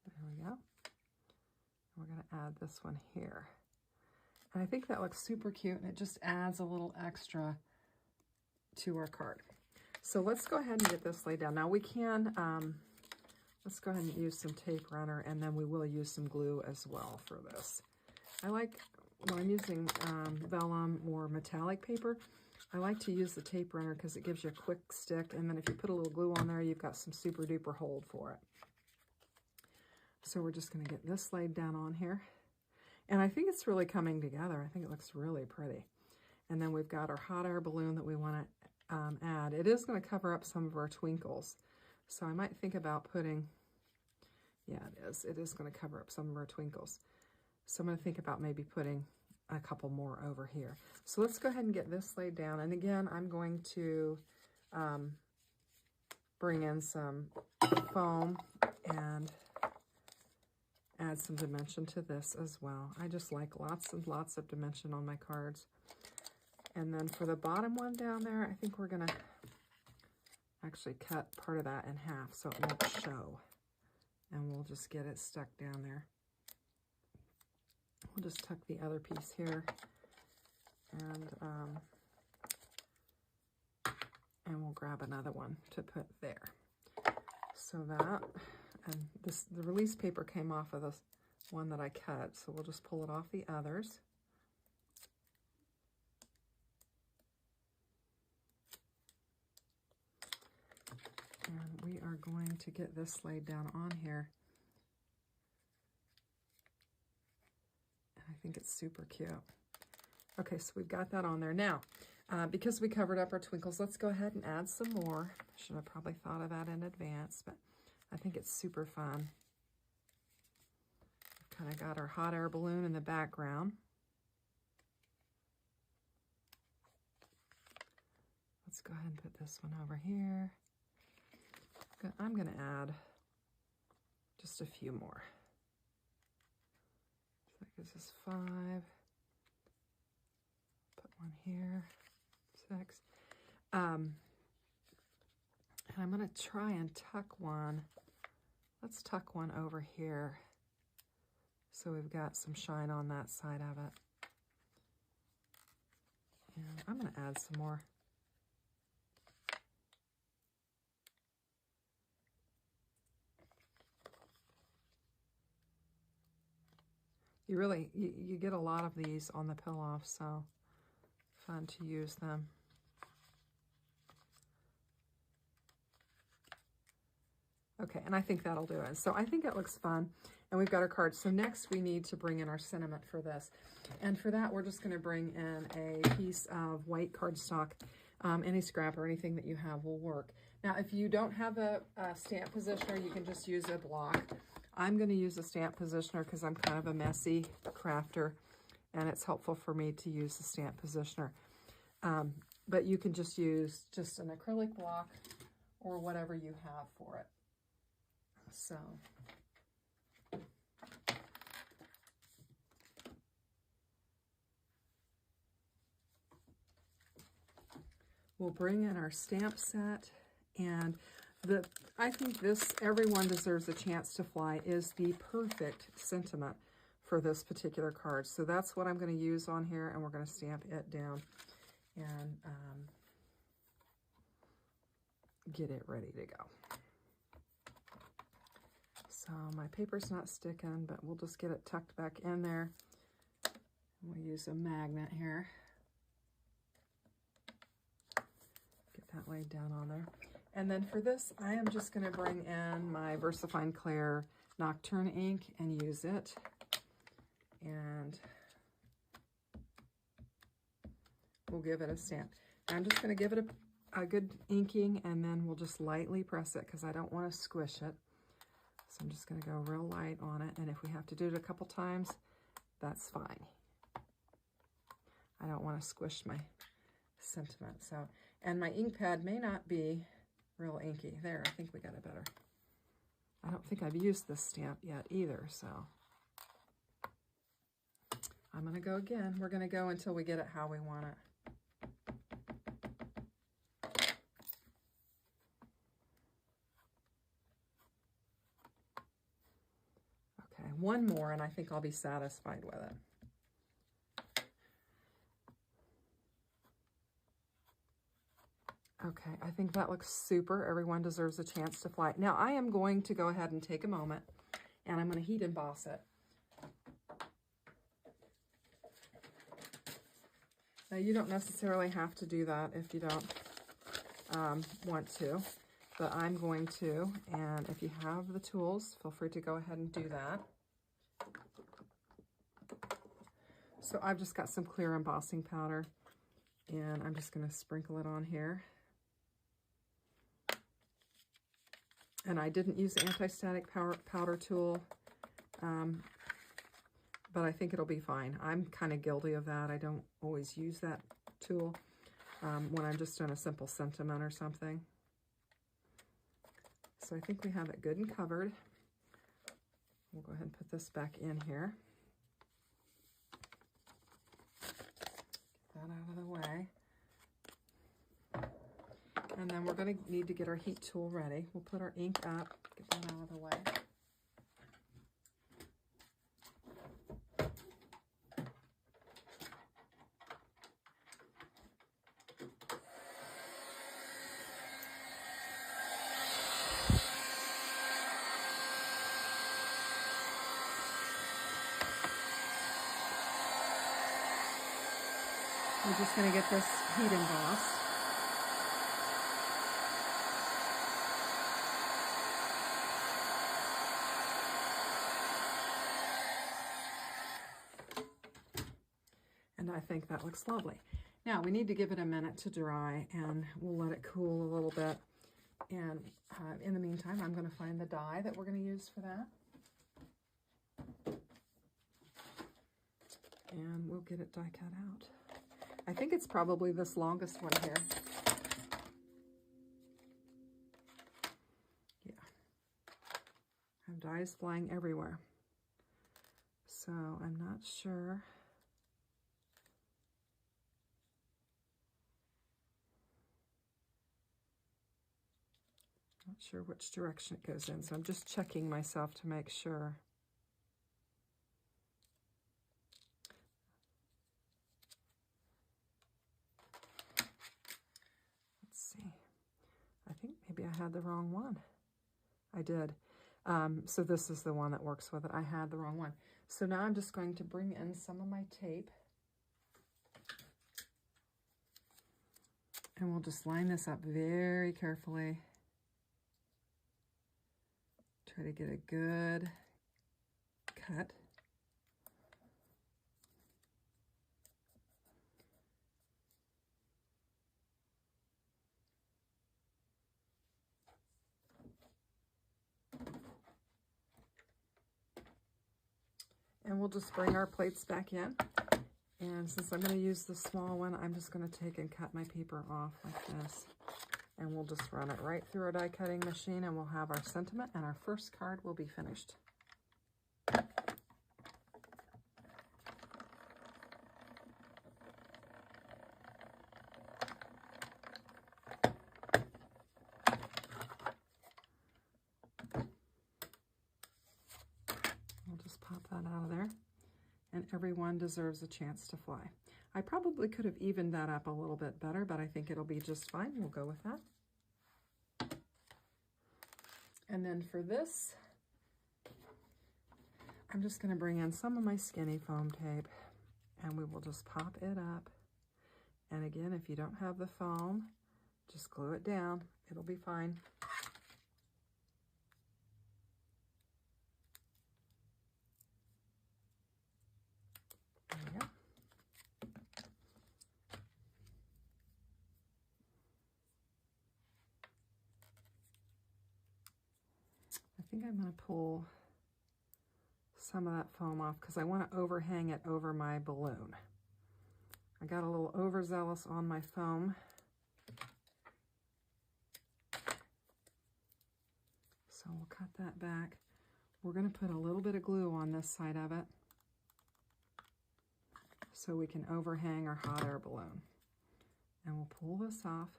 [SPEAKER 3] There we go. We're going to add this one here. And I think that looks super cute, and it just adds a little extra to our card. So let's go ahead and get this laid down. Now we can, let's go ahead and use some tape runner, and then we will use some glue as well for this. I like, when I'm using vellum or metallic paper, I like to use the tape runner because it gives you a quick stick, and then if you put a little glue on there, you've got some super duper hold for it. So we're just going to get this laid down on here. And I think it's really coming together. I think it looks really pretty. And then we've got our hot air balloon that we want to add. It is going to cover up some of our twinkles. So I might think about putting, yeah, it is. It is going to cover up some of our twinkles. So I'm going to think about maybe putting a couple more over here. So let's go ahead and get this laid down. And again, I'm going to bring in some foam and add some dimension to this as well. I just like lots and lots of dimension on my cards. And then for the bottom one down there, I think we're going to actually cut part of that in half so it won't show. And we'll just get it stuck down there. We'll just tuck the other piece here, and we'll grab another one to put there. So that, and the release paper came off of this one that I cut, so we'll just pull it off the others. And we are going to get this laid down on here. I think it's super cute. Okay, so we've got that on there. Now, because we covered up our twinkles, let's go ahead and add some more. I should have probably thought of that in advance, but I think it's super fun. We've kind of got our hot air balloon in the background. Let's go ahead and put this one over here. I'm going to add just a few more. So that gives us 5. Put one here, 6. And I'm going to try and tuck one let's tuck one over here so we've got some shine on that side of it. And I'm going to add some more. You get a lot of these on the peel-off, so fun to use them. Okay, and I think that'll do it. So I think it looks fun, and we've got our cards. So next we need to bring in our sentiment for this. And for that, we're just gonna bring in a piece of white cardstock. Any scrap or anything that you have will work. Now, if you don't have a stamp positioner, you can just use a block. I'm gonna use a stamp positioner because I'm kind of a messy crafter, and it's helpful for me to use the stamp positioner. But you can just use just an acrylic block or whatever you have for it. So we'll bring in our stamp set, and I think this Everyone Deserves a Chance to Fly is the perfect sentiment for this particular card. So that's what I'm going to use on here, and we're going to stamp it down and get it ready to go. So my paper's not sticking, but we'll just get it tucked back in there. We'll use a magnet here. Get that laid down on there. And then for this, I am just going to bring in my VersaFine Clear Nocturne ink and use it. And we'll give it a stamp. I'm just going to give it a good inking, and then we'll just lightly press it because I don't want to squish it. So I'm just going to go real light on it, and if we have to do it a couple times, that's fine. I don't want to squish my sentiment. So, and my ink pad may not be real inky. There, I think we got it better. I don't think I've used this stamp yet either, so I'm going to go again. We're going to go until we get it how we want it. One more, and I think I'll be satisfied with it. Okay, I think that looks super. Everyone Deserves a Chance to Fly. Now, I am going to go ahead and take a moment, and I'm going to heat emboss it. Now, you don't necessarily have to do that if you don't want to, but I'm going to, and if you have the tools, feel free to go ahead and do that. So I've just got some clear embossing powder, and I'm just going to sprinkle it on here. And I didn't use the anti-static powder tool, but I think it'll be fine. I'm kind of guilty of that. I don't always use that tool when I'm just doing a simple sentiment or something. So I think we have it good and covered. We'll go ahead and put this back in here. Get that out of the way. And then we're going to need to get our heat tool ready. We'll put our ink up, get that out of the way. We're just going to get this heat embossed. And I think that looks lovely. Now we need to give it a minute to dry, and we'll let it cool a little bit. And in the meantime, I'm going to find the die that we're going to use for that. And we'll get it die cut out. I think it's probably this longest one here. Yeah. I have dies flying everywhere. So I'm not sure. Not Not sure which direction it goes in, so I'm just checking myself to make sure. Let's see. I think maybe I had the wrong one. I did. So this is the one that works with it. I had the wrong one. So now I'm just going to bring in some of my tape. And we'll just line this up very carefully. Try to get a good cut. And we'll just bring our plates back in. And since I'm going to use the small one, I'm just going to take and cut my paper off like this. And we'll just run it right through our die cutting machine, and we'll have our sentiment, and our first card will be finished. We'll just pop that out of there. And everyone deserves a chance to fly. I probably could have evened that up a little bit better, but I think it'll be just fine. We'll go with that. And then for this, I'm just going to bring in some of my skinny foam tape, and we will just pop it up. And again, if you don't have the foam, just glue it down. It'll be fine. There we go. I think I'm going to pull some of that foam off because I want to overhang it over my balloon. I got a little overzealous on my foam. So we'll cut that back. We're going to put a little bit of glue on this side of it so we can overhang our hot air balloon. And we'll pull this off.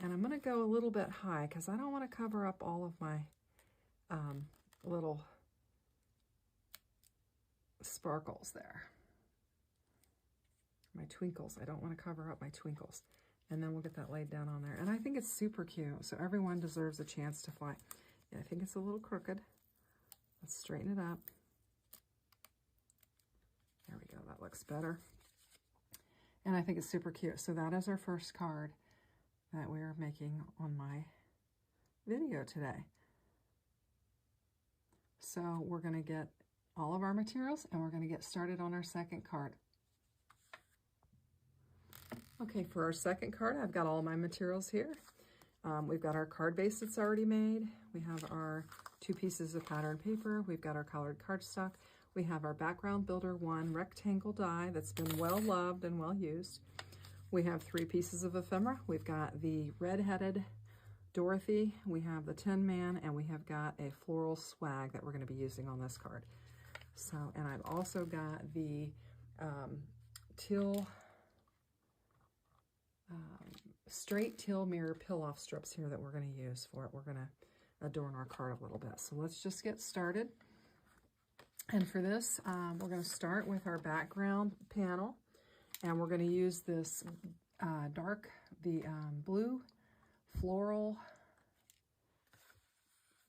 [SPEAKER 3] And I'm going to go a little bit high because I don't want to cover up all of my little sparkles there. My twinkles. I don't want to cover up my twinkles. And then we'll get that laid down on there. And I think it's super cute. So everyone deserves a chance to fly. Yeah, I think it's a little crooked. Let's straighten it up. There we go. That looks better. And I think it's super cute. So that is our first card that we're making on my video today. So we're going to get all of our materials and we're going to get started on our second card. Okay, for our second card, I've got all my materials here. We've got our card base that's already made. We have our 2 pieces of pattern paper. We've got our colored cardstock. We have our Background Builder 1 rectangle die that's been well loved and well used. We have 3 pieces of ephemera. We've got the red-headed Dorothy, we have the Tin Man, and we have got a floral swag that we're going to be using on this card. So, and I've also got the straight teal mirror pill-off strips here that we're going to use for it. We're going to adorn our card a little bit. So let's just get started. And for this, we're going to start with our background panel, and we're going to use this blue floral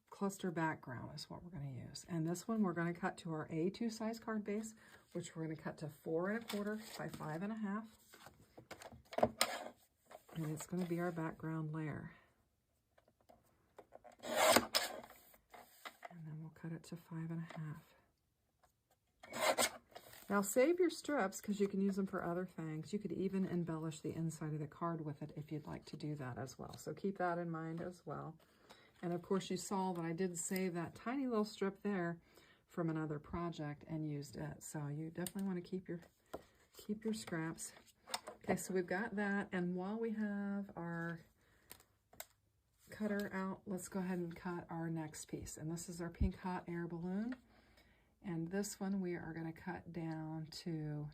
[SPEAKER 3] cluster background is what we're going to use. And this one we're going to cut to our A2 size card base, which we're going to cut to 4 1/4 by 5 1/2. And it's going to be our background layer. And then we'll cut it to 5 1/2. Now save your strips because you can use them for other things. You could even embellish the inside of the card with it if you'd like to do that as well. So keep that in mind as well. And of course you saw that I did save that tiny little strip there from another project and used it. So you definitely want to keep your scraps. Okay, so we've got that. And while we have our cutter out, let's go ahead and cut our next piece. And this is our pink hot air balloon. And this one we are going to cut down to,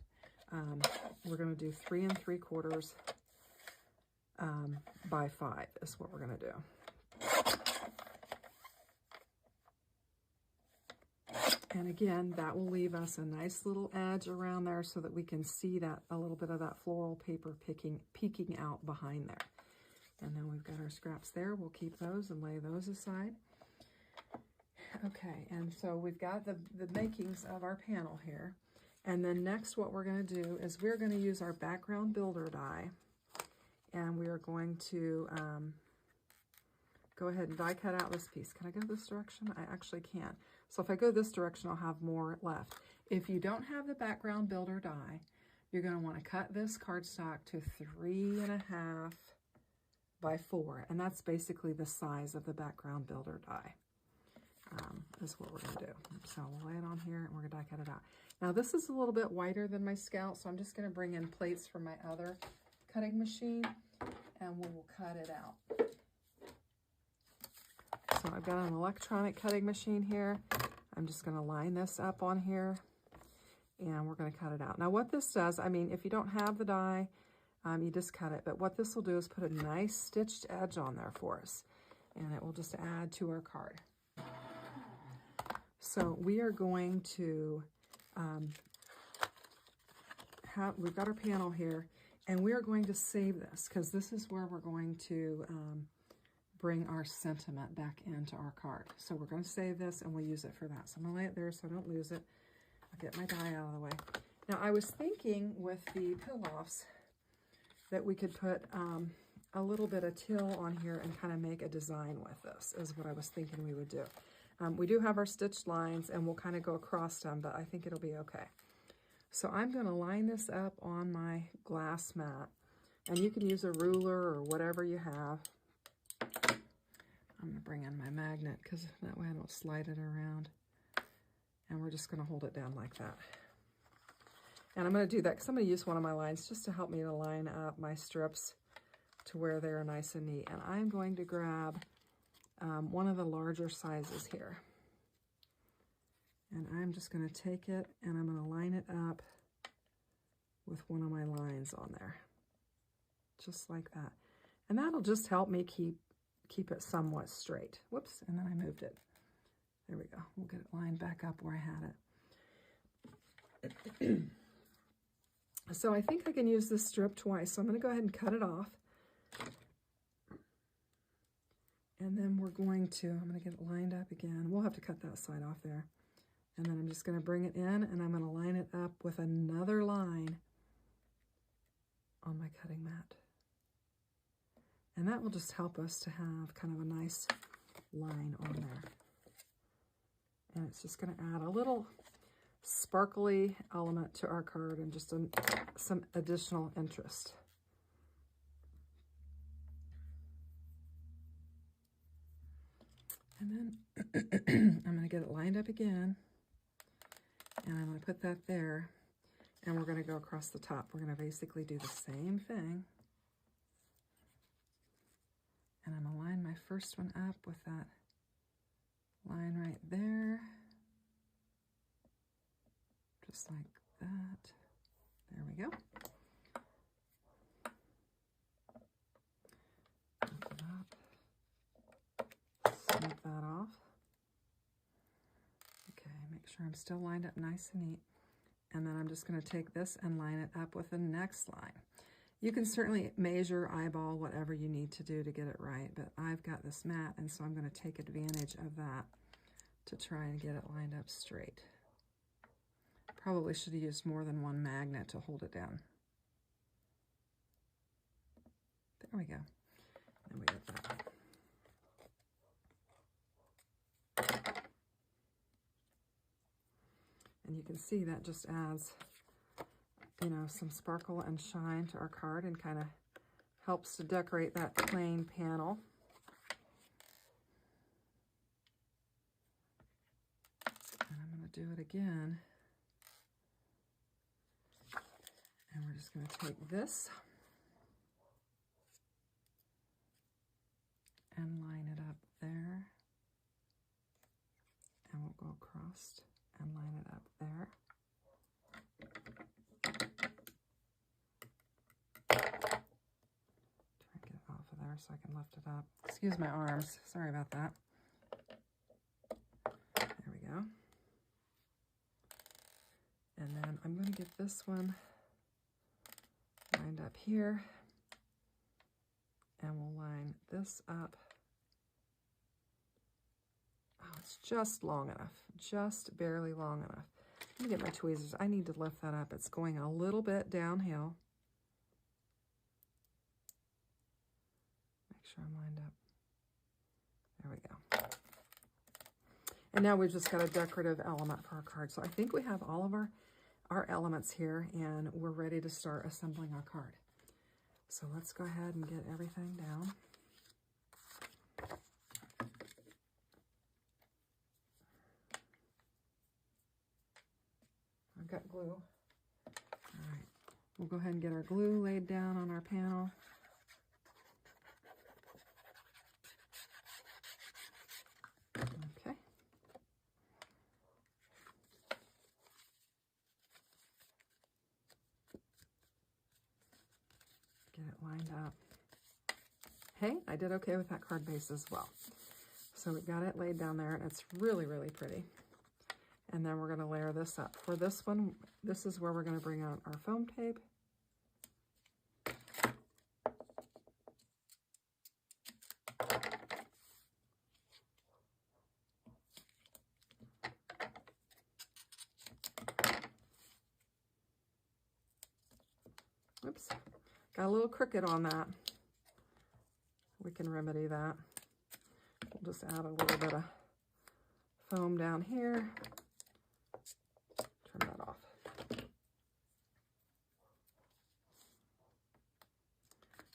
[SPEAKER 3] we're going to do 3 3/4 by 5 is what we're going to do. And again, that will leave us a nice little edge around there so that we can see that a little bit of that floral paper peeking out behind there. And then we've got our scraps there. We'll keep those and lay those aside. Okay, and so we've got the makings of our panel here. And then next what we're going to do is we're going to use our background builder die. And we are going to go ahead and die cut out this piece. Can I go this direction? I actually can. So if I go this direction, I'll have more left. If you don't have the background builder die, you're going to want to cut this cardstock to 3.5 by 4. And that's basically the size of the background builder die. Is what we're going to do. So we'll lay it on here and we're going to die cut it out. Now this is a little bit wider than my scout, so I'm just going to bring in plates from my other cutting machine and we will cut it out. So I've got an electronic cutting machine here. I'm just going to line this up on here and we're going to cut it out. Now what this does, I mean, if you don't have the die, you just cut it. But what this will do is put a nice stitched edge on there for us. And it will just add to our card. So we are going to, we've got our panel here. And we are going to save this because this is where we're going to bring our sentiment back into our card. So we're going to save this and we'll use it for that. So I'm going to lay it there so I don't lose it. I'll get my die out of the way. Now I was thinking with the pill-offs that we could put a little bit of till on here and kind of make a design with this is what I was thinking we would do. We do have our stitched lines and we'll kind of go across them, but I think it'll be okay. So I'm going to line this up on my glass mat, and you can use a ruler or whatever you have. I'm going to bring in my magnet because that way I don't slide it around. And we're just going to hold it down like that. And I'm going to do that because I'm going to use one of my lines just to help me to line up my strips to where they're nice and neat. And I'm going to grab one of the larger sizes here. And I'm just going to take it and I'm going to line it up with one of my lines on there. Just like that. And that'll just help me keep it somewhat straight. Whoops, and then I moved it. There we go. We'll get it lined back up where I had it. So I think I can use this strip twice. So I'm going to go ahead and cut it off. And then we're going to, I'm going to get it lined up again. We'll have to cut that side off there. And then I'm just going to bring it in and I'm going to line it up with another line on my cutting mat. And that will just help us to have kind of a nice line on there. And it's just going to add a little sparkly element to our card and just some additional interest. And then I'm going to get it lined up again. And I'm going to put that there. And we're going to go across the top. We're going to basically do the same thing. And I'm going to line my first one up with that line right there. Just like that. There we go. Lift it up. Snip that off. Okay, make sure I'm still lined up nice and neat. And then I'm just going to take this and line it up with the next line. You can certainly measure, eyeball, whatever you need to do to get it right, but I've got this mat, and so I'm going to take advantage of that to try and get it lined up straight. Probably should have used more than one magnet to hold it down. There we go. And we get that. And you can see that just adds, you know, some sparkle and shine to our card and kind of helps to decorate that plain panel. And I'm going to do it again. And we're just going to take this and line it up there. And we'll go across and line it up there. Try and get together so I can lift it up. Excuse my arms. Sorry about that. There we go. And then I'm going to get this one lined up here. And we'll line this up. Oh, it's just long enough. Just barely long enough. Let me get my tweezers. I need to lift that up. It's going a little bit downhill. Make sure I'm lined up. There we go. And now we've just got a decorative element for our card. So I think we have all of our elements here, and we're ready to start assembling our card. So let's go ahead and get everything down. I've got glue. All right, we'll go ahead and get our glue laid down on our panel. Okay. Get it lined up. Hey, I did okay with that card base as well. So we've got it laid down there, and it's really, really pretty. And then we're going to layer this up. For this one, this is where we're going to bring out our foam tape. Oops, got a little crooked on that. We can remedy that. We'll just add a little bit of foam down here. Turn that off.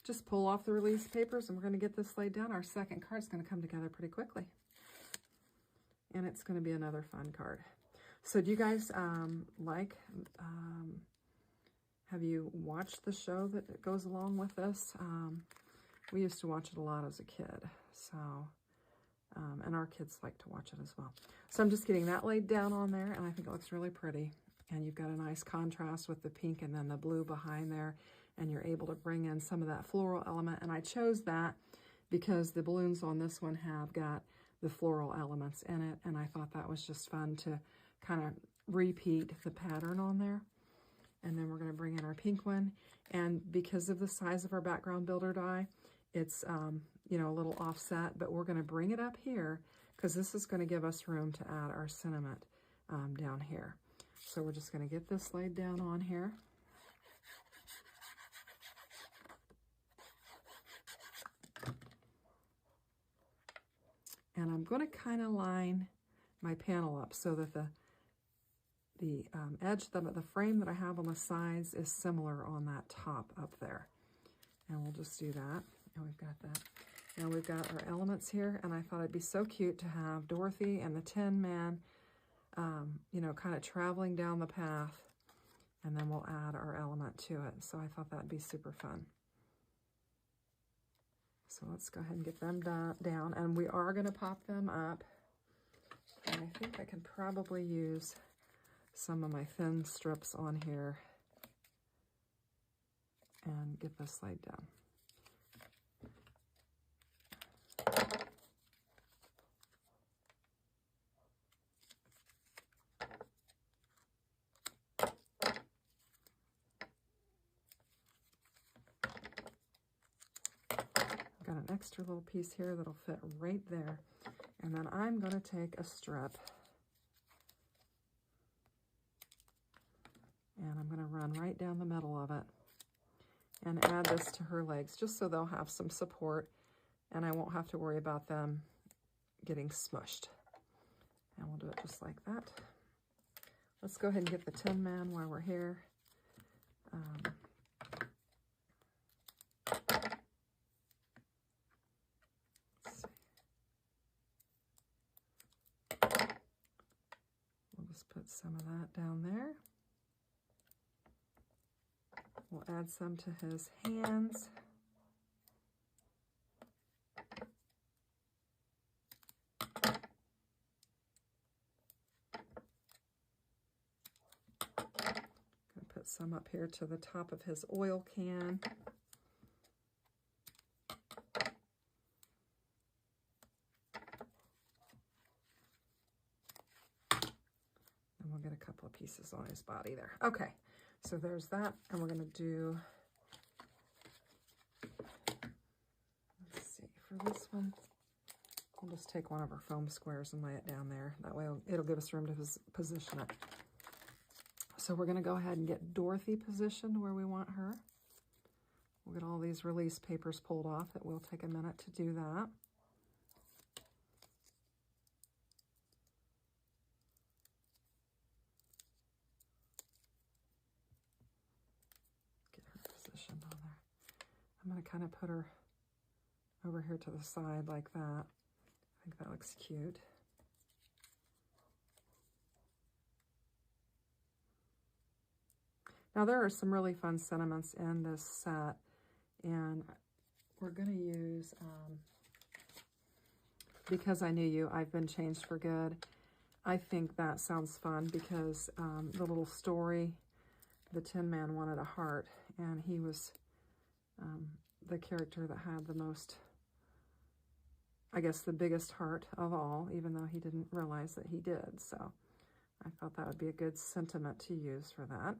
[SPEAKER 3] Just pull off the release papers and we're going to get this laid down. Our second card is going to come together pretty quickly. And it's going to be another fun card. So do you guys have you watched the show that goes along with this? We used to watch it a lot as a kid. So, and our kids like to watch it as well. So I'm just getting that laid down on there, and I think it looks really pretty. And you've got a nice contrast with the pink and then the blue behind there, and you're able to bring in some of that floral element. And I chose that because the balloons on this one have got the floral elements in it, and I thought that was just fun to kind of repeat the pattern on there. And then we're going to bring in our pink one, and because of the size of our background builder die, it's you know, a little offset, but we're going to bring it up here because this is going to give us room to add our sentiment down here. So we're just going to get this laid down on here. And I'm going to kind of line my panel up so that the edge, the frame that I have on the sides is similar on that top up there. And we'll just do that. And we've got that. Now we've got our elements here, and I thought it'd be so cute to have Dorothy and the Tin Man, you know, kind of traveling down the path, and then we'll add our element to it. So I thought that'd be super fun. So let's go ahead and get them down, and we are going to pop them up. And I think I can probably use some of my thin strips on here and get this laid down. Got an extra little piece here that'll fit right there. And then I'm going to take a strip and I'm going to run right down the middle of it and add this to her legs just so they'll have some support and I won't have to worry about them getting smushed. And we'll do it just like that. Let's go ahead and get the Tin Man while we're here. We'll just put some of that down there. We'll add some to his hands. Gonna put some up here to the top of his oil can. couple of pieces on his body there. Okay, so there's that, and we're going to do, let's see, for this one, we'll just take one of our foam squares and lay it down there. That way it'll give us room to position it. So we're going to go ahead and get Dorothy positioned where we want her. We'll get all these release papers pulled off. It will take a minute to do that. Get her positioned on there. I'm going to kind of put her over here to the side like that. I think that looks cute. Now there are some really fun sentiments in this set, and we're going to use Because I Knew You, I've Been Changed for Good. I think that sounds fun because the little story, the Tin Man wanted a heart, and he was the character that had the most, I guess, the biggest heart of all, even though he didn't realize that he did. So I thought that would be a good sentiment to use for that.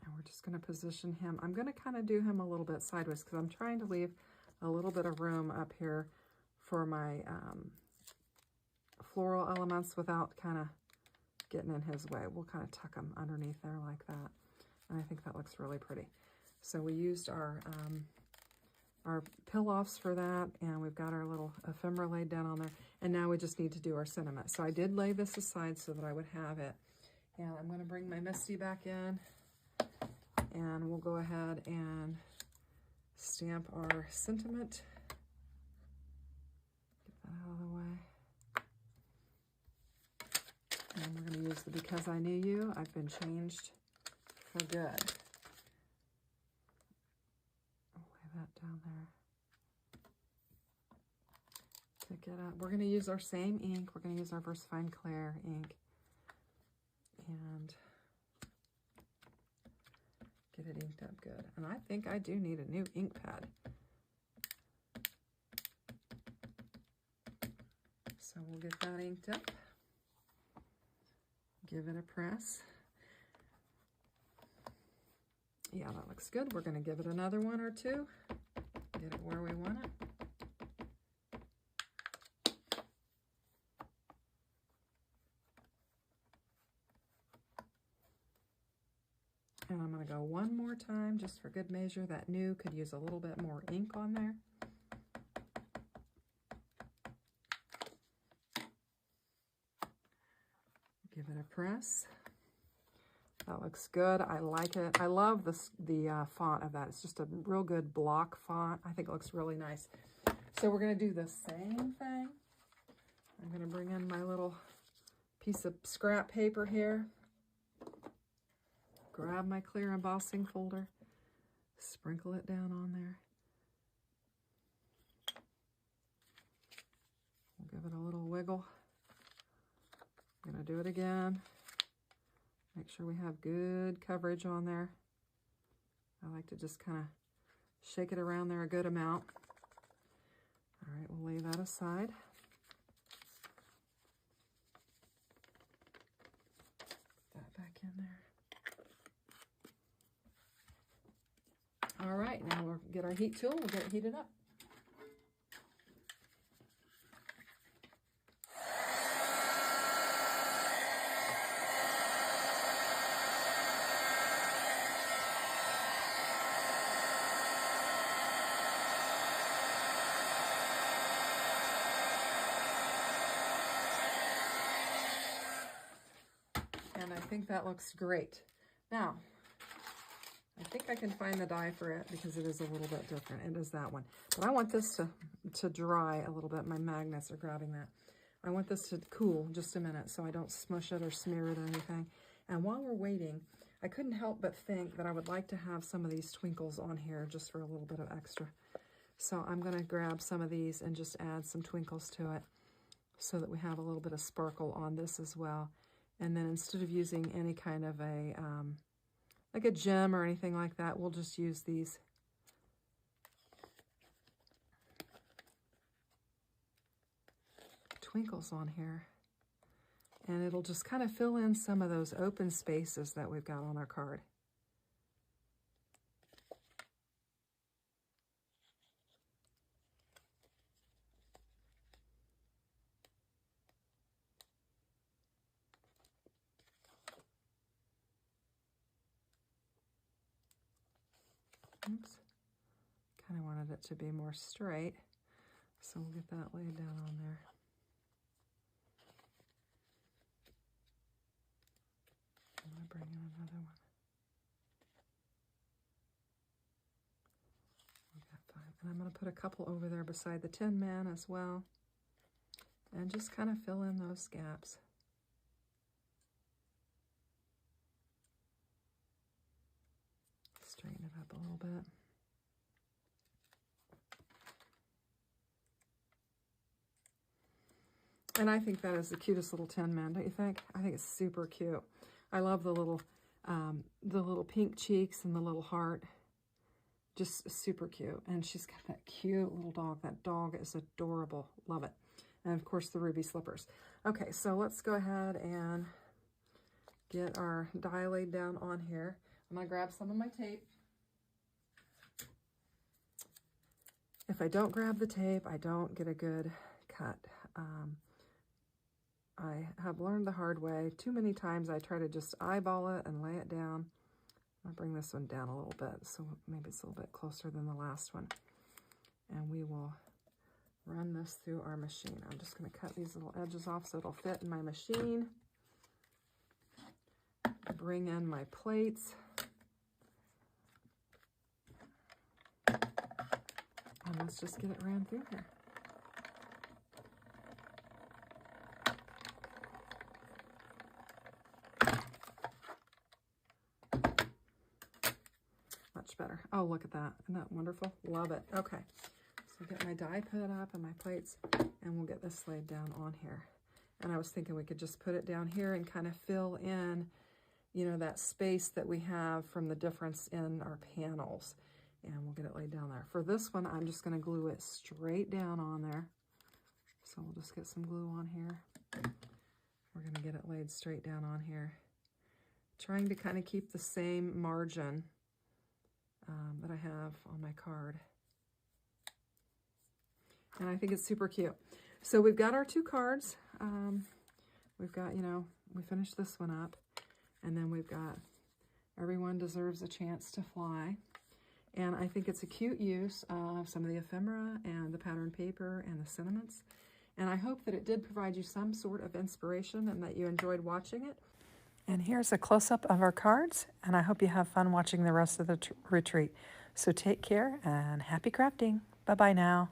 [SPEAKER 3] And we're just going to position him. I'm going to kind of do him a little bit sideways because I'm trying to leave a little bit of room up here for my floral elements without kind of getting in his way. We'll kind of tuck them underneath there like that. And I think that looks really pretty. So we used our pill-offs for that, and we've got our little ephemera laid down on there. And now we just need to do our sentiment. So I did lay this aside so that I would have it. And I'm going to bring my Misty back in. And we'll go ahead and stamp our sentiment. Get that out of the way. And we're going to use the Because I Knew You, I've Been Changed for Good. I'll lay that down there. Pick it up. We're going to use our same ink. We're going to use our VersaFine Clair ink. And get it inked up good. And I think I do need a new ink pad. So we'll get that inked up. Give it a press. Yeah, that looks good. We're going to give it another one or two. Get it where we want it. And I'm going to go one more time just for good measure. That new could use a little bit more ink on there. Give it a press. That looks good. I like it. I love the font of that. It's just a real good block font. I think it looks really nice. So we're going to do the same thing. I'm going to bring in my little piece of scrap paper here. Grab my clear embossing folder, sprinkle it down on there. We'll give it a little wiggle. I'm going to do it again. Make sure we have good coverage on there. I like to just kind of shake it around there a good amount. All right, we'll lay that aside. Put that back in there. All right, now we'll get our heat tool. We'll get it heated up. And I think that looks great. Now, I think I can find the die for it because it is a little bit different. It is that one. But I want this to dry a little bit. My magnets are grabbing that. I want this to cool just a minute so I don't smush it or smear it or anything. And while we're waiting, I couldn't help but think that I would like to have some of these twinkles on here just for a little bit of extra. So I'm going to grab some of these and just add some twinkles to it so that we have a little bit of sparkle on this as well. And then instead of using any kind of a like a gem or anything like that, we'll just use these twinkles on here. And it'll just kind of fill in some of those open spaces that we've got on our card. Oops. Kind of wanted it to be more straight, so we'll get that laid down on there. I'm going to bring in another one. We got 5. And I'm going to put a couple over there beside the Tin Man as well, and just kind of fill in those gaps. Straighten it up a little bit. And I think that is the cutest little Tin Man, don't you think? I think it's super cute. I love the little pink cheeks and the little heart. Just super cute. And she's got that cute little dog. That dog is adorable. Love it. And of course the ruby slippers. Okay, so let's go ahead and get our die laid down on here. I'm going to grab some of my tape. If I don't grab the tape, I don't get a good cut. I have learned the hard way. Too many times I try to just eyeball it and lay it down. I'll bring this one down a little bit, so maybe it's a little bit closer than the last one. And we will run this through our machine. I'm just going to cut these little edges off so it'll fit in my machine. Bring in my plates. And let's just get it ran through here. Much better. Oh, look at that. Isn't that wonderful? Love it. Okay. So get my die put up and my plates, and we'll get this laid down on here. And I was thinking we could just put it down here and kind of fill in, you know, that space that we have from the difference in our panels. And we'll get it laid down there. For this one, I'm just going to glue it straight down on there. So we'll just get some glue on here. We're going to get it laid straight down on here. Trying to kind of keep the same margin that I have on my card. And I think it's super cute. So we've got our 2 cards. We've got, you know, we finished this one up. And then we've got Everyone Deserves a Chance to Fly. And I think it's a cute use of some of the ephemera and the pattern paper and the sentiments. And I hope that it did provide you some sort of inspiration and that you enjoyed watching it. And here's a close-up of our cards, and I hope you have fun watching the rest of the retreat. So take care and happy crafting. Bye-bye now.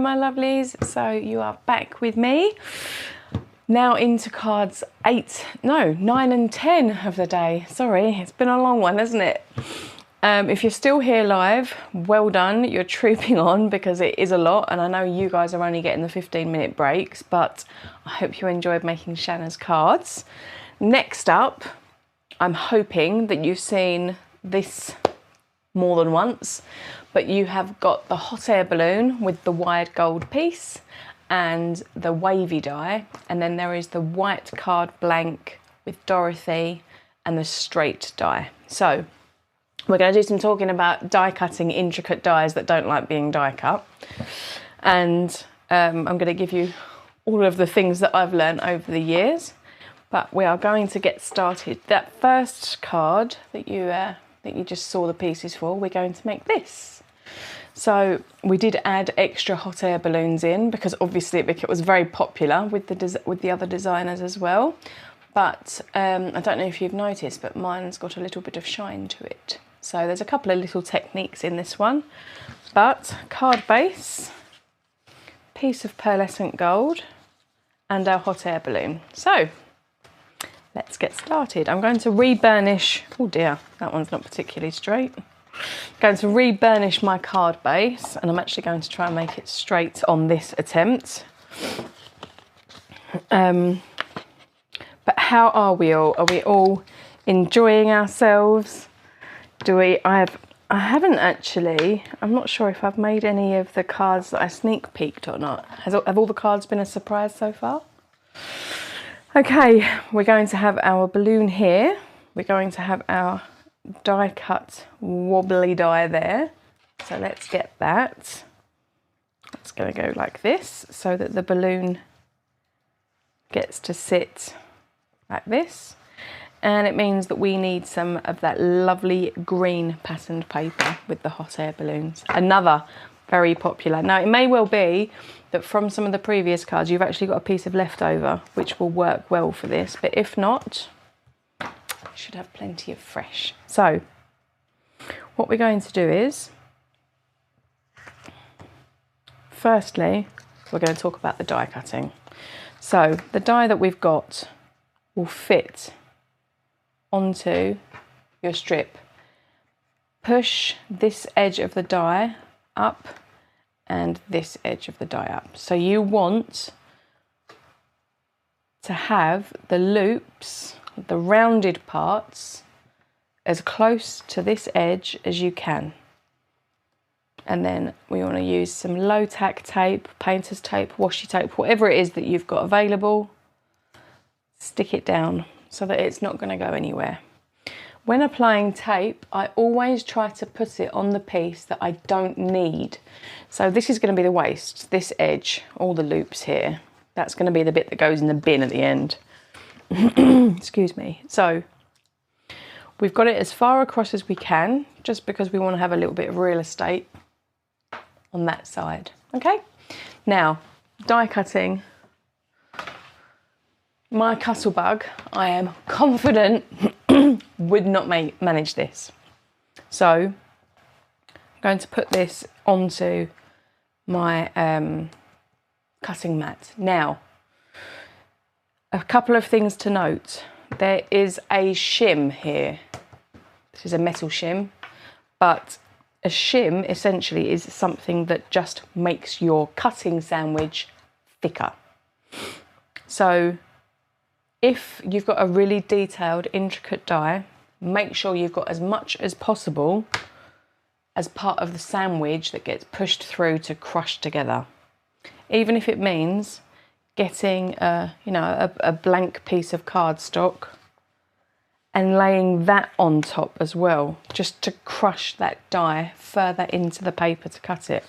[SPEAKER 1] my lovelies, so you are back with me. Now into cards 9 and 10 of the day. Sorry, it's been a long one, hasn't it? If you're still here live, well done, you're trooping on because it is a lot, and I know you guys are only getting the 15-minute breaks, but I hope you enjoyed making Shanna's cards. Next up, I'm hoping that you've seen this more than once, but you have got the hot air balloon with the wide gold piece and the wavy die, and then there is the white card blank with Dorothy and the straight die. So we're going to do some talking about die cutting intricate dies that don't like being die cut, and I'm going to give you all of the things that I've learned over the years, but we are going to get started. That first card that you just saw the pieces for, we're going to make this. So we did add extra hot air balloons in because obviously it was very popular with the other designers as well. But I don't know if you've noticed, but mine's got a little bit of shine to it. So there's a couple of little techniques in this one. But card base, piece of pearlescent gold, and our hot air balloon. So let's get started. I'm going to re-burnish, oh dear, that one's not particularly straight. I'm going to re-burnish my card base, and I'm actually going to try and make it straight on this attempt. But how are we all? Are we all enjoying ourselves? I haven't actually, I'm not sure if I've made any of the cards that I sneak peeked or not. Have all the cards been a surprise so far? Okay, we're going to have our balloon here. We're going to have our die cut wobbly die there. So let's get that. It's going to go like this so that the balloon gets to sit like this. And it means that we need some of that lovely green patterned paper with the hot air balloons. Another very popular. Now it may well be that from some of the previous cards you've actually got a piece of leftover which will work well for this, but if not, you should have plenty of fresh. So what we're going to do is, firstly, we're going to talk about the die cutting. So the die that we've got will fit onto your strip. Push this edge of the die up and this edge of the die up. So you want to have the loops, the rounded parts, as close to this edge as you can. And then we want to use some low tack tape, painter's tape, washi tape, whatever it is that you've got available. Stick it down so that it's not going to go anywhere. When applying tape, I always try to put it on the piece that I don't need. So this is going to be the waist, this edge, all the loops here. That's going to be the bit that goes in the bin at the end. Excuse me. So we've got it as far across as we can, just because we want to have a little bit of real estate on that side. Okay? Now, die cutting. My Cuttlebug, I am confident, would not manage this. So I'm going to put this onto my cutting mat. Now, a couple of things to note. There is a shim here. This is a metal shim, but a shim essentially is something that just makes your cutting sandwich thicker. So if you've got a really detailed, intricate die, make sure you've got as much as possible as part of the sandwich that gets pushed through to crush together. Even if it means getting a blank piece of cardstock and laying that on top as well, just to crush that die further into the paper to cut it.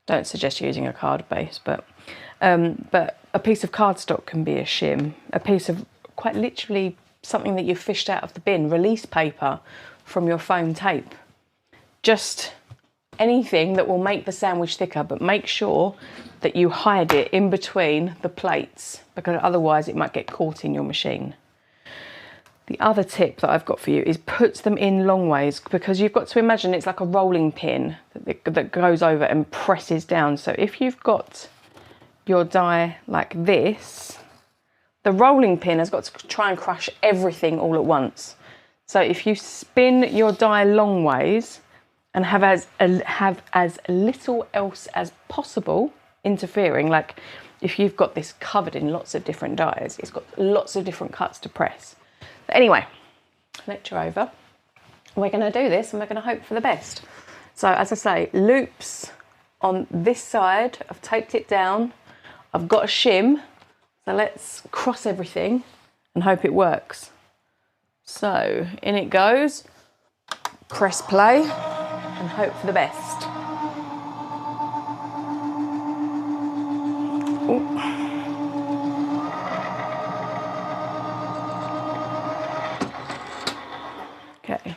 [SPEAKER 1] Don't suggest using a card base, but a piece of cardstock can be a shim, a piece of quite literally something that you've fished out of the bin, release paper from your foam tape. Just anything that will make the sandwich thicker, but make sure that you hide it in between the plates, because otherwise it might get caught in your machine. The other tip that I've got for you is put them in long ways, because you've got to imagine it's like a rolling pin that goes over and presses down. So if you've got your die like this, the rolling pin has got to try and crush everything all at once. So if you spin your die long ways and have as little else as possible interfering, like if you've got this covered in lots of different dies, it's got lots of different cuts to press. But anyway, lecture over. We're going to do this and we're going to hope for the best. So as I say, loops on this side, I've taped it down, I've got a shim, so let's cross everything and hope it works. So in it goes, press play and hope for the best. Ooh. Okay,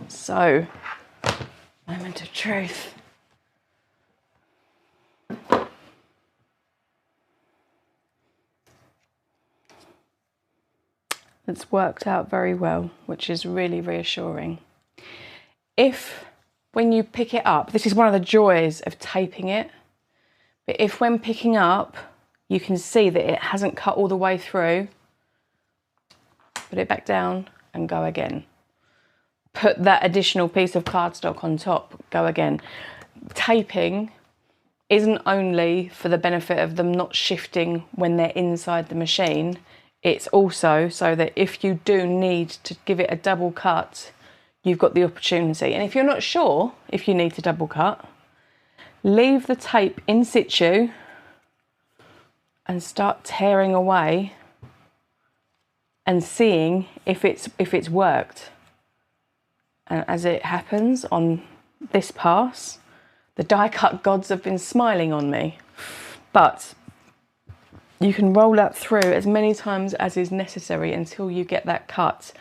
[SPEAKER 1] so moment of truth. It's worked out very well, which is really reassuring. If, when you pick it up, this is one of the joys of taping it, but if when picking up, you can see that it hasn't cut all the way through, put it back down and go again. Put that additional piece of cardstock on top, go again. Taping isn't only for the benefit of them not shifting when they're inside the machine, it's also so that if you do need to give it a double cut, you've got the opportunity. And if you're not sure if you need to double cut, leave the tape in situ and start tearing away and seeing if it's worked. And as it happens on this pass, the die cut gods have been smiling on me. But you can roll that through as many times as is necessary until you get that cut.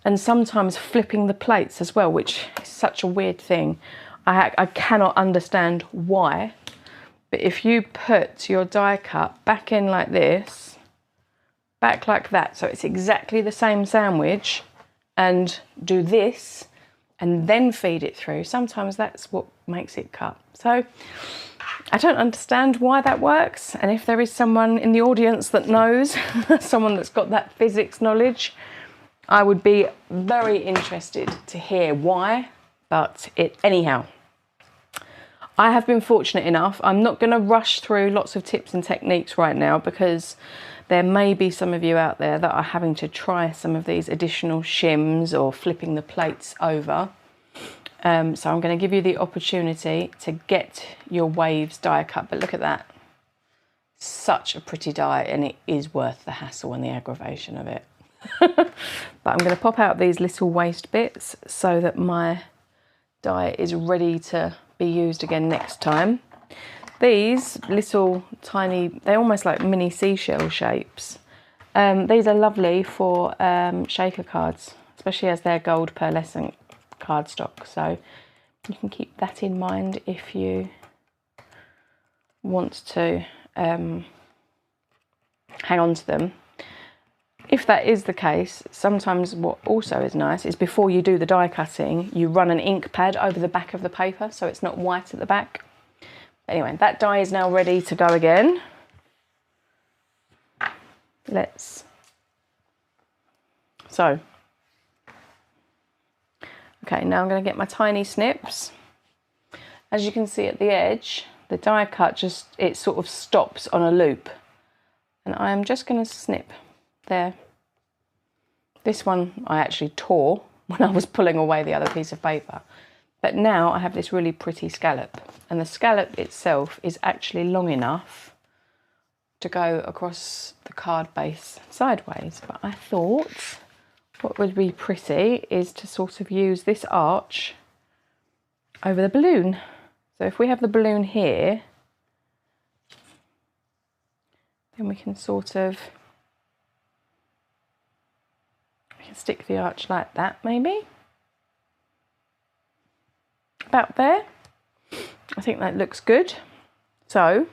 [SPEAKER 1] And sometimes flipping the plates as well, which is such a weird thing. I cannot understand why, but if you put your die cut back in like this, back like that, so it's exactly the same sandwich, and do this, and then feed it through, sometimes that's what makes it cut. So I don't understand why that works, and if there is someone in the audience that knows, someone that's got that physics knowledge, I would be very interested to hear why, but anyhow. I have been fortunate enough, I'm not going to rush through lots of tips and techniques right now because there may be some of you out there that are having to try some of these additional shims or flipping the plates over. So I'm going to give you the opportunity to get your waves die cut, but look at that. Such a pretty die, and it is worth the hassle and the aggravation of it. But I'm going to pop out these little waste bits so that my die is ready to be used again next time. These little tiny, they're almost like mini seashell shapes. These are lovely for shaker cards, especially as they're gold pearlescent cardstock. So you can keep that in mind if you want to hang on to them. If that is the case, sometimes what also is nice is before you do the die cutting, you run an ink pad over the back of the paper so it's not white at the back. Anyway, that die is now ready to go again. Okay, now I'm going to get my tiny snips. As you can see at the edge, the die cut it sort of stops on a loop. And I am just going to snip there. This one I actually tore when I was pulling away the other piece of paper. But now I have this really pretty scallop. And the scallop itself is actually long enough to go across the card base sideways. But I thought what would be pretty is to sort of use this arch over the balloon. So if we have the balloon here, then we can sort of stick the arch like that, maybe. About there. I think that looks good. So,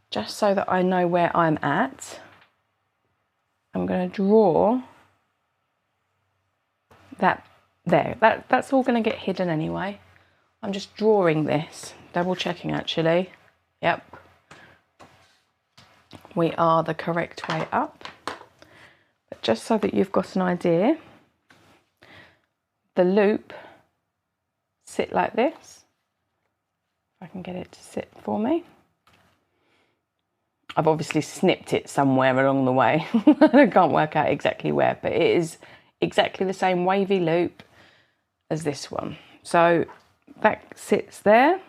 [SPEAKER 1] just so that I know where I'm at, I'm going to draw That's all going to get hidden anyway. I'm just drawing this, double checking actually. Yep, we are the correct way up. But just so that you've got an idea, the loop sit like this. If I can get it to sit for me. I've obviously snipped it somewhere along the way. I can't work out exactly where, but it is exactly the same wavy loop as this one. So that sits there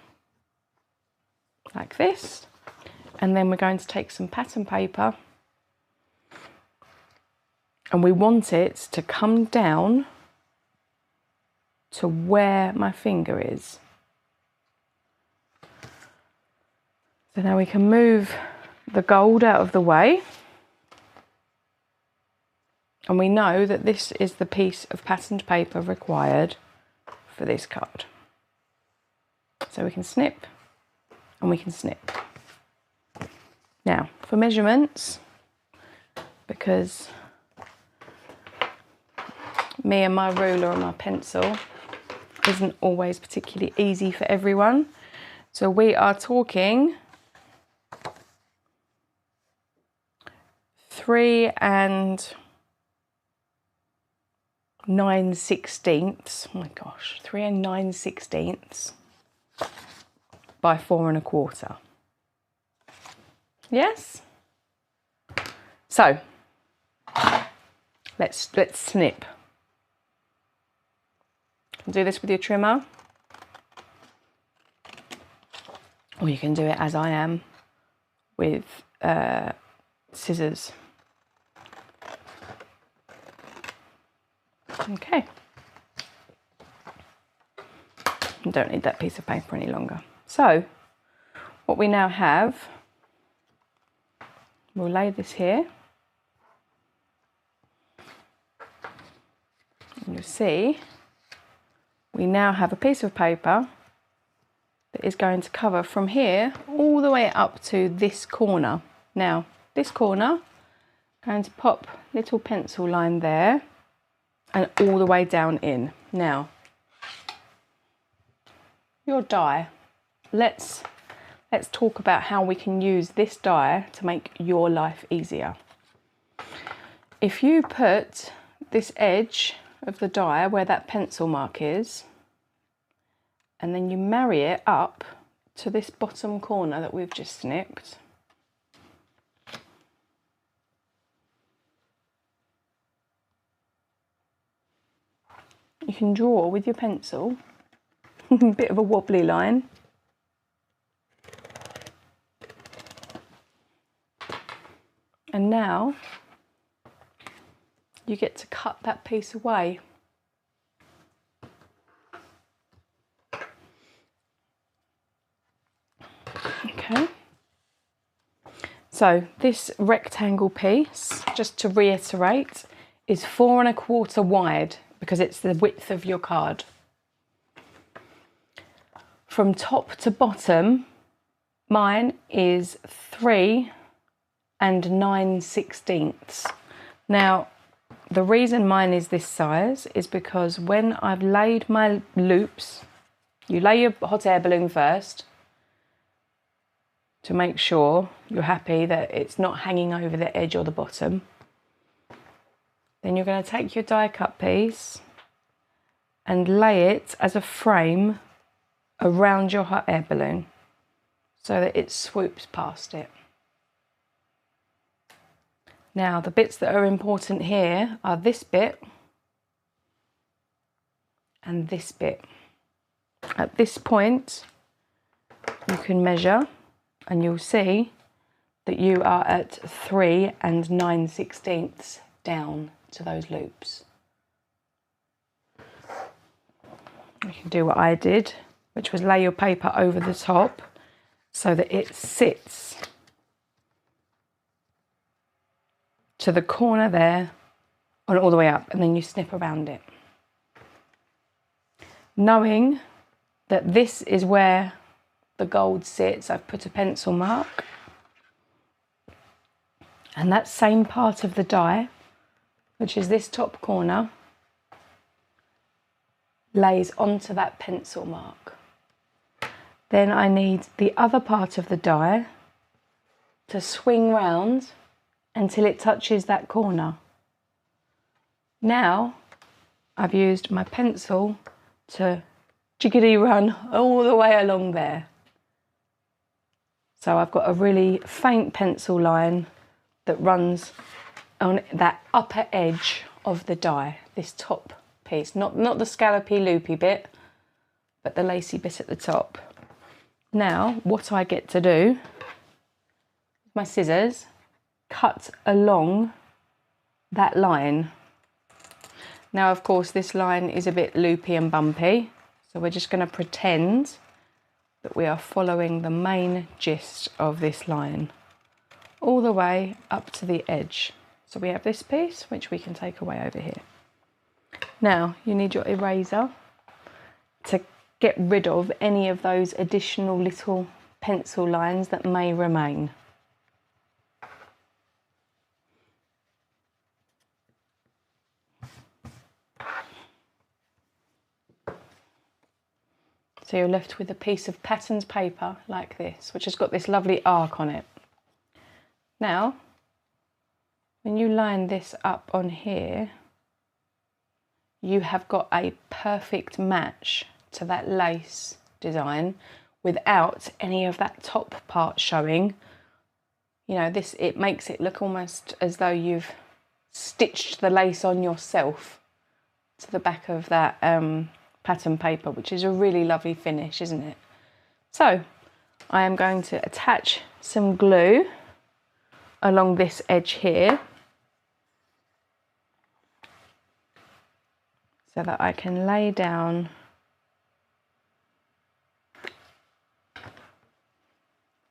[SPEAKER 1] like this, and then we're going to take some pattern paper and we want it to come down to where my finger is. So now we can move the gold out of the way, and we know that this is the piece of patterned paper required for this card. So we can snip and we can snip. Now for measurements, because me and my ruler and my pencil isn't always particularly easy for everyone, so we are talking 3 9/16. Oh my gosh, 3 9/16 by 4 1/4. Yes. So let's snip. Do this with your trimmer, or you can do it as I am with scissors. Okay. You don't need that piece of paper any longer. So what we now have, we'll lay this here. And you'll see we now have a piece of paper that is going to cover from here all the way up to this corner. Now, this corner, I'm going to pop a little pencil line there and all the way down in. Now, your die. Let's talk about how we can use this die to make your life easier. If you put this edge of the die where that pencil mark is, and then you marry it up to this bottom corner that we've just snipped, you can draw with your pencil a bit of a wobbly line. And now you get to cut that piece away. Okay. So this rectangle piece, just to reiterate, is 4 1/4 wide because it's the width of your card. From top to bottom, mine is 3 9/16. Now, the reason mine is this size is because when I've laid my loops, you lay your hot air balloon first to make sure you're happy that it's not hanging over the edge or the bottom. Then you're going to take your die cut piece and lay it as a frame around your hot air balloon so that it swoops past it. Now, the bits that are important here are this bit and this bit. At this point, you can measure and you'll see that you are at 3 9/16 down to those loops. You can do what I did, which was lay your paper over the top so that it sits to the corner there and all the way up, and then you snip around it. Knowing that this is where the gold sits, I've put a pencil mark, and that same part of the die, which is this top corner, lays onto that pencil mark. Then I need the other part of the die to swing round until it touches that corner. Now I've used my pencil to jiggity run all the way along there. So I've got a really faint pencil line that runs on that upper edge of the die, this top piece, not the scallopy loopy bit, but the lacy bit at the top. Now what I get to do, my scissors, cut along that line. Now of course this line is a bit loopy and bumpy, so we're just going to pretend that we are following the main gist of this line all the way up to the edge. So we have this piece which we can take away over here. Now you need your eraser to get rid of any of those additional little pencil lines that may remain. So you're left with a piece of patterned paper like this, which has got this lovely arc on it. Now, when you line this up on here, you have got a perfect match to that lace design without any of that top part showing. You know, it makes it look almost as though you've stitched the lace on yourself to the back of that pattern paper, which is a really lovely finish, isn't it? So I am going to attach some glue along this edge here so that I can lay down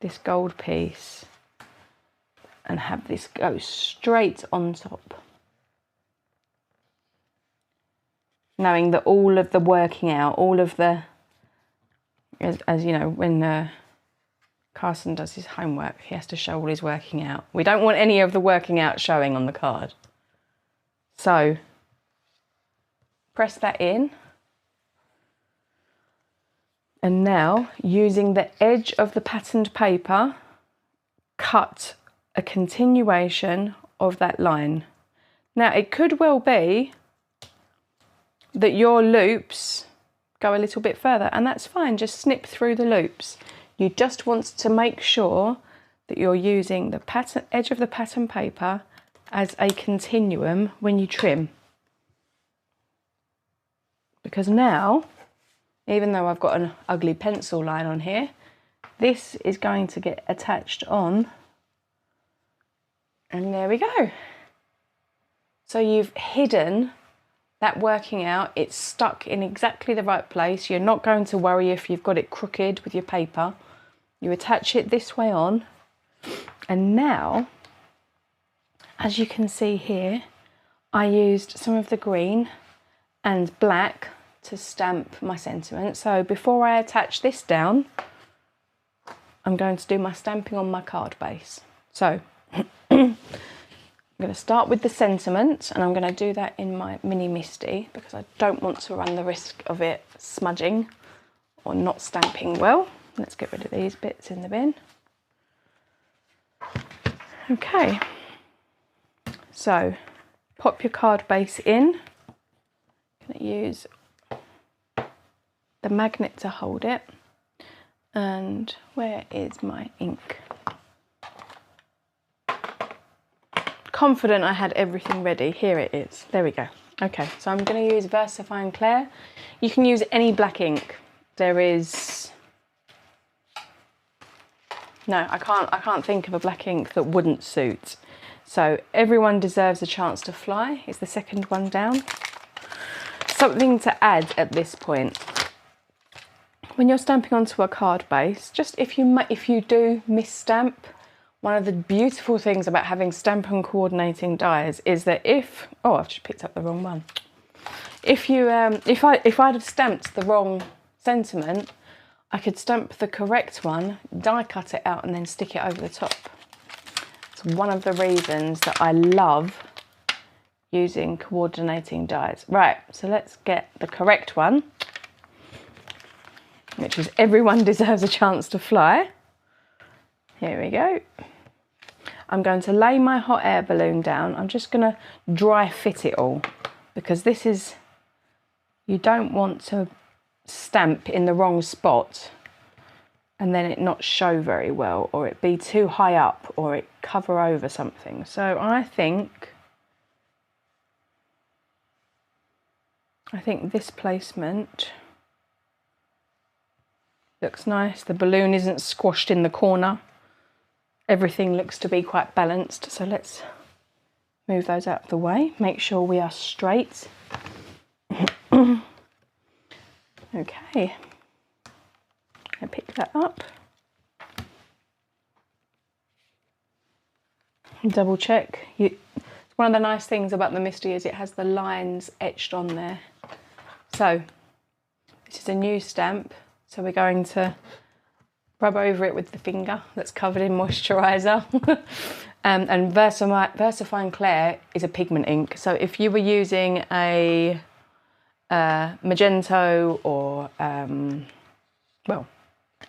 [SPEAKER 1] this gold piece and have this go straight on top. Knowing that all of the working out, all of the, as you know, when Carson does his homework, he has to show all his working out. We don't want any of the working out showing on the card. So, press that in. And now, using the edge of the patterned paper, cut a continuation of that line. Now, it could well be that your loops go a little bit further, and that's fine, just snip through the loops. You just want to make sure that you're using the edge of the pattern paper as a continuum when you trim. Because now, even though I've got an ugly pencil line on here, this is going to get attached on, and there we go. So you've hidden that working out, it's stuck in exactly the right place. You're not going to worry if you've got it crooked with your paper. You attach it this way on, and now, as you can see here, I used some of the green and black to stamp my sentiment. So before I attach this down, I'm going to do my stamping on my card base. So I'm going to start with the sentiment, and I'm going to do that in my mini Misty because I don't want to run the risk of it smudging or not stamping well. Let's get rid of these bits in the bin. Okay, so pop your card base in. I'm going to use the magnet to hold it. And where is my ink? Confident I had everything ready. Here it is. There we go. Okay, so I'm going to use VersaFine Clair. You can use any black ink. There is no, I can't think of a black ink that wouldn't suit. So Everyone Deserves a Chance to Fly is the second one down. Something to add at this point. When you're stamping onto a card base, just if you do misstamp, one of the beautiful things about having stamp and coordinating dies is that I've just picked up the wrong one. If I'd have stamped the wrong sentiment, I could stamp the correct one, die cut it out, and then stick it over the top. It's one of the reasons that I love using coordinating dies. Right, so let's get the correct one, which is everyone deserves a chance to fly. Here we go. I'm going to lay my hot air balloon down. I'm just going to dry fit it all, because this is, you don't want to stamp in the wrong spot and then it not show very well, or it be too high up, or it cover over something. So I think this placement looks nice. The balloon isn't squashed in the corner. Everything looks to be quite balanced. So let's move those out of the way. Make sure we are straight. Okay. I pick that up. Double check. One of the nice things about the Misty is it has the lines etched on there. So this is a new stamp, so we're going to rub over it with the finger that's covered in moisturiser. And VersaFine Clair is a pigment ink, so if you were using a Magento or well,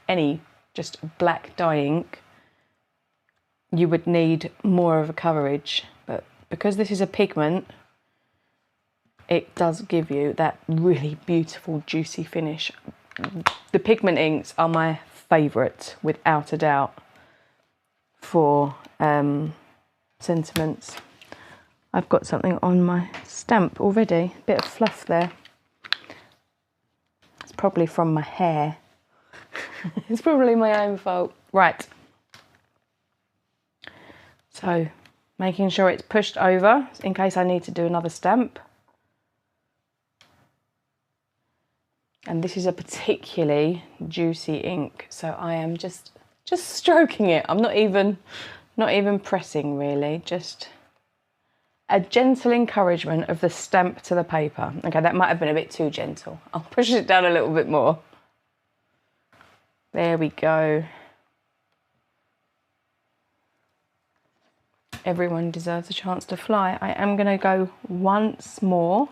[SPEAKER 1] any just black dye ink, you would need more of a coverage, but because this is a pigment, it does give you that really beautiful juicy finish. The pigment inks are my favourite without a doubt for sentiments. I've got something on my stamp already, a bit of fluff there. It's probably from my hair. It's probably my own fault. Right. So making sure it's pushed over in case I need to do another stamp. And this is a particularly juicy ink, so I am just stroking it. I'm not even pressing really, just a gentle encouragement of the stamp to the paper. Okay, that might have been a bit too gentle. I'll push it down a little bit more. There we go. Everyone deserves a chance to fly. I am going to go once more.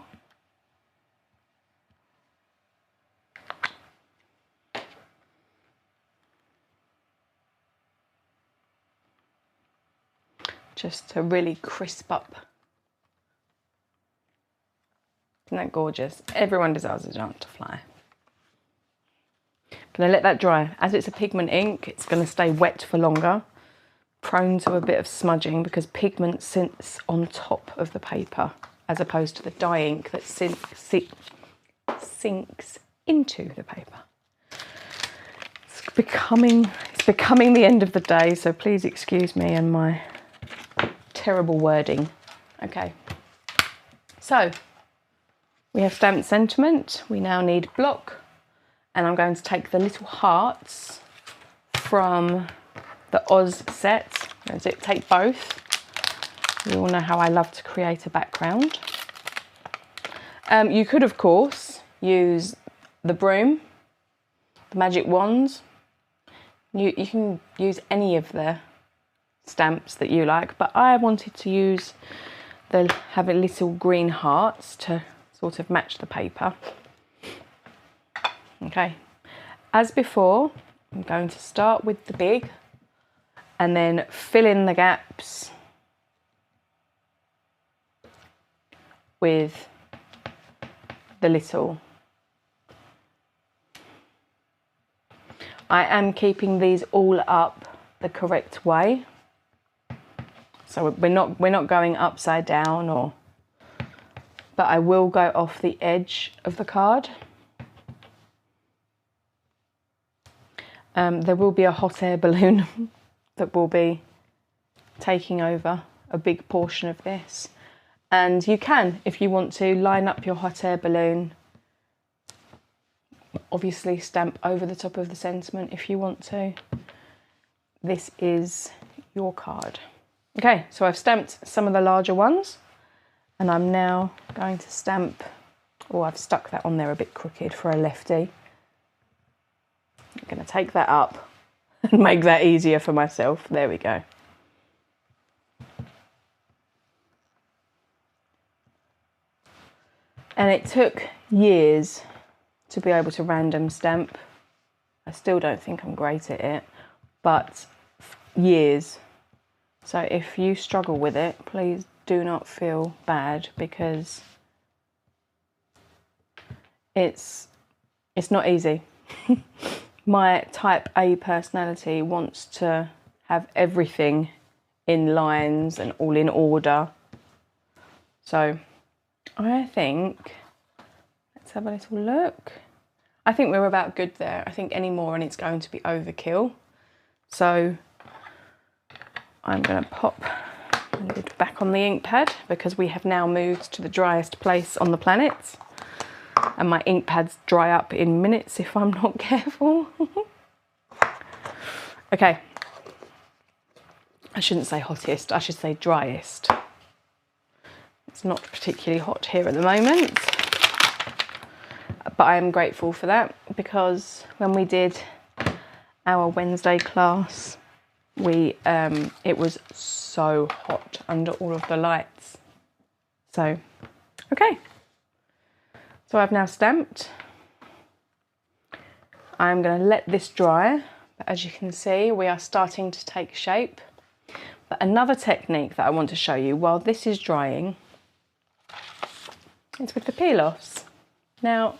[SPEAKER 1] Just to really crisp up. Isn't that gorgeous? Everyone deserves a chance to fly. Gonna let that dry. As it's a pigment ink, it's gonna stay wet for longer, prone to a bit of smudging because pigment sits on top of the paper as opposed to the dye ink that sinks into the paper. It's becoming the end of the day, so please excuse me and my terrible wording. Okay, so we have stamped sentiment. We now need block, and I'm going to take the little hearts from the Oz set. I'm going to take both. You all know how I love to create a background. You could, of course, use the broom, the magic wands. You can use any of the stamps that you like, but I wanted to have a little green hearts to sort of match the paper. Okay, as before, I'm going to start with the big and then fill in the gaps with the little. I am keeping these all up the correct way. So we're not going upside down, but I will go off the edge of the card. There will be a hot air balloon that will be taking over a big portion of this. And you can, if you want to, line up your hot air balloon. Obviously stamp over the top of the sentiment if you want to. This is your card. Okay, so I've stamped some of the larger ones, and I'm now going to stamp, I've stuck that on there a bit crooked for a lefty. I'm going to take that up and make that easier for myself. There we go. And it took years to be able to random stamp. I still don't think I'm great at it, but years. So if you struggle with it, please do not feel bad, because it's not easy. My type A personality wants to have everything in lines and all in order. So I think, let's have a little look. I think we're about good there. I think any more and it's going to be overkill. So I'm going to pop the lid back on the ink pad, because we have now moved to the driest place on the planet. And my ink pads dry up in minutes if I'm not careful. Okay. I shouldn't say hottest, I should say driest. It's not particularly hot here at the moment, but I am grateful for that, because when we did our Wednesday class, it was so hot under all of the lights. So, okay. So I've now stamped. I'm going to let this dry, but as you can see, we are starting to take shape. But another technique that I want to show you while this is drying, it's with the peel-offs. Now,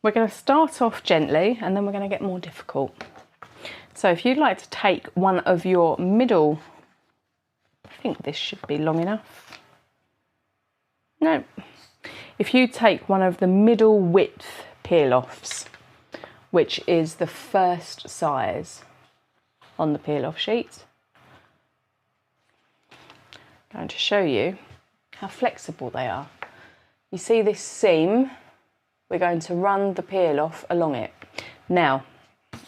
[SPEAKER 1] we're going to start off gently and then we're going to get more difficult. So if you'd like to take one of your middle, I think this should be long enough. No. If you take one of the middle width peel-offs, which is the first size on the peel-off sheet, I'm going to show you how flexible they are. You see this seam? We're going to run the peel off along it. Now,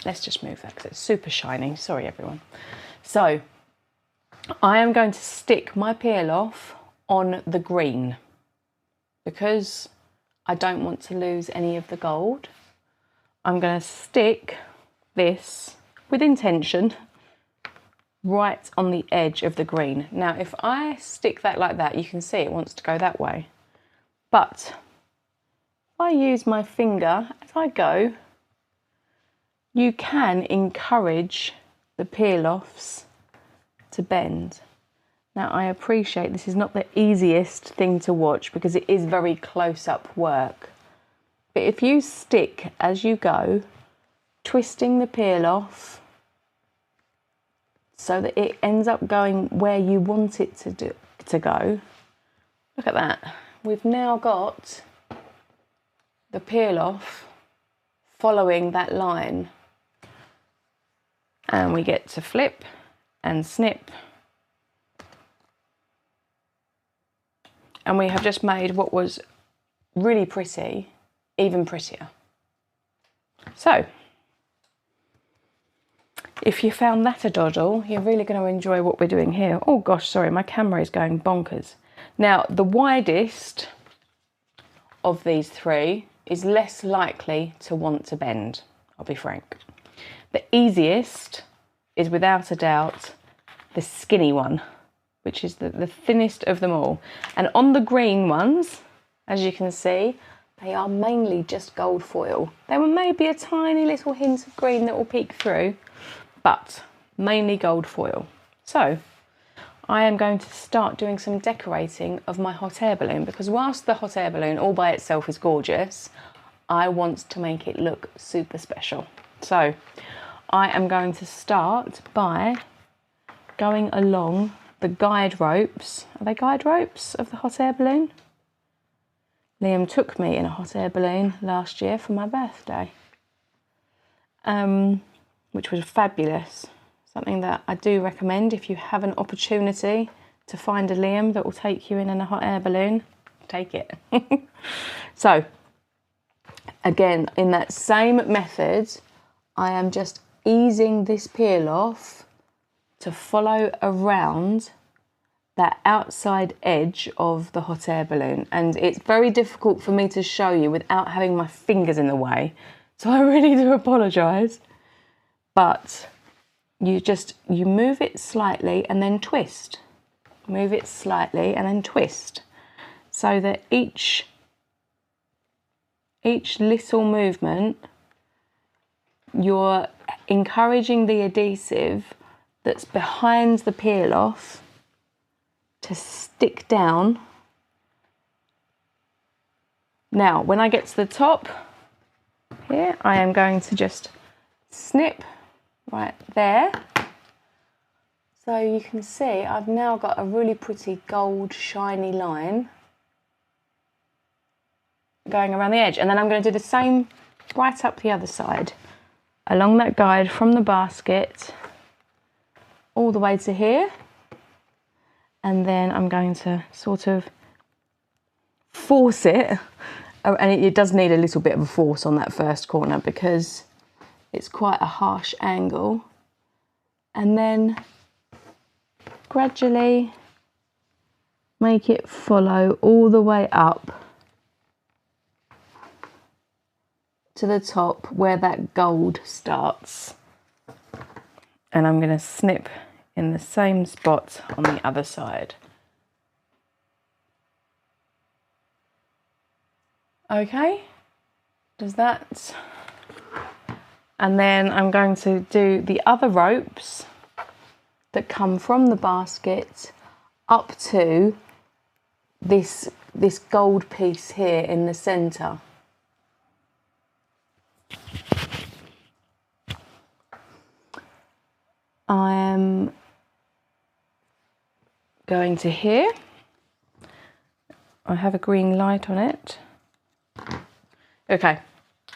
[SPEAKER 1] let's just move that because it's super shiny. Sorry, everyone. So, I am going to stick my peel off on the green because I don't want to lose any of the gold. I'm going to stick this with intention right on the edge of the green. Now, if I stick that like that, you can see it wants to go that way. But if I use my finger as I go, you can encourage the peel-offs to bend. Now, I appreciate this is not the easiest thing to watch because it is very close-up work. But if you stick as you go, twisting the peel-off so that it ends up going where you want it to go, look at that. We've now got the peel-off following that line. And we get to flip and snip. And we have just made what was really pretty even prettier. So, if you found that a doddle, you're really going to enjoy what we're doing here. Oh gosh, sorry, my camera is going bonkers. Now, the widest of these three is less likely to want to bend, I'll be frank. The easiest is without a doubt the skinny one, which is the thinnest of them all. And on the green ones, as you can see, they are mainly just gold foil. There may be a tiny little hint of green that will peek through, but mainly gold foil. So I am going to start doing some decorating of my hot air balloon, because whilst the hot air balloon all by itself is gorgeous, I want to make it look super special. So I am going to start by going along the guide ropes. Are they guide ropes of the hot air balloon? Liam took me in a hot air balloon last year for my birthday, which was fabulous. Something that I do recommend if you have an opportunity to find a Liam that will take you in a hot air balloon, take it. So, again, in that same method, I am just easing this peel off to follow around that outside edge of the hot air balloon. And it's very difficult for me to show you without having my fingers in the way. So I really do apologise. But you move it slightly and then twist. Move it slightly and then twist. So that each each little movement, you're encouraging the adhesive that's behind the peel off to stick down. Now, when I get to the top here, I am going to just snip right there. So you can see I've now got a really pretty gold shiny line going around the edge, and then I'm going to do the same right up the other side along that guide from the basket all the way to here, and then I'm going to sort of force it, and it does need a little bit of a force on that first corner because it's quite a harsh angle, and then gradually make it follow all the way up to the top where that gold starts. And I'm going to snip in the same spot on the other side. Okay, does that? And then I'm going to do the other ropes that come from the basket up to this gold piece here in the centre. I am going to here. I have a green light on it. Okay,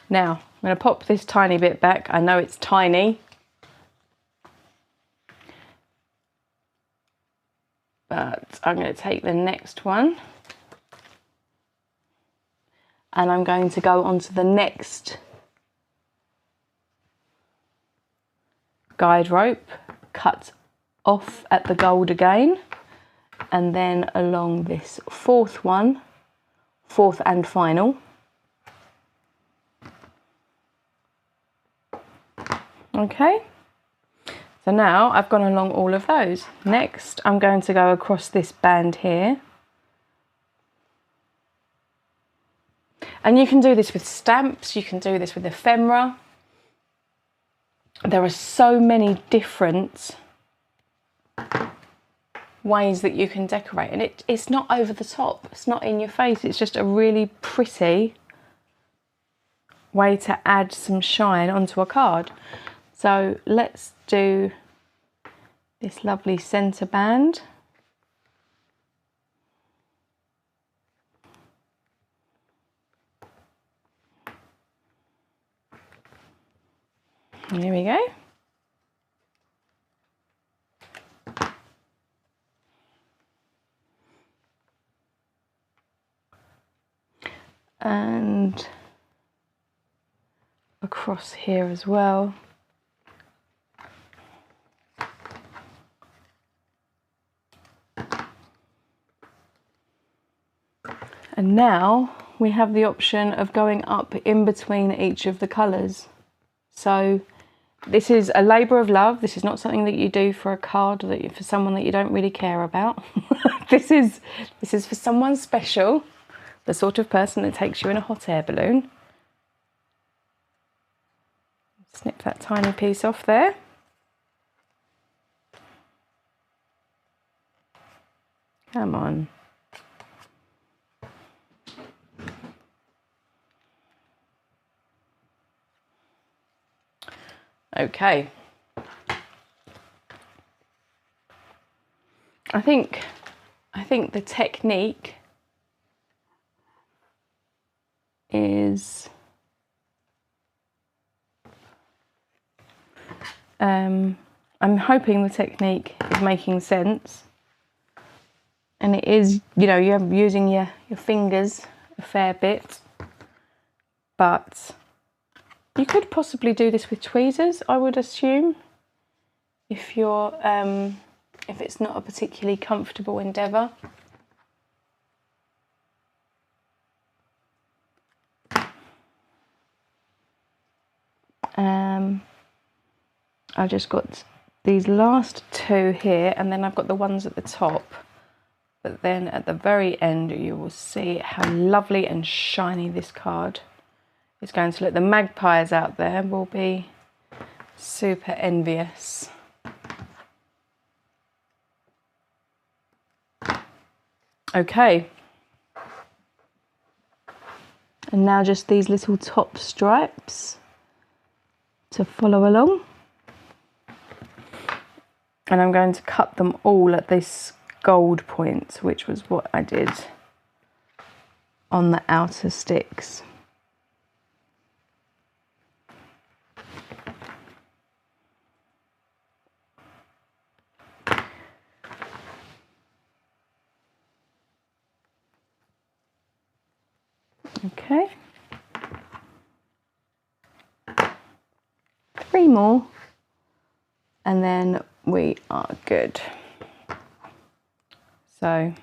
[SPEAKER 1] now I'm going to pop this tiny bit back. I know it's tiny, but I'm going to take the next one and I'm going to go onto the next guide rope, cut off at the gold again, and then along this fourth and final. Okay, so now I've gone along all of those. Next, I'm going to go across this band here. And you can do this with stamps, you can do this with ephemera. There are so many different ways that you can decorate, and it's not over the top, it's not in your face, it's just a really pretty way to add some shine onto a card. So let's do this lovely centre band. And here we go. And across here as well. And now we have the option of going up in between each of the colours. So this is a labour of love. This is not something that you do for a card for someone that you don't really care about. This is for someone special, the sort of person that takes you in a hot air balloon. Snip that tiny piece off there. Come on. Okay. I think the technique is I'm hoping the technique is making sense, and it is, you know, you're using your fingers a fair bit, but you could possibly do this with tweezers, I would assume, if you're if it's not a particularly comfortable endeavour. I've just got these last two here, and then I've got the ones at the top. But then at the very end, you will see how lovely and shiny this card is going to look, the magpies out there will be super envious. Okay. And now just these little top stripes to follow along. And I'm going to cut them all at this gold point, which was what I did on the outer sticks. Okay. 3 more, and then we are good. So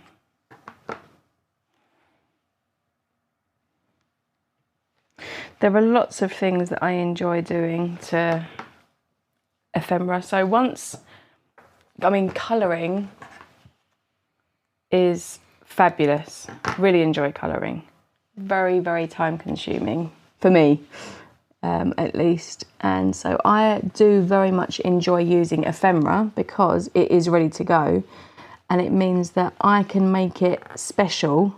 [SPEAKER 1] there are lots of things that I enjoy doing to ephemera. So colouring is fabulous. Really enjoy colouring. Very, very time consuming for me, at least. And so I do very much enjoy using ephemera because it is ready to go, and it means that I can make it special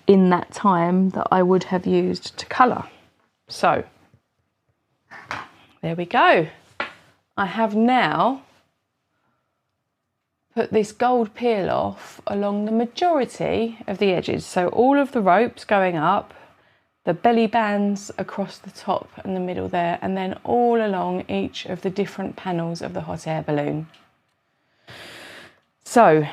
[SPEAKER 1] in that time that I would have used to colour. So there we go. I have now put this gold peel off along the majority of the edges. So all of the ropes going up, the belly bands across the top and the middle there, and then all along each of the different panels of the hot air balloon. So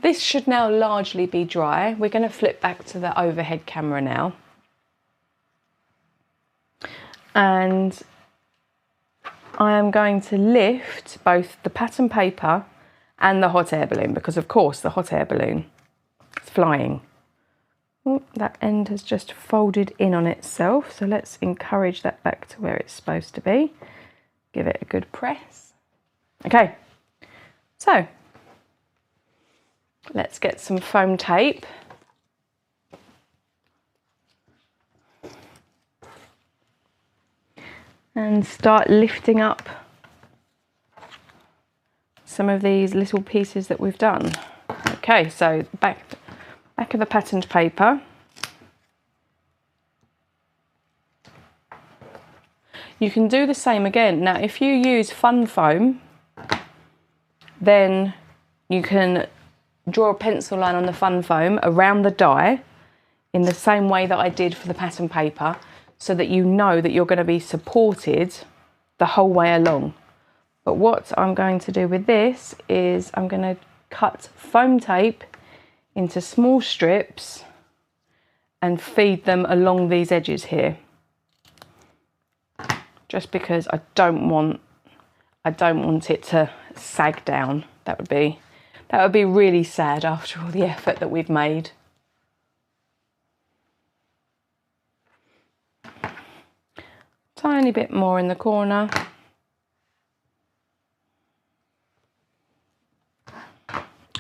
[SPEAKER 1] this should now largely be dry. We're going to flip back to the overhead camera now. And I am going to lift both the pattern paper and the hot air balloon, because of course the hot air balloon is flying. Oh, that end has just folded in on itself, so let's encourage that back to where it's supposed to be. Give it a good press. Okay, so let's get some foam tape. And start lifting up some of these little pieces that we've done. Okay, so back of the patterned paper. You can do the same again. Now, if you use fun foam, then you can draw a pencil line on the fun foam around the die in the same way that I did for the pattern paper, so that you know that you're going to be supported the whole way along. But what I'm going to do with this is I'm going to cut foam tape into small strips and feed them along these edges here. Just because I don't want it to sag down. That would be really sad after all the effort that we've made. Tiny bit more in the corner.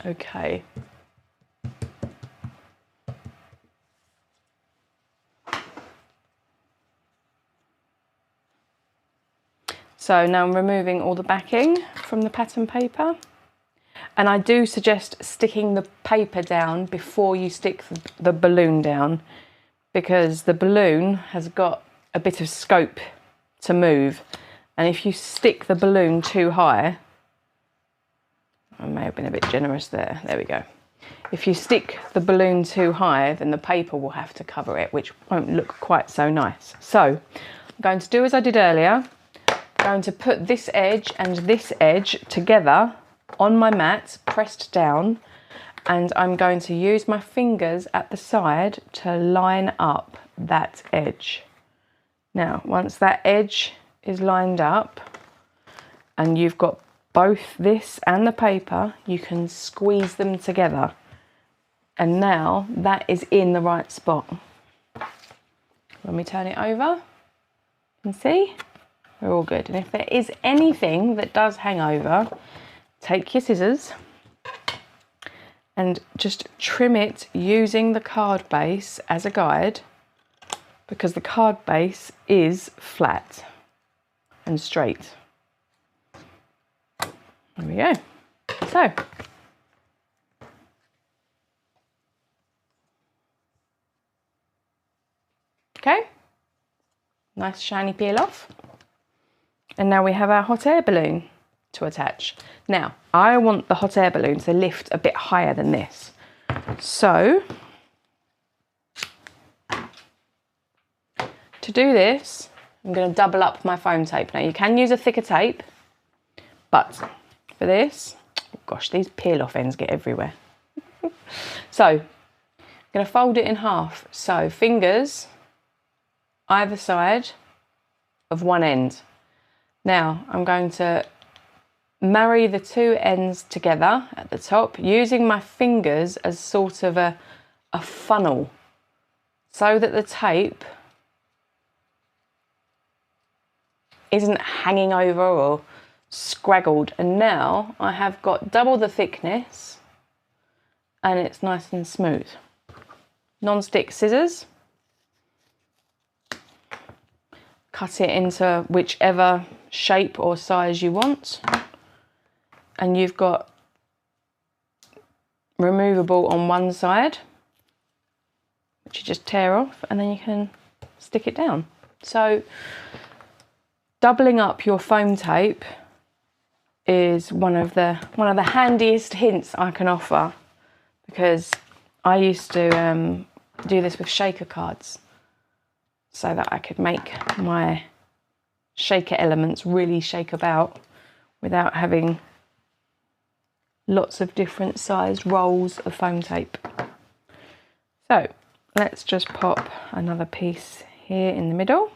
[SPEAKER 1] Okay. So now I'm removing all the backing from the pattern paper. And I do suggest sticking the paper down before you stick the balloon down, because the balloon has got a bit of scope to move, and if you stick the balloon too high, I may have been a bit generous there, we go. If you stick the balloon too high, then the paper will have to cover it, which won't look quite so nice. So I'm going to do as I did earlier. I'm going to put this edge and this edge together on my mat, pressed down, and I'm going to use my fingers at the side to line up that edge. Now, once that edge is lined up and you've got both this and the paper, you can squeeze them together. And now that is in the right spot. When we turn it over, you can see we're all good. And if there is anything that does hang over, take your scissors and just trim it using the card base as a guide, because the card base is flat and straight. There we go. So, okay, nice shiny peel off. And now we have our hot air balloon to attach. Now, I want the hot air balloon to lift a bit higher than this. So, to do this, I'm going to double up my foam tape. Now, you can use a thicker tape, but for this, oh gosh, these peel off ends get everywhere. So, I'm going to fold it in half. So, fingers either side of one end. Now, I'm going to marry the two ends together at the top using my fingers as sort of a funnel so that the tape isn't hanging over or scraggled. And now I have got double the thickness and it's nice and smooth. Non-stick scissors. Cut it into whichever shape or size you want. And you've got removable on one side, which you just tear off, and then you can stick it down. So doubling up your foam tape is one of the handiest hints I can offer, because I used to do this with shaker cards so that I could make my shaker elements really shake about without having lots of different sized rolls of foam tape. So let's just pop another piece here in the middle.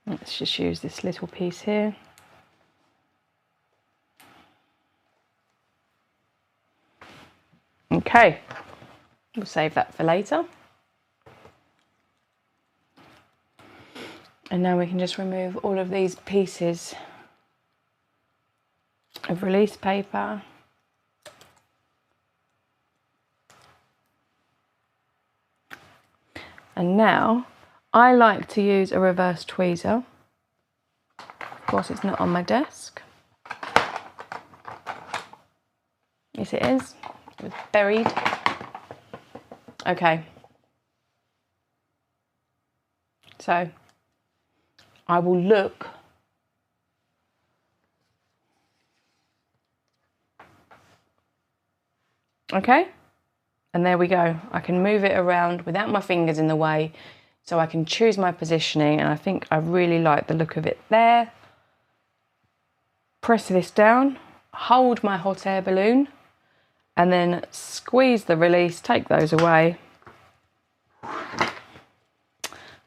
[SPEAKER 1] Let's just use this little piece here. Okay, we'll save that for later. And now we can just remove all of these pieces of release paper. And now I like to use a reverse tweezer. Of course, it's not on my desk. Yes, it is. It was buried. Okay. So I will look okay, and there we go. I can move it around without my fingers in the way, so I can choose my positioning, and I think I really like the look of it there. Press this down, hold my hot air balloon, and then squeeze the release, take those away.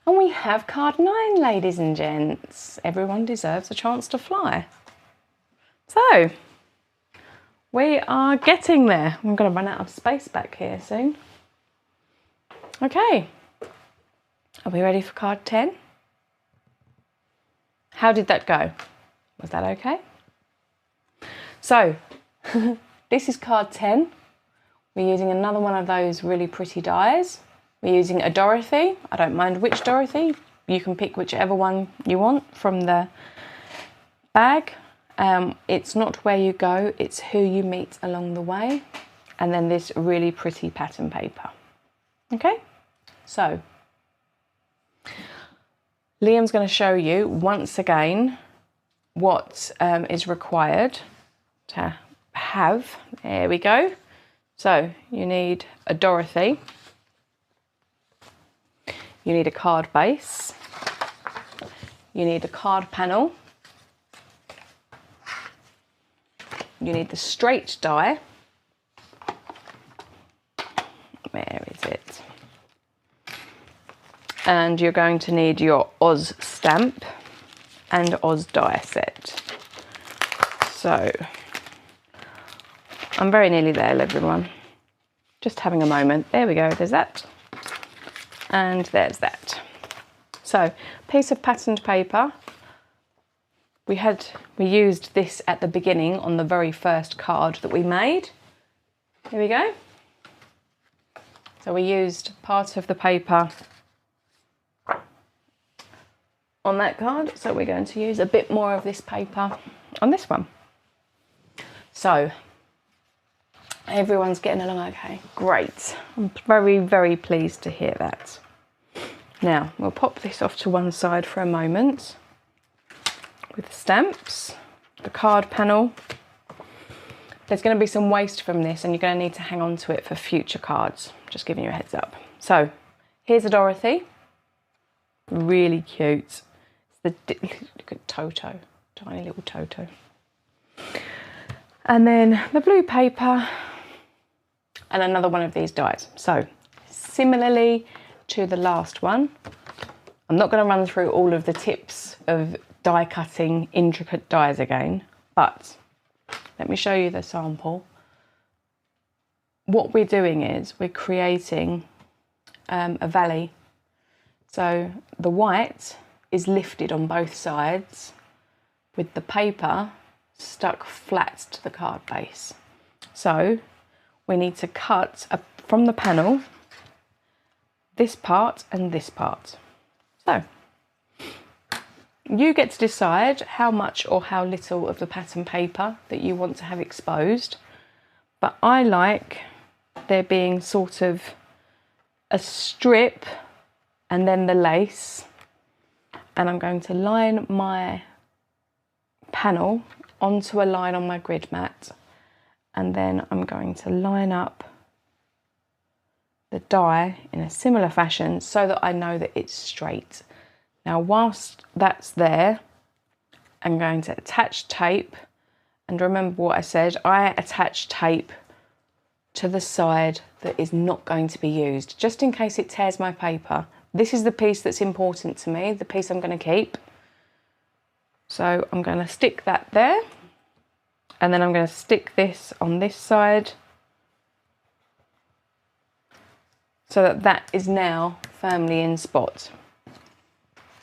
[SPEAKER 1] And we have card 9, ladies and gents. Everyone deserves a chance to fly. So, we are getting there. I'm going to run out of space back here soon. Okay. Are we ready for card 10? How did that go? Was that okay? So, this is card 10. We're using another one of those really pretty dies. We're using a Dorothy. I don't mind which Dorothy. You can pick whichever one you want from the bag. It's not where you go, it's who you meet along the way. And then this really pretty pattern paper. Okay, so Liam's going to show you once again what is required to have. There we go. So you need a Dorothy. You need a card base. You need a card panel. You need the straight die. Where is it? And you're going to need your Oz stamp and Oz die set. So, I'm very nearly there, everyone. Just having a moment. There we go, there's that. And there's that. So, piece of patterned paper. we used this at the beginning on the very first card that we made. Here we go. So we used part of the paper on that card, so we're going to use a bit more of this paper on this one. So everyone's getting along okay. Great. I'm very, very pleased to hear that. Now we'll pop this off to one side for a moment with the stamps, the card panel. There's going to be some waste from this and you're going to need to hang on to it for future cards. Just giving you a heads up. So here's a Dorothy. Really cute. It's look at Toto, tiny little Toto. And then the blue paper and another one of these dies. So similarly to the last one, I'm not going to run through all of the tips of die cutting intricate dies again, but let me show you the sample. What we're doing is we're creating a valley. So the white is lifted on both sides with the paper stuck flat to the card base. So we need to cut from the panel this part and this part. So you get to decide how much or how little of the pattern paper that you want to have exposed, but I like there being sort of a strip and then the lace, and I'm going to line my panel onto a line on my grid mat, and then I'm going to line up the die in a similar fashion so that I know that it's straight. Now whilst that's there, I'm going to attach tape, and remember what I said, I attach tape to the side that is not going to be used, just in case it tears my paper. This is the piece that's important to me, the piece I'm going to keep. So I'm going to stick that there, and then I'm going to stick this on this side so that that is now firmly in spot.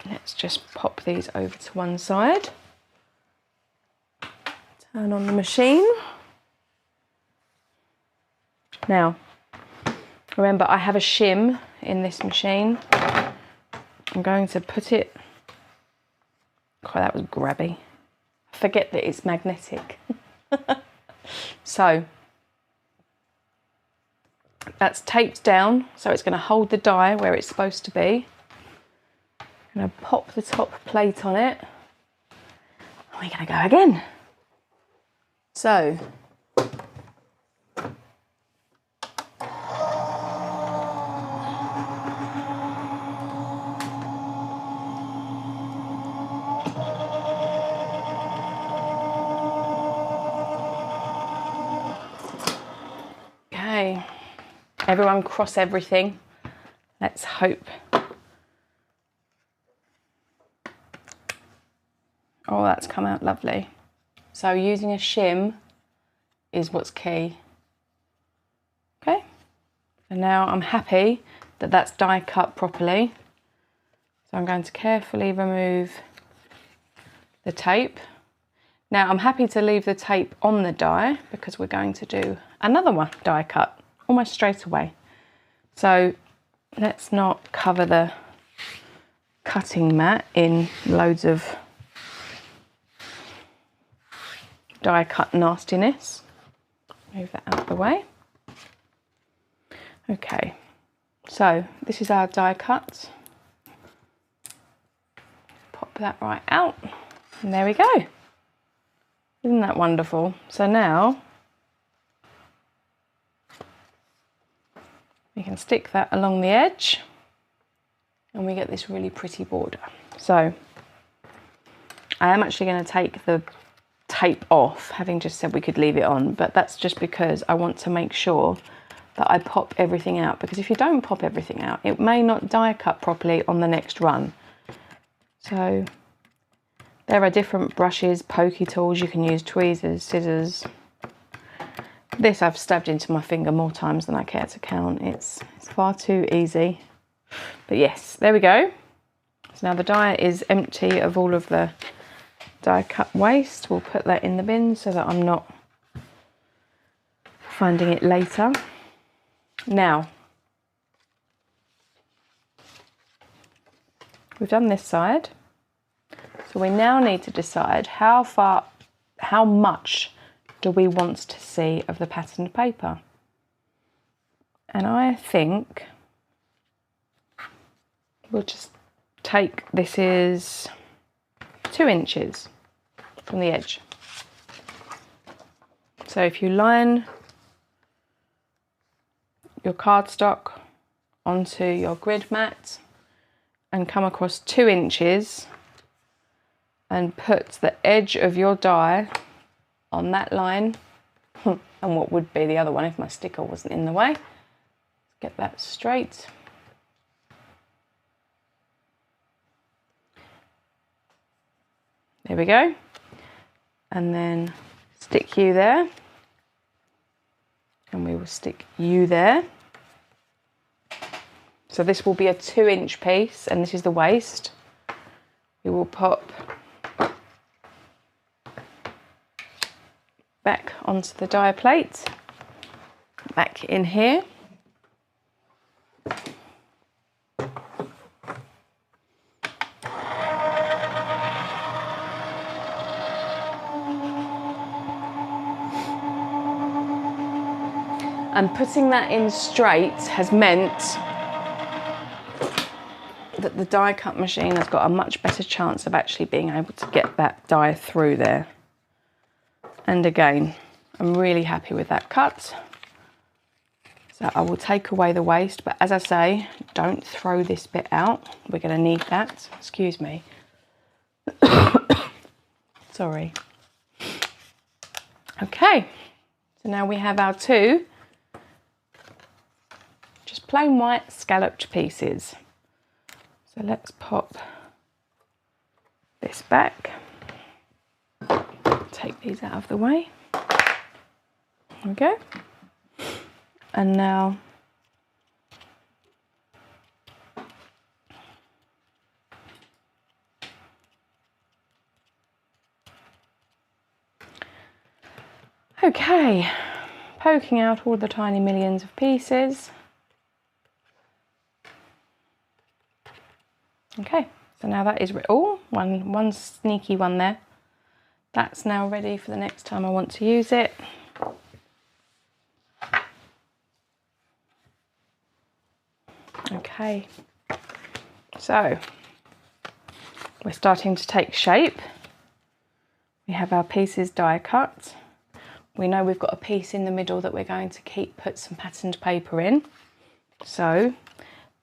[SPEAKER 1] Let's just pop these over to one side. Turn on the machine. Now, remember I have a shim in this machine. I'm going to put it, oh, that was grabby. I forget that it's magnetic. So, that's taped down, so it's going to hold the die where it's supposed to be. I'm going to pop the top plate on it, and we're going to go again. So, okay, everyone cross everything. Let's hope. Oh, that's come out lovely. So using a shim is what's key. Okay, and now I'm happy that that's die cut properly. So I'm going to carefully remove the tape. Now I'm happy to leave the tape on the die because we're going to do another one die cut almost straight away. So let's not cover the cutting mat in loads of die cut nastiness. Move that out of the way. Okay, so this is our die cut. Pop that right out, and there we go. Isn't that wonderful? So now we can stick that along the edge and we get this really pretty border. So I am actually going to take the tape off, having just said we could leave it on, but that's just because I want to make sure that I pop everything out, because if you don't pop everything out, it may not die cut properly on the next run. So there are different brushes, pokey tools, you can use tweezers, scissors. This I've stabbed into my finger more times than I care to count. It's far too easy. But yes, there we go. So now the die is empty of all of the die cut waste. We'll put that in the bin so that I'm not finding it later. Now, we've done this side. So we now need to decide how much do we want to see of the patterned paper. And I think we'll just take, this is 2 inches from the edge. So if you line your cardstock onto your grid mat and come across 2 inches and put the edge of your die on that line, and what would be the other one if my sticker wasn't in the way. Get that straight. There we go. And then stick you there. And we will stick you there. So this will be a 2-inch piece, and this is the waist. We will pop back onto the die plate, back in here. And putting that in straight has meant that the die cut machine has got a much better chance of actually being able to get that die through there. And again, I'm really happy with that cut. So I will take away the waste, but as I say, don't throw this bit out. We're going to need that. Excuse me. Sorry. Okay, so now we have our 2 just plain white scalloped pieces. So let's pop this back. Take these out of the way. There we go. And now okay, poking out all the tiny millions of pieces. Okay, so now that is, oh, one sneaky one there. That's now ready for the next time I want to use it. Okay, so we're starting to take shape. We have our pieces die cut. We know we've got a piece in the middle that we're going to put some patterned paper in. So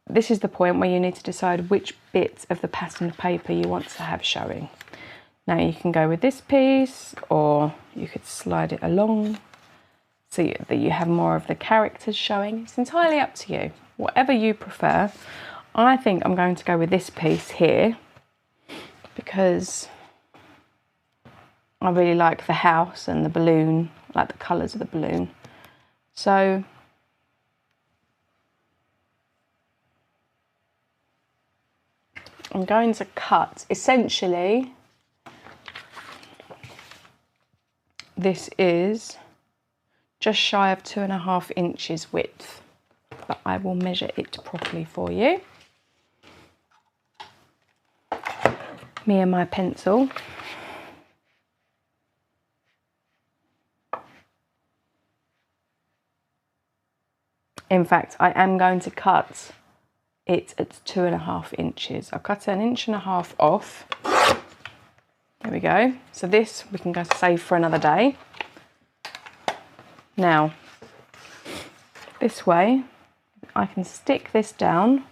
[SPEAKER 1] this is the point where you need to decide which bits of the patterned paper you want to have showing. Now you can go with this piece, or you could slide it along so that you have more of the characters showing. It's entirely up to you, whatever you prefer. I think I'm going to go with this piece here because I really like the house and the balloon, like the colours of the balloon. So I'm going to cut, essentially, this is just shy of 2.5 inches width, but I will measure it properly for you. Me and my pencil. In fact, I am going to cut it at 2.5 inches. I'll cut 1.5 inches off. There we go. So this we can go save for another day. Now, this way, I can stick this down.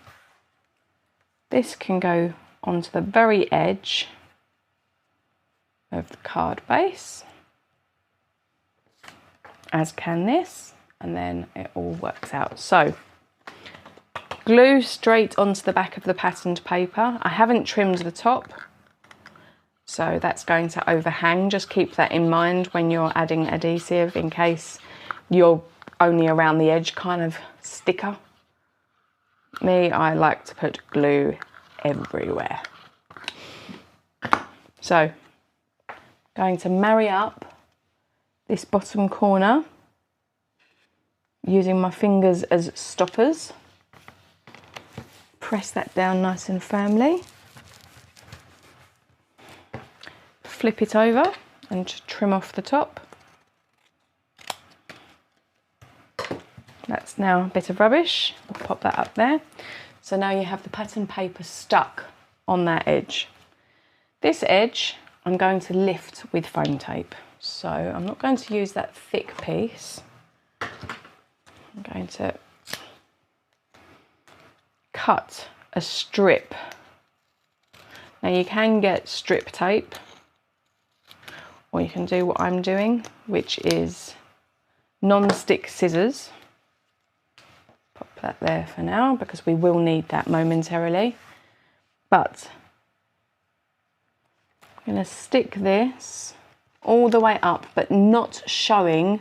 [SPEAKER 1] This can go onto the very edge of the card base, as can this, and then it all works out. So, glue straight onto the back of the patterned paper. I haven't trimmed the top, so that's going to overhang. Just keep that in mind when you're adding adhesive, in case you're only around the edge kind of sticker. Me, I like to put glue everywhere. So Going to marry up this bottom corner using my fingers as stoppers. Press that down nice and firmly. Flip it over and trim off the top. That's now a bit of rubbish. We'll pop that up there. So now you have the pattern paper stuck on that edge. This edge I'm going to lift with foam tape. So I'm not going to use that thick piece. I'm going to cut a strip. Now you can get strip tape, or you can do what I'm doing, which is non-stick scissors. Pop that there for now because we will need that momentarily. But I'm going to stick this all the way up, but not showing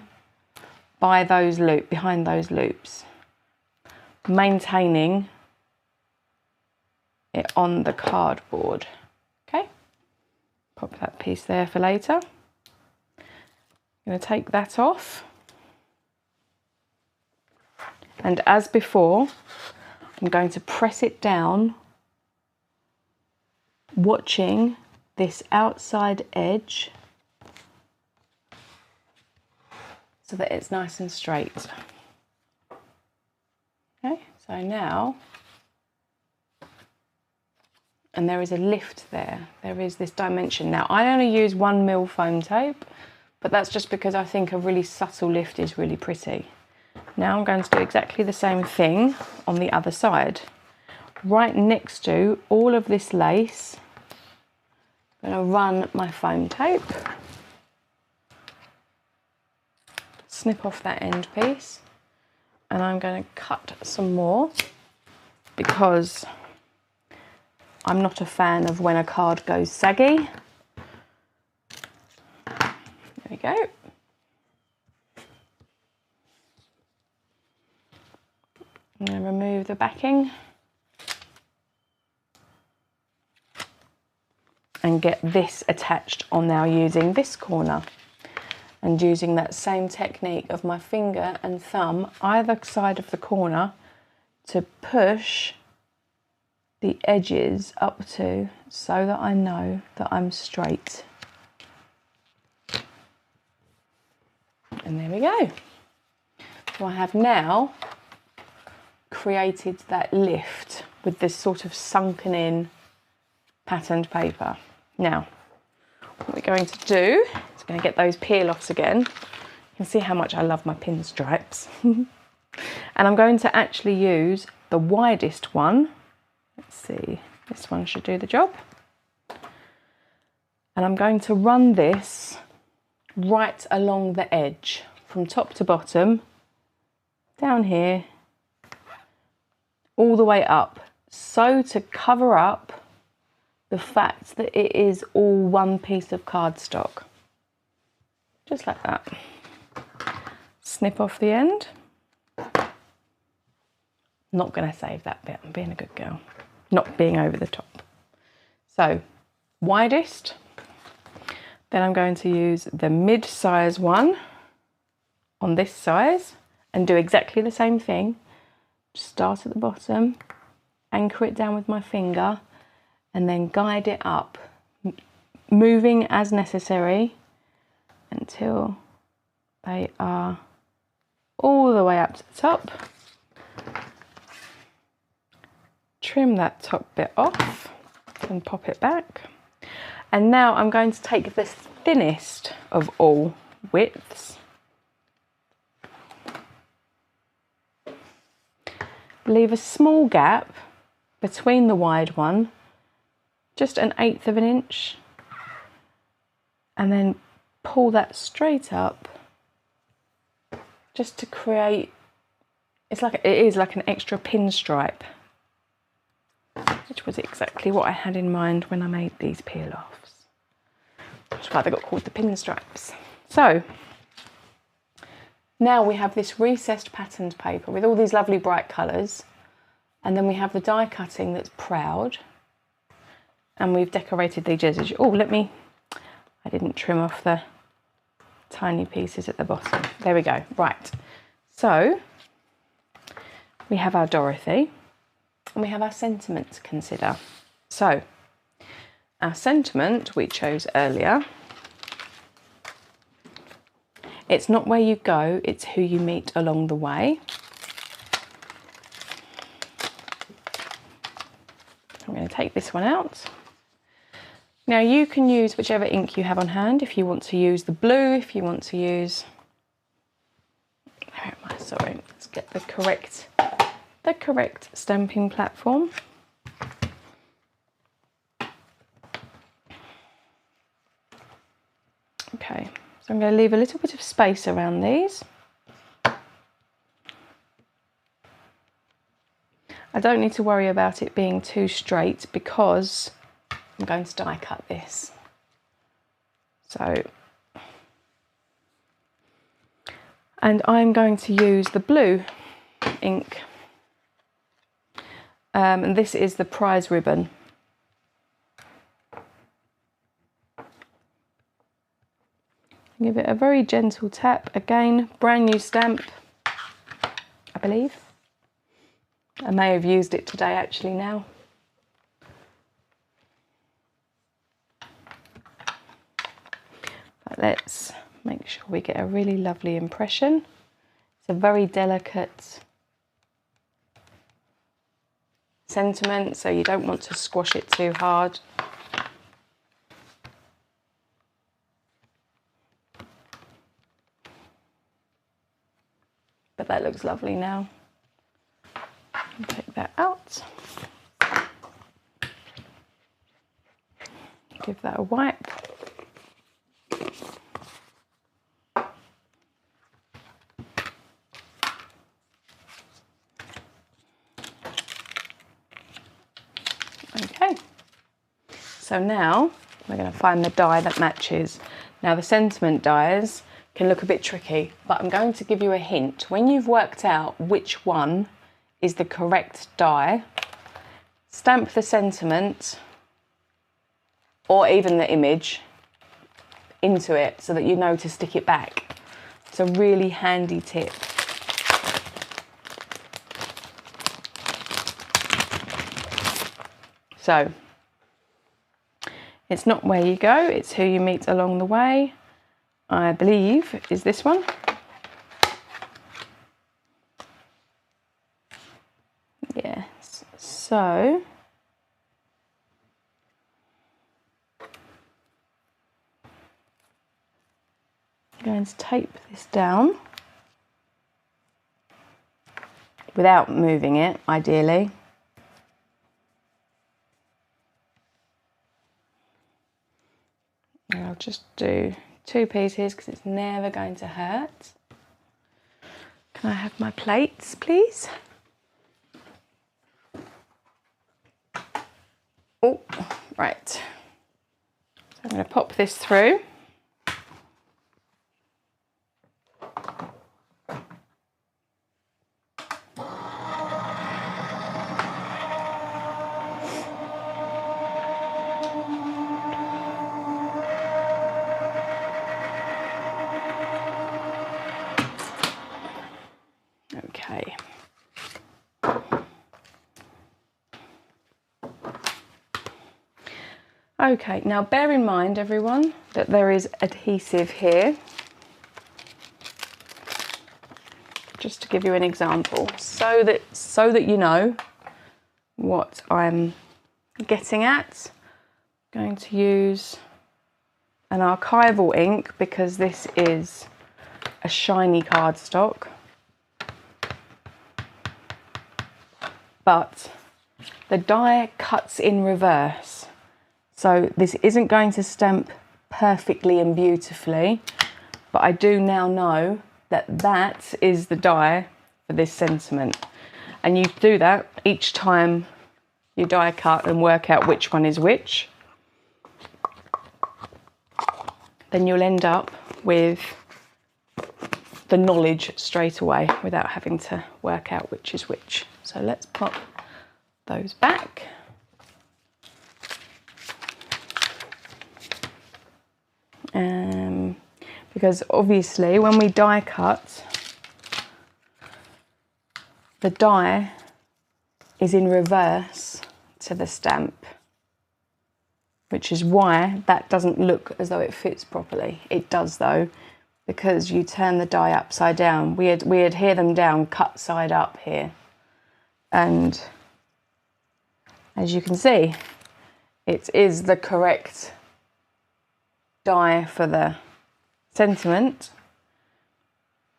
[SPEAKER 1] by those behind those loops, maintaining it on the cardboard. Okay, pop that piece there for later. I'm going to take that off, and as before I'm going to press it down, watching this outside edge so that it's nice and straight. Okay, so now, and there is a lift there, there is this dimension. Now I only use 1mm foam tape, but that's just because I think a really subtle lift is really pretty. Now I'm going to do exactly the same thing on the other side. Right next to all of this lace, I'm going to run my foam tape, snip off that end piece, and I'm going to cut some more because I'm not a fan of when a card goes saggy. There we go. I'm going to remove the backing and get this attached on now using this corner, and using that same technique of my finger and thumb either side of the corner to push the edges up to, so that I know that I'm straight. And there we go. So I have now created that lift with this sort of sunken in patterned paper. Now, what we're going to do is going to get those peel offs again. You can see how much I love my pinstripes. And I'm going to actually use the widest one. Let's see, this one should do the job. And I'm going to run this right along the edge from top to bottom, down here, all the way up, so to cover up the fact that it is all one piece of cardstock. Just like that. Snip off the end. Not going to save that bit, I'm being a good girl. Not being over the top. So, widest. Then I'm going to use the mid-size one on this size and do exactly the same thing. Start at the bottom, anchor it down with my finger, and then guide it up, moving as necessary until they are all the way up to the top. Trim that top bit off and pop it back. And now I'm going to take the thinnest of all widths, leave a small gap between the wide one, just 1/8 of an inch, and then pull that straight up just to create, it is like an extra pinstripe, which was exactly what I had in mind when I made these peel-offs. That's why they got called the pinstripes. So now we have this recessed patterned paper with all these lovely bright colours, and then we have the die cutting that's proud, and we've decorated these edges. Oh, I didn't trim off the tiny pieces at the bottom. There we go. Right, so we have our Dorothy and we have our sentiment to consider. So our sentiment we chose earlier. It's not where you go, it's who you meet along the way. I'm going to take this one out. Now you can use whichever ink you have on hand. If you want to use the blue, if you want to use, where am I? Sorry, let's get the correct stamping platform. Okay, so I'm going to leave a little bit of space around these. I don't need to worry about it being too straight because I'm going to die cut this. So, and I'm going to use the blue ink. And this is the prize ribbon. Give it a very gentle tap. Again, brand new stamp, I believe. I may have used it today actually now. But let's make sure we get a really lovely impression. It's a very delicate sentiment, so you don't want to squash it too hard. But that looks lovely now. Take that out. Give that a wipe. Okay. So now we're going to find the die that matches. Now the sentiment dies can look a bit tricky, but I'm going to give you a hint. When you've worked out which one is the correct die, stamp the sentiment or even the image into it so that you know to stick it back. It's a really handy tip. So it's not where you go, it's who you meet along the way. I believe is this one. Yes, so I'm going to tape this down without moving it, ideally. And I'll just do 2 pieces because it's never going to hurt. Can I have my plates, please? Oh, right. So I'm going to pop this through. Okay. Okay, now bear in mind everyone that there is adhesive here. Just to give you an example, so that you know what I'm getting at. I'm going to use an archival ink because this is a shiny cardstock. But the die cuts in reverse. So this isn't going to stamp perfectly and beautifully, but I do now know that that is the die for this sentiment. And you do that each time you die cut and work out which one is which. Then you'll end up with the knowledge straight away without having to work out which is which. So let's pop those back. because obviously when we die cut, the die is in reverse to the stamp, which is why that doesn't look as though it fits properly. It does though, because you turn the die upside down. We adhere them down, cut side up here. And as you can see, it is the correct die for the sentiment,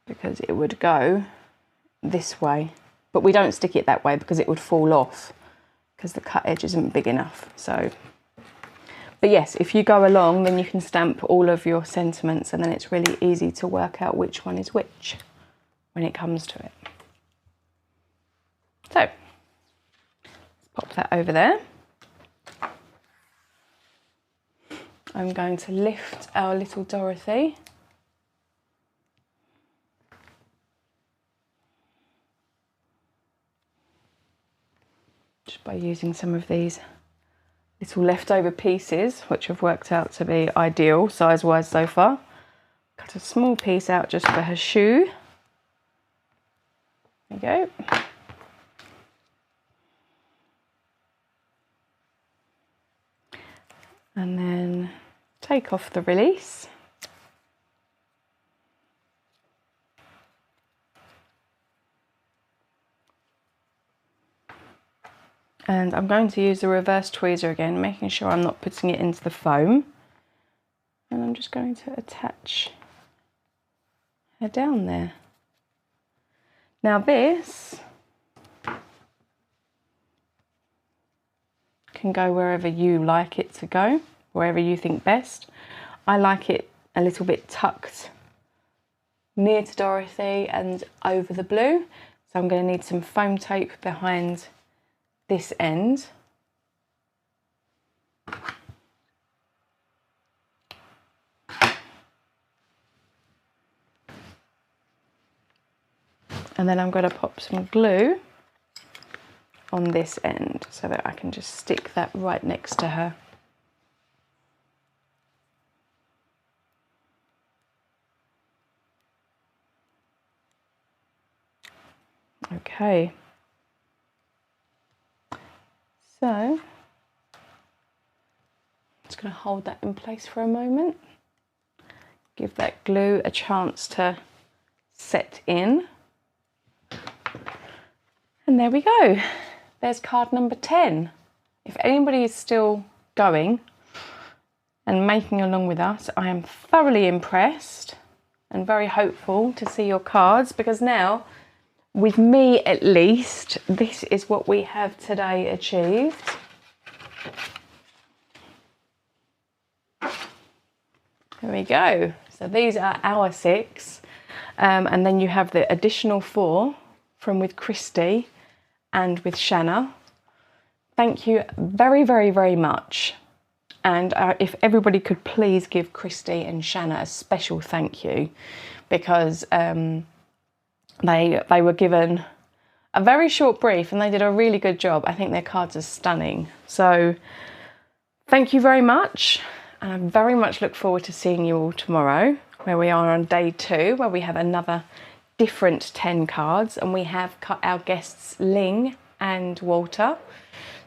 [SPEAKER 1] because it would go this way. But we don't stick it that way because it would fall off because the cut edge isn't big enough. So, but yes, if you go along, then you can stamp all of your sentiments, and then it's really easy to work out which one is which when it comes to it. So, let's pop that over there. I'm going to lift our little Dorothy. Just by using some of these little leftover pieces, which have worked out to be ideal size-wise so far. Cut a small piece out just for her shoe. There you go. And then take off the release. And I'm going to use the reverse tweezer again, making sure I'm not putting it into the foam. And I'm just going to attach her down there. Now this can go wherever you like it to go, wherever you think best. I like it a little bit tucked near to Dorothy and over the blue. So I'm going to need some foam tape behind this end. And then I'm going to pop some glue on this end so that I can just stick that right next to her. Okay. So, I'm just going to hold that in place for a moment. Give that glue a chance to set in. And there we go. There's card number 10. If anybody is still going and making along with us, I am thoroughly impressed and very hopeful to see your cards, because now, with me at least, this is what we have today achieved. There we go. So these are our 6. And then you have the additional 4 from with Christy and with Shanna. Thank you very, very, very much. And if everybody could please give Christy and Shanna a special thank you, because they were given a very short brief and they did a really good job. I think their cards are stunning. So thank you very much. And I very much look forward to seeing you all tomorrow, where we are on day 2, where we have another different 10 cards, and we have cut our guests Ling and Walter.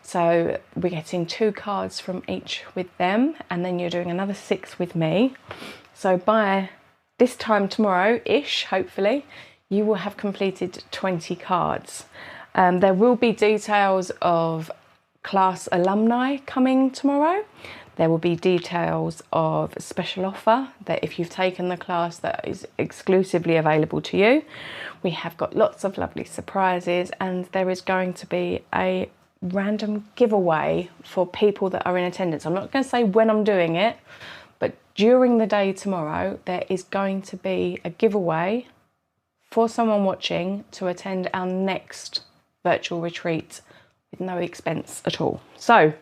[SPEAKER 1] So we're getting 2 cards from each with them, and then you're doing another 6 with me. So by this time tomorrow-ish, hopefully, you will have completed 20 cards. There will be details of class alumni coming tomorrow. There will be details of a special offer that if you've taken the class, that is exclusively available to you. We have got lots of lovely surprises, and there is going to be a random giveaway for people that are in attendance. I'm not going to say when I'm doing it, but during the day tomorrow, there is going to be a giveaway for someone watching to attend our next virtual retreat with no expense at all. So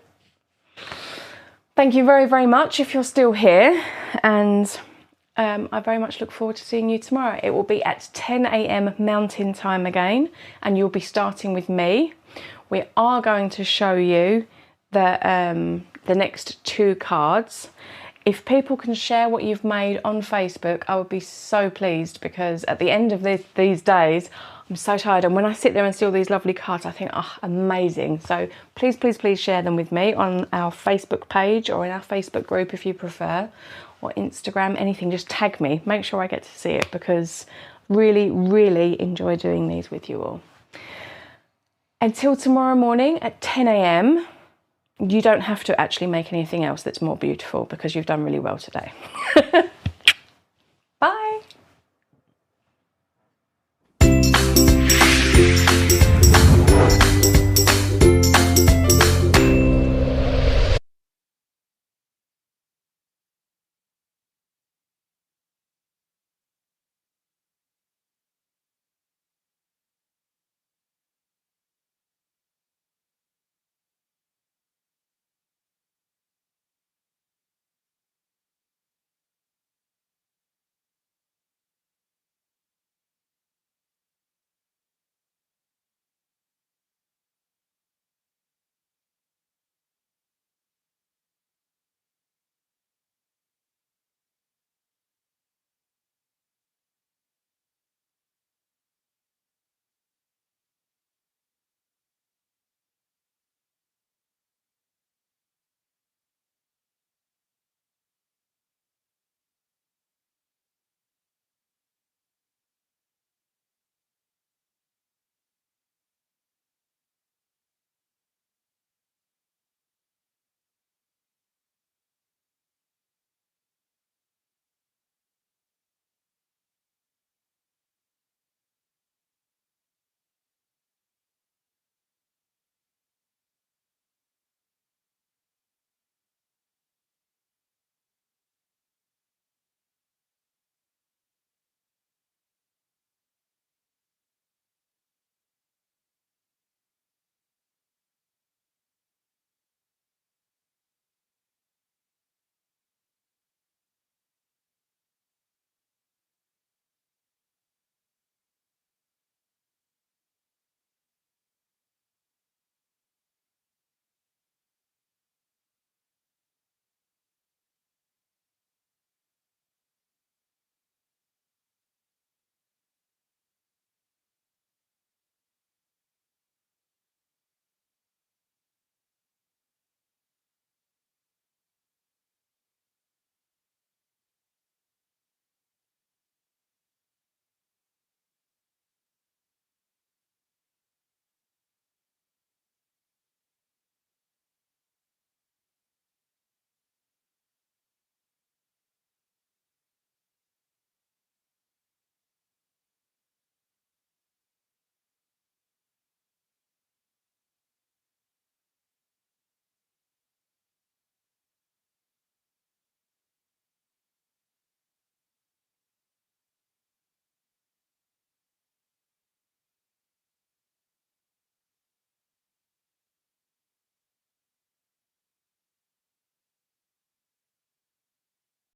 [SPEAKER 1] thank you very, very much if you're still here, and I very much look forward to seeing you tomorrow. It will be at 10 AM Mountain Time again, and you'll be starting with me. We are going to show you the next 2 cards. If people can share what you've made on Facebook, I would be so pleased, because at the end of these days, I'm so tired. And when I sit there and see all these lovely cards, I think, oh, amazing. So please, please, please share them with me on our Facebook page or in our Facebook group if you prefer, or Instagram, anything. Just tag me. Make sure I get to see it, because really, really enjoy doing these with you all. Until tomorrow morning at 10 a.m, you don't have to actually make anything else that's more beautiful, because you've done really well today.